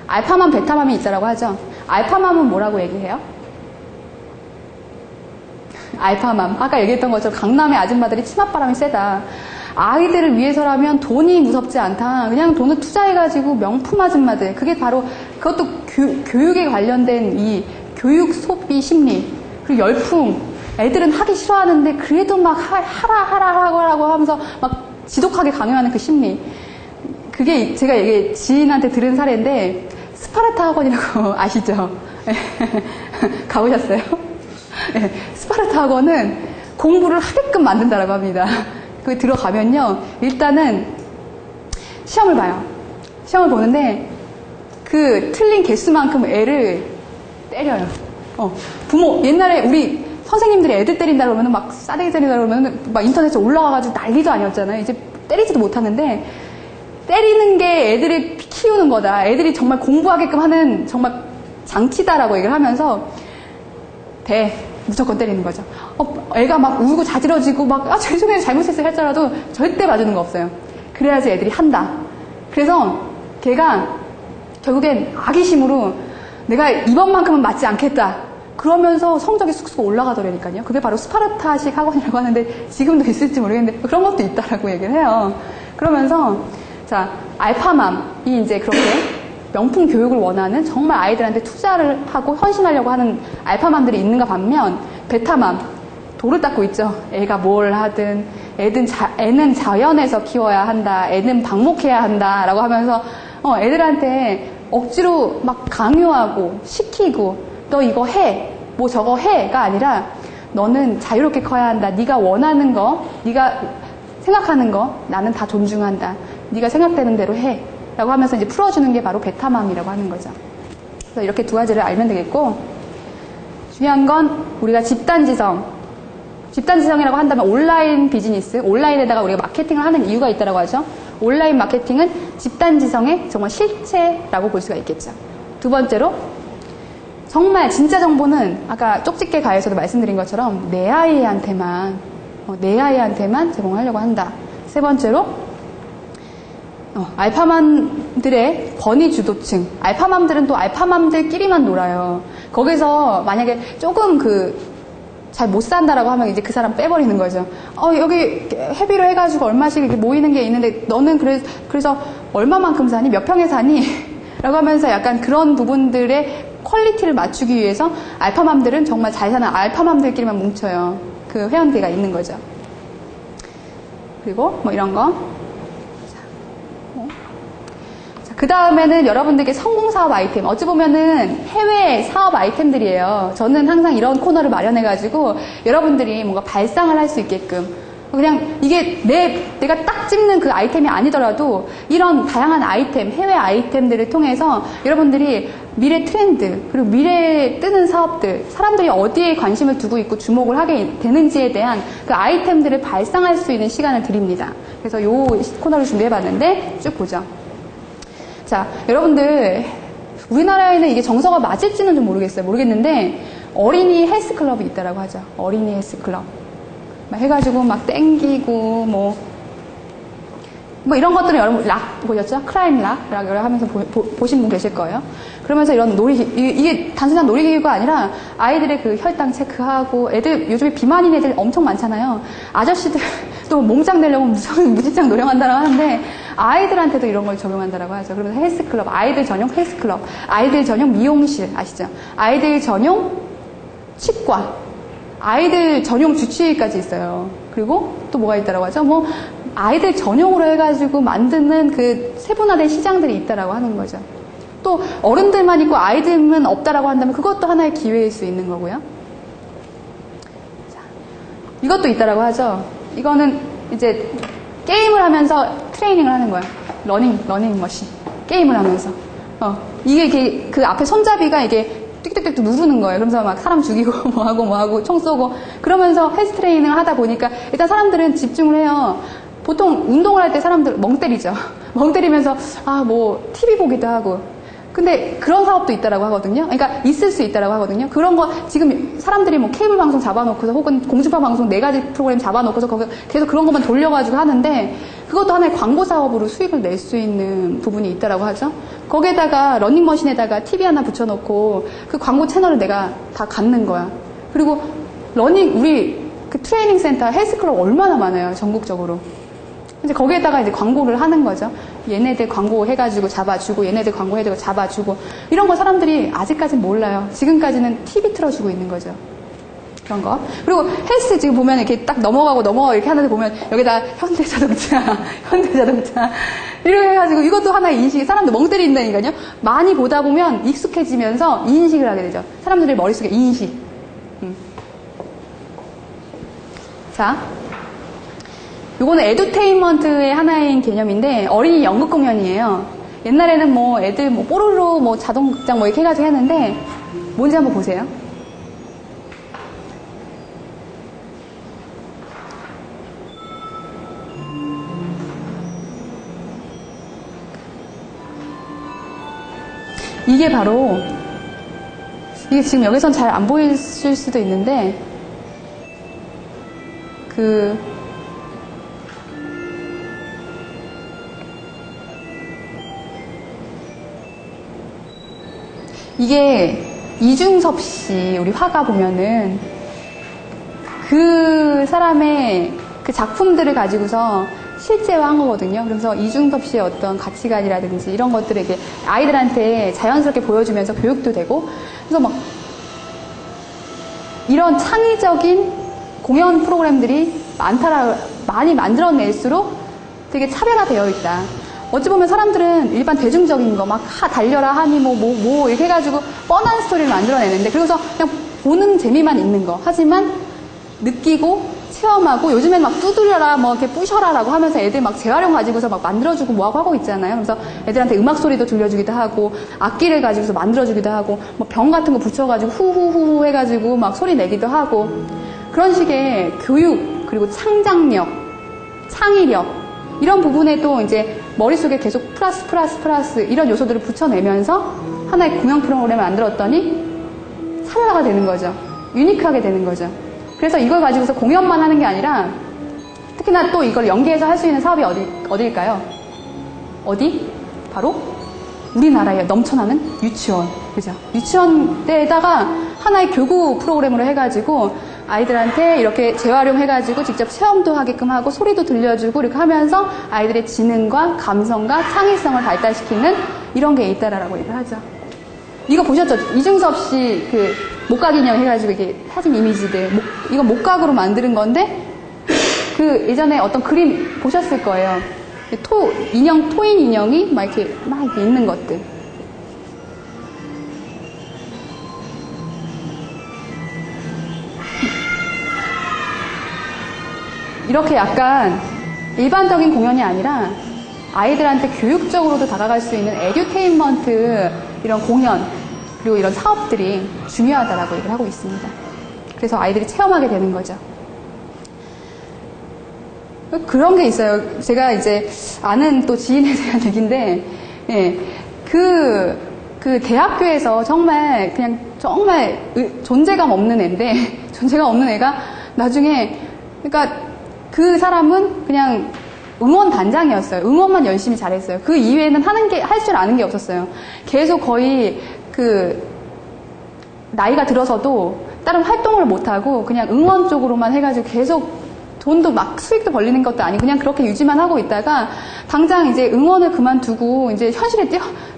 알파맘, 베타맘이 있다라고 하죠. 알파맘은 뭐라고 얘기해요? 알파맘. 아까 얘기했던 것처럼 강남의 아줌마들이 치맛바람이 세다. 아이들을 위해서라면 돈이 무섭지 않다. 그냥 돈을 투자해가지고 명품 아줌마들. 그게 바로 그것도 교육에 관련된 이 교육 소비 심리. 그리고 열풍. 애들은 하기 싫어하는데 그래도 막 하라고 하면서 막 지독하게 강요하는 그 심리. 그게 제가 지인한테 들은 사례인데 스파르타 학원이라고 아시죠? 가보셨어요? 네, 스파르타 학원은 공부를 하게끔 만든다라고 합니다. 거기 들어가면요, 일단은 시험을 봐요. 시험을 보는데 그 틀린 개수만큼 애를 때려요. 부모 옛날에 우리 선생님들이 애들 때린다 그러면 막 싸대기 때린다 그러면 막 인터넷에 올라와가지고 난리도 아니었잖아요. 이제 때리지도 못하는데 때리는 게 애들을 키우는 거다. 애들이 정말 공부하게끔 하는 정말 장치다라고 얘기를 하면서 무조건 때리는 거죠. 애가 막 울고 자지러지고 막 죄송해요 잘못했어요 할지라도 절대 봐주는 거 없어요. 그래야지 애들이 한다. 그래서 걔가 결국엔 악의심으로 내가 이번만큼은 맞지 않겠다. 그러면서 성적이 쑥쑥 올라가더라니까요. 그게 바로 스파르타식 학원이라고 하는데 지금도 있을지 모르겠는데 그런 것도 있다라고 얘기를 해요. 그러면서 자 알파맘이 이제 그렇게 명품 교육을 원하는 정말 아이들한테 투자를 하고 헌신하려고 하는 알파맘들이 있는가 반면 베타맘 돌을 닦고 있죠. 애가 뭘 하든 애는 자연에서 키워야 한다. 애는 방목해야 한다 라고 하면서 애들한테 억지로 막 강요하고 시키고 너 이거 해 뭐 저거 해가 아니라 너는 자유롭게 커야 한다. 네가 원하는 거 네가 생각하는 거 나는 다 존중한다. 네가 생각되는 대로 해 라고 하면서 이제 풀어주는 게 바로 베타맘이라고 하는 거죠. 그래서 이렇게 두 가지를 알면 되겠고, 중요한 건 우리가 집단지성이라고 한다면 온라인 비즈니스, 온라인에다가 우리가 마케팅을 하는 이유가 있다고 하죠. 온라인 마케팅은 집단지성의 정말 실체라고 볼 수가 있겠죠. 두 번째로 정말 진짜 정보는 아까 쪽집게 가에서도 말씀드린 것처럼 내 아이한테만 제공하려고 한다. 세 번째로 알파맘들의 권위 주도층. 알파맘들은 또 알파맘들끼리만 놀아요. 거기서 만약에 조금 잘 못 산다라고 하면 이제 그 사람 빼버리는 거죠. 여기 회비로 해가지고 얼마씩 이렇게 모이는 게 있는데 너는 그래서 얼마만큼 사니? 몇 평에 사니? 라고 하면서 약간 그런 부분들의 퀄리티를 맞추기 위해서 알파맘들은 정말 잘 사는 알파맘들끼리만 뭉쳐요. 그 회원계가 있는 거죠. 그리고 뭐 이런 거. 그 다음에는 여러분들께 성공 사업 아이템. 어찌 보면은 해외 사업 아이템들이에요. 저는 항상 이런 코너를 마련해가지고 여러분들이 뭔가 발상을 할 수 있게끔 그냥 이게 내가 딱 찝는 그 아이템이 아니더라도 이런 다양한 아이템, 해외 아이템들을 통해서 여러분들이 미래 트렌드, 그리고 미래에 뜨는 사업들, 사람들이 어디에 관심을 두고 있고 주목을 하게 되는지에 대한 그 아이템들을 발상할 수 있는 시간을 드립니다. 그래서 이 코너를 준비해봤는데 쭉 보죠. 자, 여러분들 우리나라에는 이게 정서가 맞을지는 좀 모르겠는데 어린이 헬스클럽이 있다라고 하죠. 어린이 헬스클럽. 막 해가지고 막 땡기고 뭐 이런 것들은 여러분 락 보셨죠? 크라임 락이라고 하면서 보신 분 계실 거예요. 그러면서 이런 이게 단순한 놀이기구가 아니라 아이들의 그 혈당 체크하고 애들 요즘에 비만인 애들 엄청 많잖아요. 아저씨들 또 몸짱 되려고 무지짱 노력한다고 하는데 아이들한테도 이런 걸 적용한다라고 하죠. 그러면서 헬스클럽, 아이들 전용 헬스클럽, 아이들 전용 미용실 아시죠? 아이들 전용 치과, 아이들 전용 주치의까지 있어요. 그리고 또 뭐가 있다라고 하죠? 뭐 아이들 전용으로 해가지고 만드는 그 세분화된 시장들이 있다라고 하는 거죠. 또 어른들만 있고 아이들만 없다라고 한다면 그것도 하나의 기회일 수 있는 거고요. 자, 이것도 있다라고 하죠. 이거는 이제 게임을 하면서 트레이닝을 하는 거야. 러닝 머신. 게임을 하면서. 이게 그 앞에 손잡이가 이게 띡띡띡 누르는 거예요. 그러면서 막 사람 죽이고 뭐하고 총 쏘고 그러면서 헬스 트레이닝을 하다 보니까 일단 사람들은 집중을 해요. 보통 운동을 할 때 사람들 멍 때리죠. 멍 때리면서 뭐 TV 보기도 하고. 근데 그런 사업도 있다라고 하거든요. 그러니까 있을 수 있다라고 하거든요. 그런 거 지금 사람들이 뭐 케이블 방송 잡아놓고서 혹은 공중파 방송 4가지 프로그램 잡아놓고서 거기 계속 그런 것만 돌려가지고 하는데 그것도 하나의 광고 사업으로 수익을 낼 수 있는 부분이 있다라고 하죠. 거기에다가 러닝머신에다가 TV 하나 붙여놓고 그 광고 채널을 내가 다 갖는 거야. 그리고 우리 그 트레이닝 센터 헬스클럽 얼마나 많아요. 전국적으로. 이제 거기에다가 이제 광고를 하는 거죠. 얘네들 광고 해가지고 잡아주고, 얘네들 광고 해가지고 잡아주고. 이런 거 사람들이 아직까지는 몰라요. 지금까지는 TV 틀어주고 있는 거죠. 그런 거. 그리고 헬스 지금 보면 이렇게 딱 넘어가고 이렇게 하는데 보면 여기다 현대자동차, 이렇게 해가지고 이것도 하나의 인식이 사람들 멍 때린다니까요. 많이 보다 보면 익숙해지면서 인식을 하게 되죠. 사람들의 머릿속에 인식. 자. 요거는 에듀테인먼트의 하나인 개념인데 어린이 연극 공연이에요. 옛날에는 뭐 애들 뭐 뽀로로 뭐 자동극장 뭐 이렇게 해가지고 했는데 뭔지 한번 보세요. 이게 바로 이게 지금 여기선 잘 안 보이실 수도 있는데 이게 이중섭 씨 우리 화가 보면은 그 사람의 그 작품들을 가지고서 실제화한 거거든요. 그래서 이중섭 씨의 어떤 가치관이라든지 이런 것들을 이렇게 아이들한테 자연스럽게 보여주면서 교육도 되고 그래서 막 이런 창의적인 공연 프로그램들이 많이 만들어낼수록 되게 차별화되어 있다. 어찌 보면 사람들은 일반 대중적인 거 막 달려라 하니 뭐 이렇게 해가지고 뻔한 스토리를 만들어내는데 그래서 그냥 보는 재미만 있는 거. 하지만 느끼고 체험하고 요즘엔 막 두드려라 뭐 이렇게 부셔라라고 하면서 애들 막 재활용 가지고서 막 만들어주고 뭐하고 하고 있잖아요. 그래서 애들한테 음악 소리도 들려주기도 하고 악기를 가지고서 만들어주기도 하고 뭐 병 같은 거 붙여가지고 후후후 해가지고 막 소리 내기도 하고 그런 식의 교육 그리고 창작력, 창의력 이런 부분에도 이제 머릿속에 계속 플러스 이런 요소들을 붙여내면서 하나의 공연 프로그램을 만들었더니 차별화가 되는 거죠. 유니크하게 되는 거죠. 그래서 이걸 가지고서 공연만 하는 게 아니라 특히나 또 이걸 연계해서 할 수 있는 사업이 어딜까요? 어디? 바로 우리나라에 넘쳐나는 유치원. 그죠? 유치원 때에다가 하나의 교구 프로그램으로 해가지고 아이들한테 이렇게 재활용해가지고 직접 체험도 하게끔 하고 소리도 들려주고 이렇게 하면서 아이들의 지능과 감성과 창의성을 발달시키는 이런 게 있다라고 얘기를 하죠. 이거 보셨죠? 이중섭 씨 그 목각 인형 해가지고 이게 사진 이미지들 이거 목각으로 만드는 건데 그 예전에 어떤 그림 보셨을 거예요. 토인 인형이 막 이렇게 있는 것들. 이렇게 약간 일반적인 공연이 아니라 아이들한테 교육적으로도 다가갈 수 있는 에듀테인먼트 이런 공연 그리고 이런 사업들이 중요하다라고 얘기를 하고 있습니다. 그래서 아이들이 체험하게 되는 거죠. 그런 게 있어요. 제가 이제 아는 또 지인에 대한 얘기인데, 예, 그 대학교에서 정말 그냥 정말 존재감 없는 애인데, 존재감 없는 애가 나중에, 그러니까 그 사람은 그냥 응원 단장이었어요. 응원만 열심히 잘했어요. 그 이외에는 할 줄 아는 게 없었어요. 계속 거의 나이가 들어서도 다른 활동을 못하고 그냥 응원 쪽으로만 해가지고 계속 돈도 막 수익도 벌리는 것도 아니고 그냥 그렇게 유지만 하고 있다가 당장 이제 응원을 그만두고 이제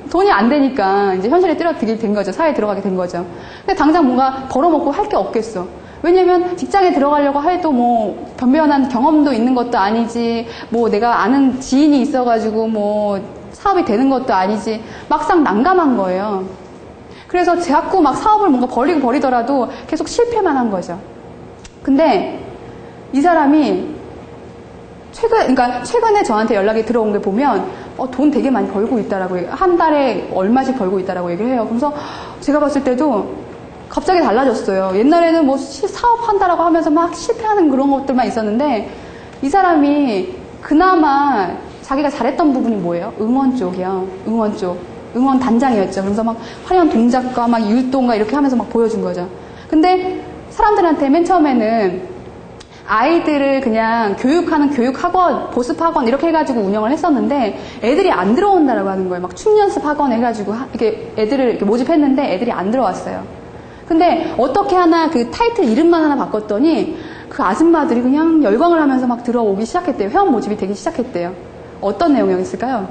돈이 안 되니까 이제 현실에 뛰어들게 된 거죠. 사회에 들어가게 된 거죠. 근데 당장 뭔가 벌어먹고 할 게 없겠어. 왜냐면 직장에 들어가려고 해도 뭐 변변한 경험도 있는 것도 아니지 뭐 내가 아는 지인이 있어가지고 뭐 사업이 되는 것도 아니지 막상 난감한 거예요. 그래서 자꾸 막 사업을 뭔가 버리더라도 계속 실패만 한 거죠. 근데 이 사람이 그러니까 최근에 저한테 연락이 들어온 게 보면 돈 되게 많이 벌고 있다라고 한 달에 얼마씩 벌고 있다라고 얘기를 해요. 그래서 제가 봤을 때도 갑자기 달라졌어요. 옛날에는 뭐 사업한다라고 하면서 막 실패하는 그런 것들만 있었는데 이 사람이 그나마 자기가 잘했던 부분이 뭐예요? 응원 쪽이요. 응원 쪽. 응원 단장이었죠. 그래서 막 화려한 동작과 막 율동과 이렇게 하면서 막 보여준 거죠. 근데 사람들한테 맨 처음에는 아이들을 그냥 교육하는 교육학원, 보습학원 이렇게 해가지고 운영을 했었는데 애들이 안 들어온다라고 하는 거예요. 막 춤연습학원 해가지고 이렇게 애들을 이렇게 모집했는데 애들이 안 들어왔어요. 근데 어떻게 하나 그 타이틀 이름만 하나 바꿨더니 그 아줌마들이 그냥 열광을 하면서 막 들어오기 시작했대요. 회원 모집이 되기 시작했대요. 어떤 내용이었을까요?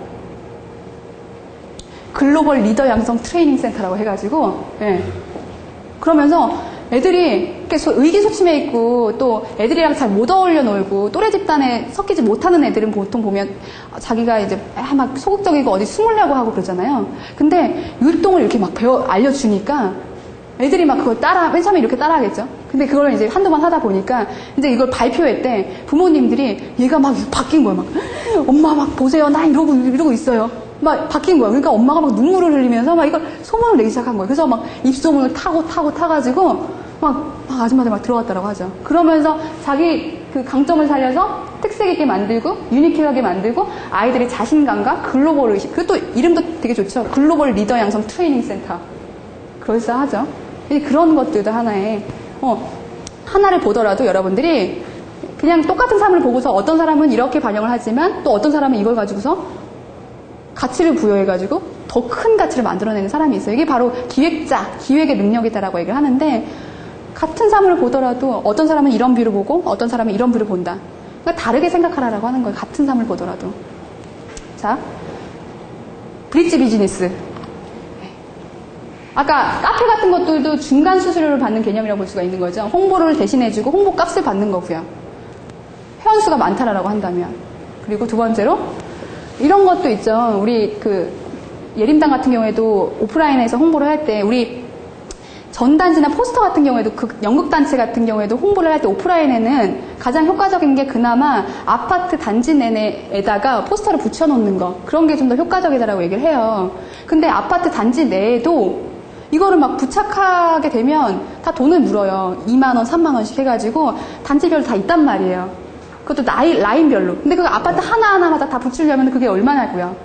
글로벌 리더 양성 트레이닝 센터라고 해가지고, 예. 그러면서 애들이 이렇게 의기소침해 있고 또 애들이랑 잘 못 어울려 놀고 또래 집단에 섞이지 못하는 애들은 보통 보면 자기가 이제 막 소극적이고 어디 숨으려고 하고 그러잖아요. 근데 율동을 이렇게 막 알려주니까 애들이 막 그걸 맨 처음에 이렇게 따라하겠죠. 근데 그걸 이제 한두 번 하다 보니까 이제 이걸 발표회 때 부모님들이 얘가 막 바뀐 거예요. 막 엄마 막 보세요. 나 이러고 있어요. 막 바뀐 거예요. 그러니까 엄마가 막 눈물을 흘리면서 막 이걸 소문을 내기 시작한 거예요. 그래서 막 입소문을 타가지고 막 아줌마들 막 들어갔다라고 하죠. 그러면서 자기 그 강점을 살려서 특색 있게 만들고 유니크하게 만들고 아이들의 자신감과 글로벌 의식. 그것도 이름도 되게 좋죠. 글로벌 리더 양성 트레이닝 센터. 그럴싸하죠. 그런 것들도 하나를 보더라도 여러분들이 그냥 똑같은 삶을 보고서 어떤 사람은 이렇게 반영을 하지만 또 어떤 사람은 이걸 가지고서 가치를 부여해가지고 더 큰 가치를 만들어내는 사람이 있어요. 이게 바로 기획의 능력이다라고 얘기를 하는데 같은 삶을 보더라도 어떤 사람은 이런 뷰를 보고 어떤 사람은 이런 뷰를 본다. 그러니까 다르게 생각하라고 하는 거예요. 같은 삶을 보더라도. 자, 브릿지 비즈니스. 아까 카페 같은 것들도 중간 수수료를 받는 개념이라고 볼 수가 있는 거죠. 홍보를 대신해주고 홍보 값을 받는 거고요. 회원수가 많다라고 한다면. 그리고 두 번째로 이런 것도 있죠. 우리 예림당 같은 경우에도 오프라인에서 홍보를 할 때 우리 전단지나 포스터 같은 경우에도 연극단체 같은 경우에도 홍보를 할 때 오프라인에는 가장 효과적인 게 그나마 아파트 단지 내에다가 포스터를 붙여놓는 거. 그런 게 좀 더 효과적이다라고 얘기를 해요. 근데 아파트 단지 내에도 이거를 막 부착하게 되면 다 돈을 물어요. 2만 원, 3만 원씩 해가지고 단지별로 다 있단 말이에요. 그것도 라인별로. 근데 그 아파트 하나하나마다 다 붙이려면 그게 얼마냐고요.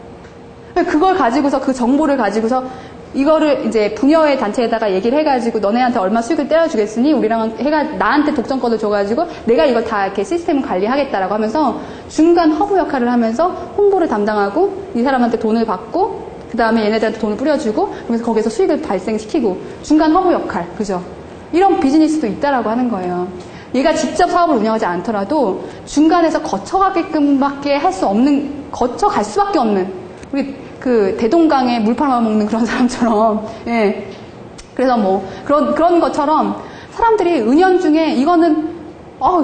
그걸 가지고서 그 정보를 가지고서 이거를 이제 부녀의 단체에다가 얘기를 해가지고 너네한테 얼마 수익을 떼어주겠으니 우리랑 해가 나한테 독점권을 줘가지고 내가 이거 다 이렇게 시스템을 관리하겠다라고 하면서 중간 허브 역할을 하면서 홍보를 담당하고 이 사람한테 돈을 받고 그 다음에 얘네들한테 돈을 뿌려주고 그러면서 거기서 수익을 발생시키고 중간 허브 역할, 그죠? 이런 비즈니스도 있다라고 하는 거예요. 얘가 직접 사업을 운영하지 않더라도 중간에서 거쳐가게끔밖에 할 수 없는, 거쳐갈 수밖에 없는 우리 그 대동강에 물 팔아먹는 그런 사람처럼, 예. 그래서 뭐 그런 것처럼 사람들이 은연중에 이거는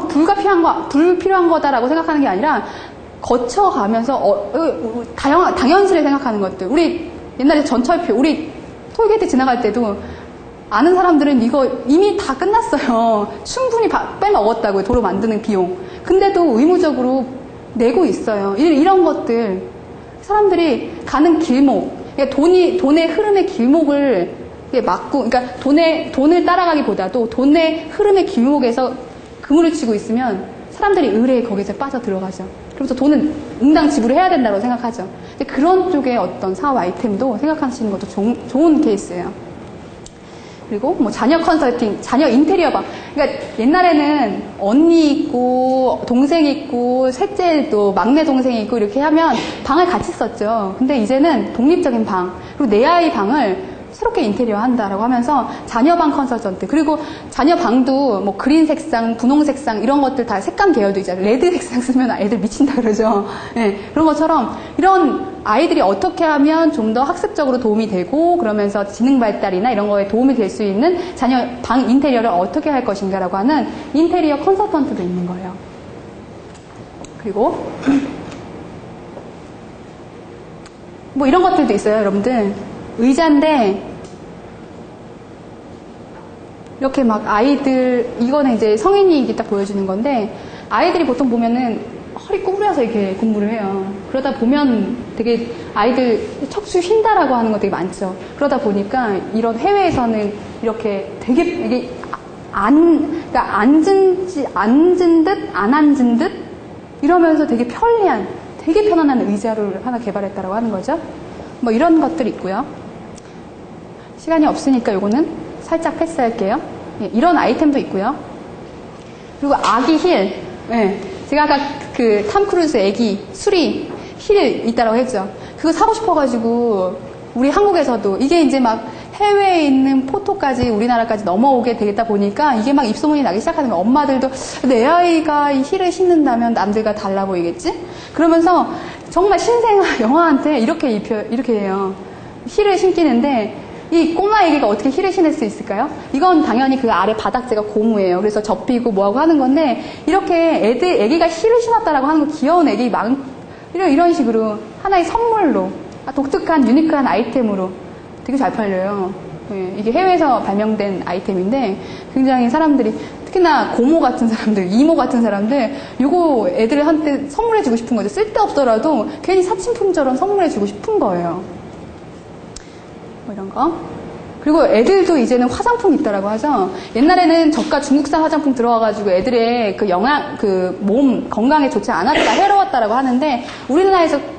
불필요한 거다라고 생각하는 게 아니라 거쳐가면서 당연스레 생각하는 것들. 우리 옛날에 전철표, 우리 톨게이트 지나갈 때도 아는 사람들은 이거 이미 다 끝났어요. 충분히 빼먹었다고요. 도로 만드는 비용. 근데도 의무적으로 내고 있어요. 이런 것들. 사람들이 가는 길목, 그러니까 돈의 흐름의 길목을 막고, 그러니까 돈을 따라가기보다도 돈의 흐름의 길목에서 그물을 치고 있으면 사람들이 의뢰에 거기서 빠져 들어가죠. 그러면서 돈은 응당 지불해야 된다고 생각하죠. 그런 쪽의 어떤 사업 아이템도 생각하시는 것도 좋은 케이스예요. 그리고 뭐 자녀 컨설팅, 자녀 인테리어 방. 그러니까 옛날에는 언니 있고 동생 있고 셋째도 막내 동생이 있고 이렇게 하면 방을 같이 썼죠. 근데 이제는 독립적인 방, 그리고 내 아이 방을 새롭게 인테리어 한다라고 하면서 자녀방 컨설턴트, 그리고 자녀방도 뭐 그린 색상, 분홍 색상 이런 것들 다 색감 계열도 있잖아요. 레드 색상 쓰면 애들 미친다 그러죠. 네, 그런 것처럼 이런 아이들이 어떻게 하면 좀 더 학습적으로 도움이 되고 그러면서 지능 발달이나 이런 거에 도움이 될 수 있는 자녀 방 인테리어를 어떻게 할 것인가라고 하는 인테리어 컨설턴트도 있는 거예요. 그리고 뭐 이런 것들도 있어요, 여러분들. 의자인데 이렇게 막 아이들, 이거는 이제 성인이 딱 보여주는 건데 아이들이 보통 보면은 허리 구부려서 이렇게 공부를 해요. 그러다 보면 되게 아이들 척추 휜다라고 하는 거 되게 많죠. 그러다 보니까 이런 해외에서는 이렇게 되게 이게 그러니까 앉은 듯 안 앉은 듯 이러면서 되게 편리한, 되게 편안한 의자를 하나 개발했다라고 하는 거죠. 뭐 이런 것들이 있고요. 시간이 없으니까 요거는 살짝 패스할게요. 예, 이런 아이템도 있고요. 그리고 아기 힐. 예, 제가 아까 그 탐 크루즈 애기 수리 힐 있다라고 했죠. 그거 사고 싶어가지고 우리 한국에서도 이게 이제 막 해외에 있는 포토까지 우리나라까지 넘어오게 되겠다 보니까 이게 막 입소문이 나기 시작하는 거예요. 엄마들도 내 아이가 이 힐을 신는다면 남들과 달라 보이겠지? 그러면서 정말 신생아 영아한테 이렇게 해요. 힐을 신기는데 이 꼬마 애기가 어떻게 힐을 신을 수 있을까요? 이건 당연히 그 아래 바닥재가 고무예요. 그래서 접히고 뭐하고 하는 건데 이렇게 애기가 힐을 신었다라고 하는 거 귀여운 애기 이런 식으로 하나의 선물로 독특한 유니크한 아이템으로 되게 잘 팔려요. 예, 이게 해외에서 발명된 아이템인데 굉장히 사람들이 특히나 고모 같은 사람들, 이모 같은 사람들 이거 애들한테 선물해주고 싶은 거죠. 쓸데없더라도 괜히 사칭품처럼 선물해주고 싶은 거예요. 뭐 이런 거. 그리고 애들도 이제는 화장품 있다라고 하죠. 옛날에는 저가 중국산 화장품 들어와가지고 애들의 그 몸 건강에 좋지 않았다, 해로웠다라고 하는데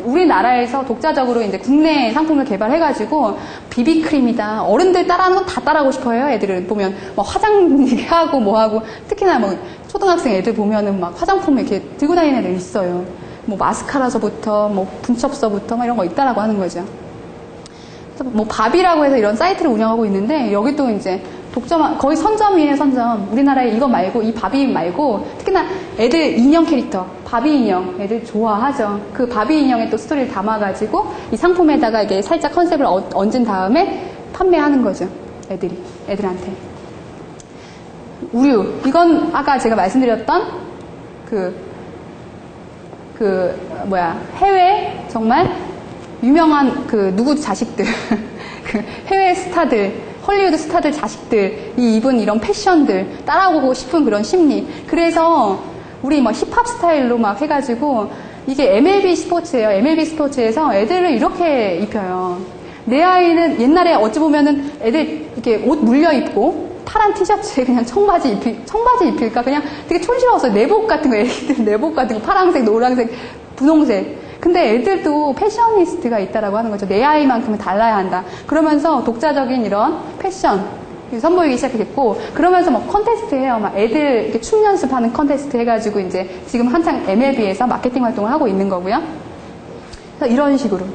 우리나라에서 독자적으로 이제 국내 상품을 개발해가지고 비비크림이다. 어른들 따라하는 건 다 따라하고 싶어요. 애들을 보면 막 화장하고 뭐하고 특히나 뭐 초등학생 애들 보면은 막 화장품 이렇게 들고 다니는 애들 있어요. 뭐 마스카라서부터 뭐 분첩서부터 막 이런 거 있다라고 하는 거죠. 뭐 밥이라고 해서 이런 사이트를 운영하고 있는데 여기도 이제 거의 선점이에요, 선점. 우리나라에 이거 말고 이 바비 말고 특히나 애들 인형 캐릭터 바비 인형 애들 좋아하죠. 그 바비 인형의 또 스토리를 담아가지고 이 상품에다가 이게 살짝 컨셉을 얹은 다음에 판매하는 거죠. 애들한테. 우유, 이건 아까 제가 말씀드렸던 해외 정말 유명한 누구 자식들, 해외 스타들, 헐리우드 스타들 자식들이 입은 이런 패션들 따라오고 싶은 그런 심리. 그래서 우리 뭐 힙합 스타일로 막 해가지고 이게 MLB 스포츠예요. MLB 스포츠에서 애들을 이렇게 입혀요. 내 아이는 옛날에 어찌 보면은 애들 이렇게 옷 물려 입고 파란 티셔츠에 그냥 청바지 입힐까? 그냥 되게 촌스러웠어요. 내복 같은 거, 애기들 내복 같은 거, 파란색, 노란색, 분홍색. 근데 애들도 패셔니스트가 있다라고 하는 거죠. 내 아이만큼은 달라야 한다. 그러면서 독자적인 이런 패션 선보이기 시작했고, 그러면서 뭐 컨테스트 해요. 막 애들 이렇게 춤 연습하는 컨테스트 해가지고 이제 지금 한창 MLB에서 마케팅 활동을 하고 있는 거고요. 그래서 이런 식으로.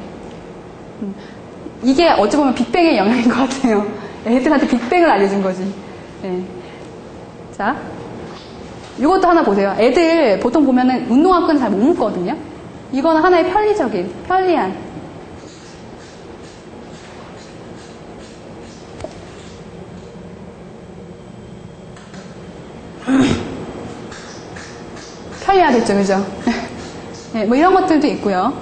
이게 어찌 보면 빅뱅의 영향인 것 같아요. 애들한테 빅뱅을 알려준 거지. 네. 자, 이것도 하나 보세요. 애들 보통 보면은 운동화 끈 잘 못 묶거든요. 이거는 하나의 편리한. 편리하겠죠, 그죠? 네, 뭐 이런 것들도 있고요.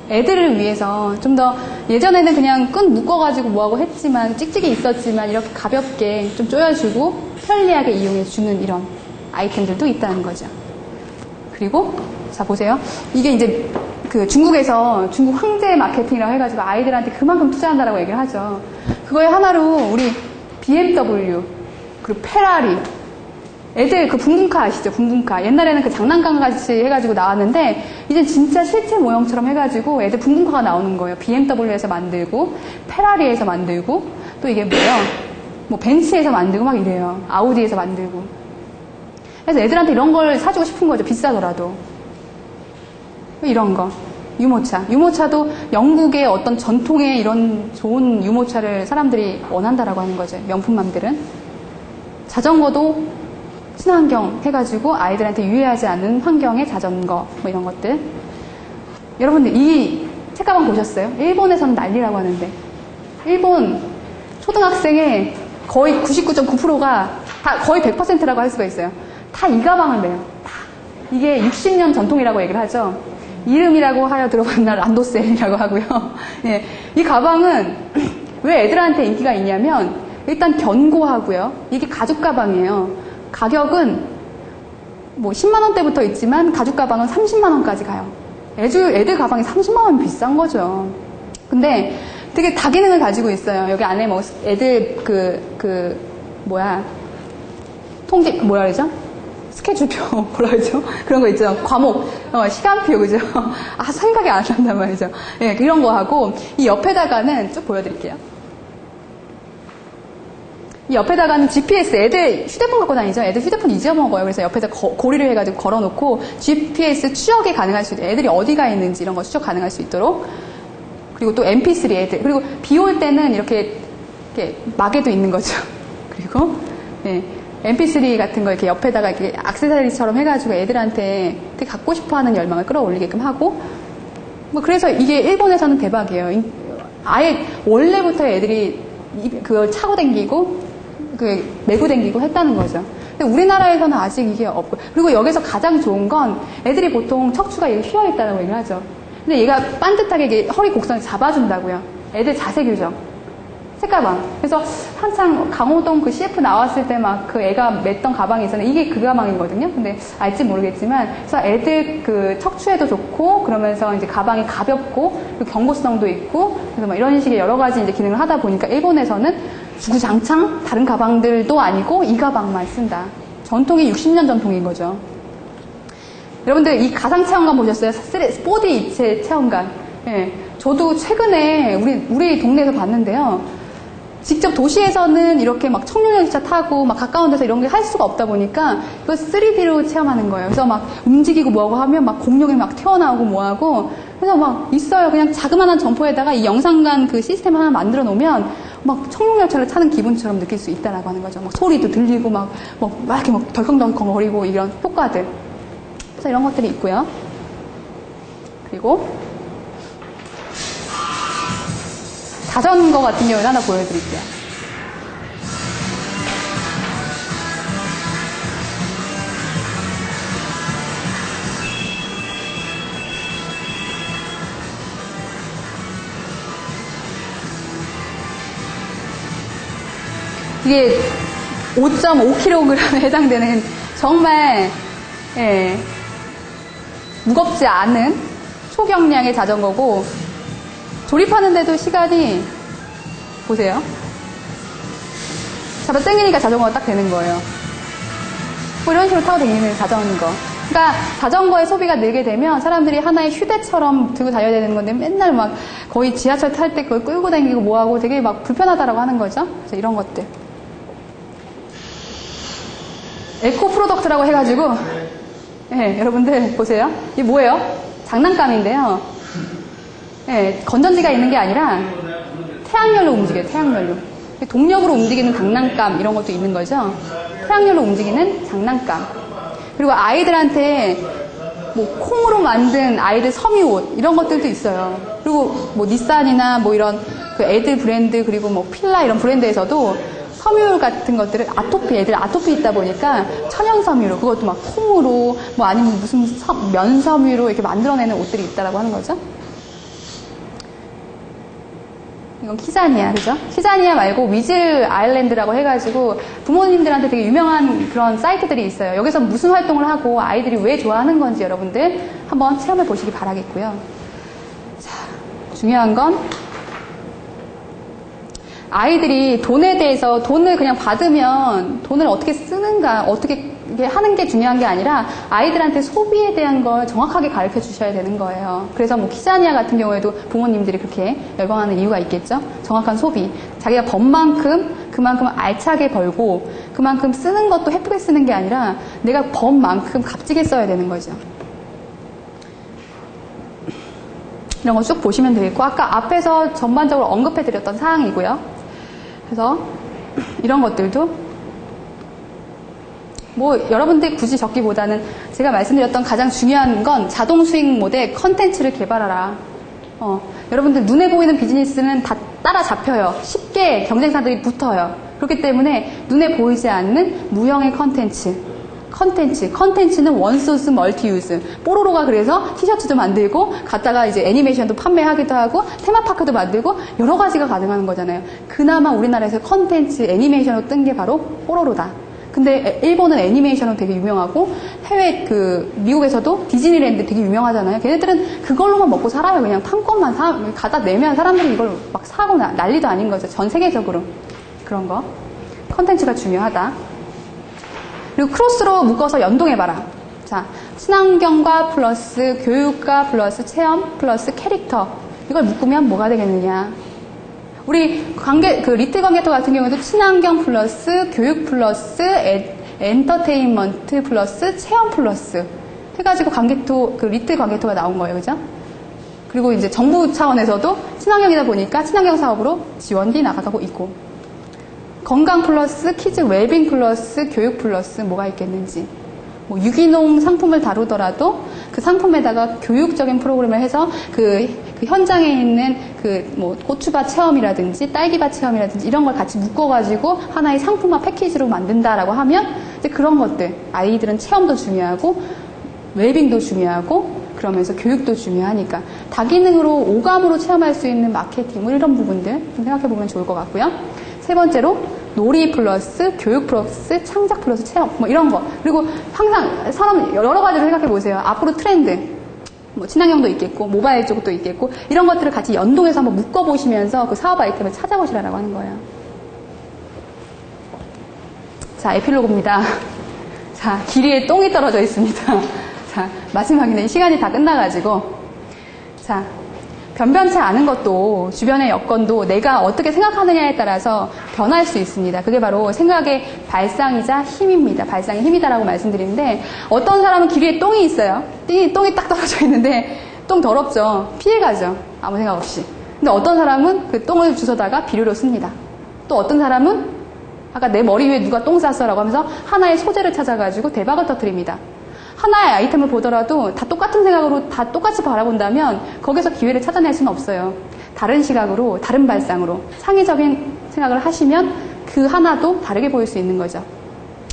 애들을 위해서 좀 더 예전에는 그냥 끈 묶어가지고 뭐하고 했지만 찍찍이 있었지만 이렇게 가볍게 좀 조여주고 편리하게 이용해주는 이런 아이템들도 있다는 거죠. 그리고 자 보세요. 이게 이제 그 중국에서 중국 황제 마케팅이라고 해가지고 아이들한테 그만큼 투자한다라고 얘기를 하죠. 그거에 하나로 우리 BMW 그리고 페라리 애들 그 붕붕카 아시죠? 붕붕카. 옛날에는 그 장난감 같이 해가지고 나왔는데, 이제 진짜 실제 모형처럼 해가지고 애들 붕붕카가 나오는 거예요. BMW에서 만들고, 페라리에서 만들고, 또 이게 뭐예요? 뭐 벤츠에서 만들고 막 이래요. 아우디에서 만들고. 그래서 애들한테 이런 걸 사주고 싶은 거죠. 비싸더라도. 이런 거. 유모차. 유모차도 영국의 어떤 전통의 이런 좋은 유모차를 사람들이 원한다라고 하는 거죠. 명품맘들은. 자전거도 친환경 해가지고 아이들한테 유해하지 않은 환경의 자전거 뭐 이런 것들. 여러분들 이 책가방 보셨어요? 일본에서는 난리라고 하는데 일본 초등학생의 거의 99.9%가 다 거의 100%라고 할 수가 있어요. 다 이 가방을 매요. 다. 이게 60년 전통이라고 얘기를 하죠. 이름이라고 하여 들어봤나 란도셀이라고 하고요. 예, 이 가방은 왜 애들한테 인기가 있냐면 일단 견고하고요. 이게 가죽 가방이에요. 가격은 뭐 10만 원대부터 있지만 가죽 가방은 30만 원까지 가요. 애들 가방이 30만 원 비싼 거죠. 근데 되게 다기능을 가지고 있어요. 여기 안에 뭐 애들 통지 뭐라 그러죠? 스케줄표 뭐라 그러죠? 그런 거 있죠. 과목 시간표 그죠? 아 생각이 안 난단 말이죠. 예, 이런 거 하고 이 옆에다가는 쭉 보여드릴게요. 이 옆에다가는 GPS, 애들 휴대폰 갖고 다니죠? 애들 휴대폰 잊어먹어요. 그래서 옆에다 고리를 해가지고 걸어놓고 GPS 추적이 가능할 수 있도록 애들이 어디가 있는지 이런 거 추적 가능할 수 있도록. 그리고 또 MP3 애들. 그리고 비 올 때는 이렇게 마개도 있는 거죠. 그리고 예, MP3 같은 거 이렇게 옆에다가 이렇게 액세서리처럼 해가지고 애들한테 되게 갖고 싶어하는 열망을 끌어올리게끔 하고. 뭐 그래서 이게 일본에서는 대박이에요. 아예 원래부터 애들이 그걸 차고 댕기고 메고 댕기고 했다는 거죠. 근데 우리나라에서는 아직 이게 없고, 그리고 여기서 가장 좋은 건 애들이 보통 척추가 이렇게 휘어 있다고 얘기를 하죠. 근데 얘가 반듯하게 이게 허리 곡선을 잡아준다고요. 애들 자세 교정. 책가방. 그래서 한창 강호동 그 CF 나왔을 때 막 그 애가 맸던 가방이 있었는데 이게 그 가방이거든요. 근데 알지 모르겠지만, 그래서 애들 그 척추에도 좋고, 그러면서 이제 가방이 가볍고, 그리고 경고성도 있고, 그래서 막 이런 식의 여러 가지 이제 기능을 하다 보니까 일본에서는 주구장창 다른 가방들도 아니고 이 가방만 쓴다. 전통이 60년 전통인 거죠. 여러분들 이 가상 체험관 보셨어요? 4D 입체 체험관. 예. 저도 최근에 우리 동네에서 봤는데요. 직접 도시에서는 이렇게 막 청룡열차 타고 막 가까운 데서 이런 게 할 수가 없다 보니까 이걸 3D로 체험하는 거예요. 그래서 막 움직이고 뭐하고 하면 막 공룡이 막 튀어나오고 뭐하고 그래서 막 있어요. 그냥 자그마한 점포에다가 이 영상관 그 시스템 하나 만들어 놓으면 막 청룡열차를 타는 기분처럼 느낄 수 있다라고 하는 거죠. 막 소리도 들리고 막 이렇게 막 덜컹덜컹 거리고 이런 효과들. 그래서 이런 것들이 있고요. 그리고 자전거 같은 경우는 하나 보여드릴게요. 이게 5.5kg에 해당되는 정말 무겁지 않은 초경량의 자전거고 조립하는데도 시간이 보세요. 잡아 당기니까 자전거가 딱 되는 거예요. 뭐 이런 식으로 타고 다니는 자전거. 그러니까 자전거의 소비가 늘게 되면 사람들이 하나의 휴대처럼 들고 다녀야 되는 건데 맨날 막 거의 지하철 탈 때 그걸 끌고 다니고 뭐하고 되게 막 불편하다라고 하는 거죠. 그래서 이런 것들. 에코 프로덕트라고 해가지고, 네, 여러분들 보세요. 이게 뭐예요? 장난감인데요. 네, 건전지가 있는 게 아니라 태양열로 움직여요. 태양열로. 동력으로 움직이는 장난감 이런 것도 있는 거죠. 태양열로 움직이는 장난감. 그리고 아이들한테 뭐 콩으로 만든 아이들 섬유옷 이런 것들도 있어요. 그리고 뭐 닛산이나 뭐 이런 그 애들 브랜드 그리고 뭐 필라 이런 브랜드에서도 섬유 같은 것들을 애들 아토피 있다 보니까 천연 섬유로 그것도 막 콩으로 뭐 아니면 무슨 면 섬유로 이렇게 만들어내는 옷들이 있다라고 하는 거죠. 이건 키자니아, 그죠? 키자니아 말고 위즐 아일랜드라고 해가지고 부모님들한테 되게 유명한 그런 사이트들이 있어요. 여기서 무슨 활동을 하고 아이들이 왜 좋아하는 건지 여러분들 한번 체험해 보시기 바라겠고요. 자, 중요한 건 아이들이 돈에 대해서 돈을 그냥 받으면 돈을 어떻게 쓰는가, 어떻게 하는 게 중요한 게 아니라 아이들한테 소비에 대한 걸 정확하게 가르쳐 주셔야 되는 거예요. 그래서 뭐 키자니아 같은 경우에도 부모님들이 그렇게 열광하는 이유가 있겠죠. 정확한 소비. 자기가 번 만큼 그만큼 알차게 벌고 그만큼 쓰는 것도 예쁘게 쓰는 게 아니라 내가 번 만큼 값지게 써야 되는 거죠. 이런 거 쭉 보시면 되겠고 아까 앞에서 전반적으로 언급해드렸던 사항이고요. 그래서 이런 것들도 뭐 여러분들이 굳이 적기보다는 제가 말씀드렸던 가장 중요한 건 자동 수익 모델 컨텐츠를 개발하라. 여러분들 눈에 보이는 비즈니스는 다 따라잡혀요. 쉽게 경쟁사들이 붙어요. 그렇기 때문에 눈에 보이지 않는 무형의 컨텐츠는 원소스 멀티유즈. 뽀로로가 그래서 티셔츠도 만들고 갖다가 이제 애니메이션도 판매하기도 하고 테마파크도 만들고 여러 가지가 가능한 거잖아요. 그나마 우리나라에서 컨텐츠 애니메이션으로 뜬 게 바로 뽀로로다. 근데 일본은 애니메이션은 되게 유명하고 해외 미국에서도 디즈니랜드 되게 유명하잖아요. 걔네들은 그걸로만 먹고 살아요. 그냥 판권만 갖다 내면 사람들이 이걸 막 사고 난리도 아닌 거죠. 전 세계적으로. 그런 거. 컨텐츠가 중요하다. 그리고 크로스로 묶어서 연동해봐라. 자, 친환경과 플러스 교육과 플러스 체험 플러스 캐릭터. 이걸 묶으면 뭐가 되겠느냐. 우리 리틀 관계터 같은 경우에도 친환경 플러스 교육 플러스 엔터테인먼트 플러스 체험 플러스 해가지고 리틀 관계토가 나온 거예요. 그죠? 그리고 이제 정부 차원에서도 친환경이다 보니까 친환경 사업으로 지원이 나가고 있고 건강 플러스 키즈 웰빙 플러스 교육 플러스 뭐가 있겠는지 뭐 유기농 상품을 다루더라도 그 상품에다가 교육적인 프로그램을 해서 그 현장에 있는 뭐 고추밭 체험이라든지 딸기밭 체험이라든지 이런 걸 같이 묶어가지고 하나의 상품화 패키지로 만든다라고 하면 이제 그런 것들 아이들은 체험도 중요하고 웰빙도 중요하고 그러면서 교육도 중요하니까 다기능으로 오감으로 체험할 수 있는 마케팅 뭐 이런 부분들 좀 생각해 보면 좋을 것 같고요. 세 번째로 놀이 플러스 교육 플러스 창작 플러스 체험 뭐 이런 거 그리고 항상 사람 여러 가지로 생각해 보세요. 앞으로 트렌드 뭐 친환경도 있겠고 모바일 쪽도 있겠고 이런 것들을 같이 연동해서 한번 묶어보시면서 그 사업 아이템을 찾아보시라고 하는 거예요. 자, 에필로그입니다. 자, 길이에 똥이 떨어져 있습니다. 자, 마지막이네. 시간이 다 끝나가지고 자, 변변치 않은 것도 주변의 여건도 내가 어떻게 생각하느냐에 따라서 변할 수 있습니다. 그게 바로 생각의 발상이자 힘입니다. 발상의 힘이다라고 말씀드리는데 어떤 사람은 길 위에 똥이 있어요. 똥이 딱 떨어져 있는데 똥 더럽죠. 피해가죠. 아무 생각 없이. 근데 어떤 사람은 그 똥을 주워다가 비료로 씁니다. 또 어떤 사람은 아까 내 머리 위에 누가 똥 쌌어라고 하면서 하나의 소재를 찾아가지고 대박을 터뜨립니다. 하나의 아이템을 보더라도 다 똑같은 생각으로 다 똑같이 바라본다면 거기서 기회를 찾아낼 수는 없어요. 다른 시각으로, 다른 발상으로 창의적인 생각을 하시면 그 하나도 다르게 보일 수 있는 거죠.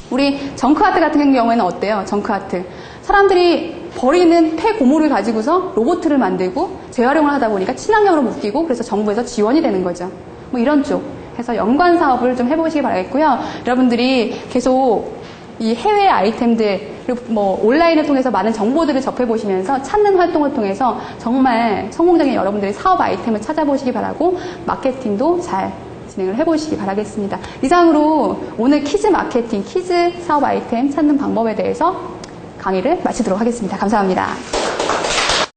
우리 정크아트 같은 경우에는 어때요? 정크아트. 사람들이 버리는 폐고물을 가지고서 로봇을 만들고 재활용을 하다 보니까 친환경으로 묶이고 그래서 정부에서 지원이 되는 거죠. 뭐 이런 쪽 해서 연관 사업을 좀 해보시기 바라겠고요. 여러분들이 계속 이 해외 아이템들 그리고 뭐 온라인을 통해서 많은 정보들을 접해보시면서 찾는 활동을 통해서 정말 성공적인 여러분들의 사업 아이템을 찾아보시기 바라고 마케팅도 잘 진행을 해보시기 바라겠습니다. 이상으로 오늘 키즈 마케팅, 키즈 사업 아이템 찾는 방법에 대해서 강의를 마치도록 하겠습니다. 감사합니다.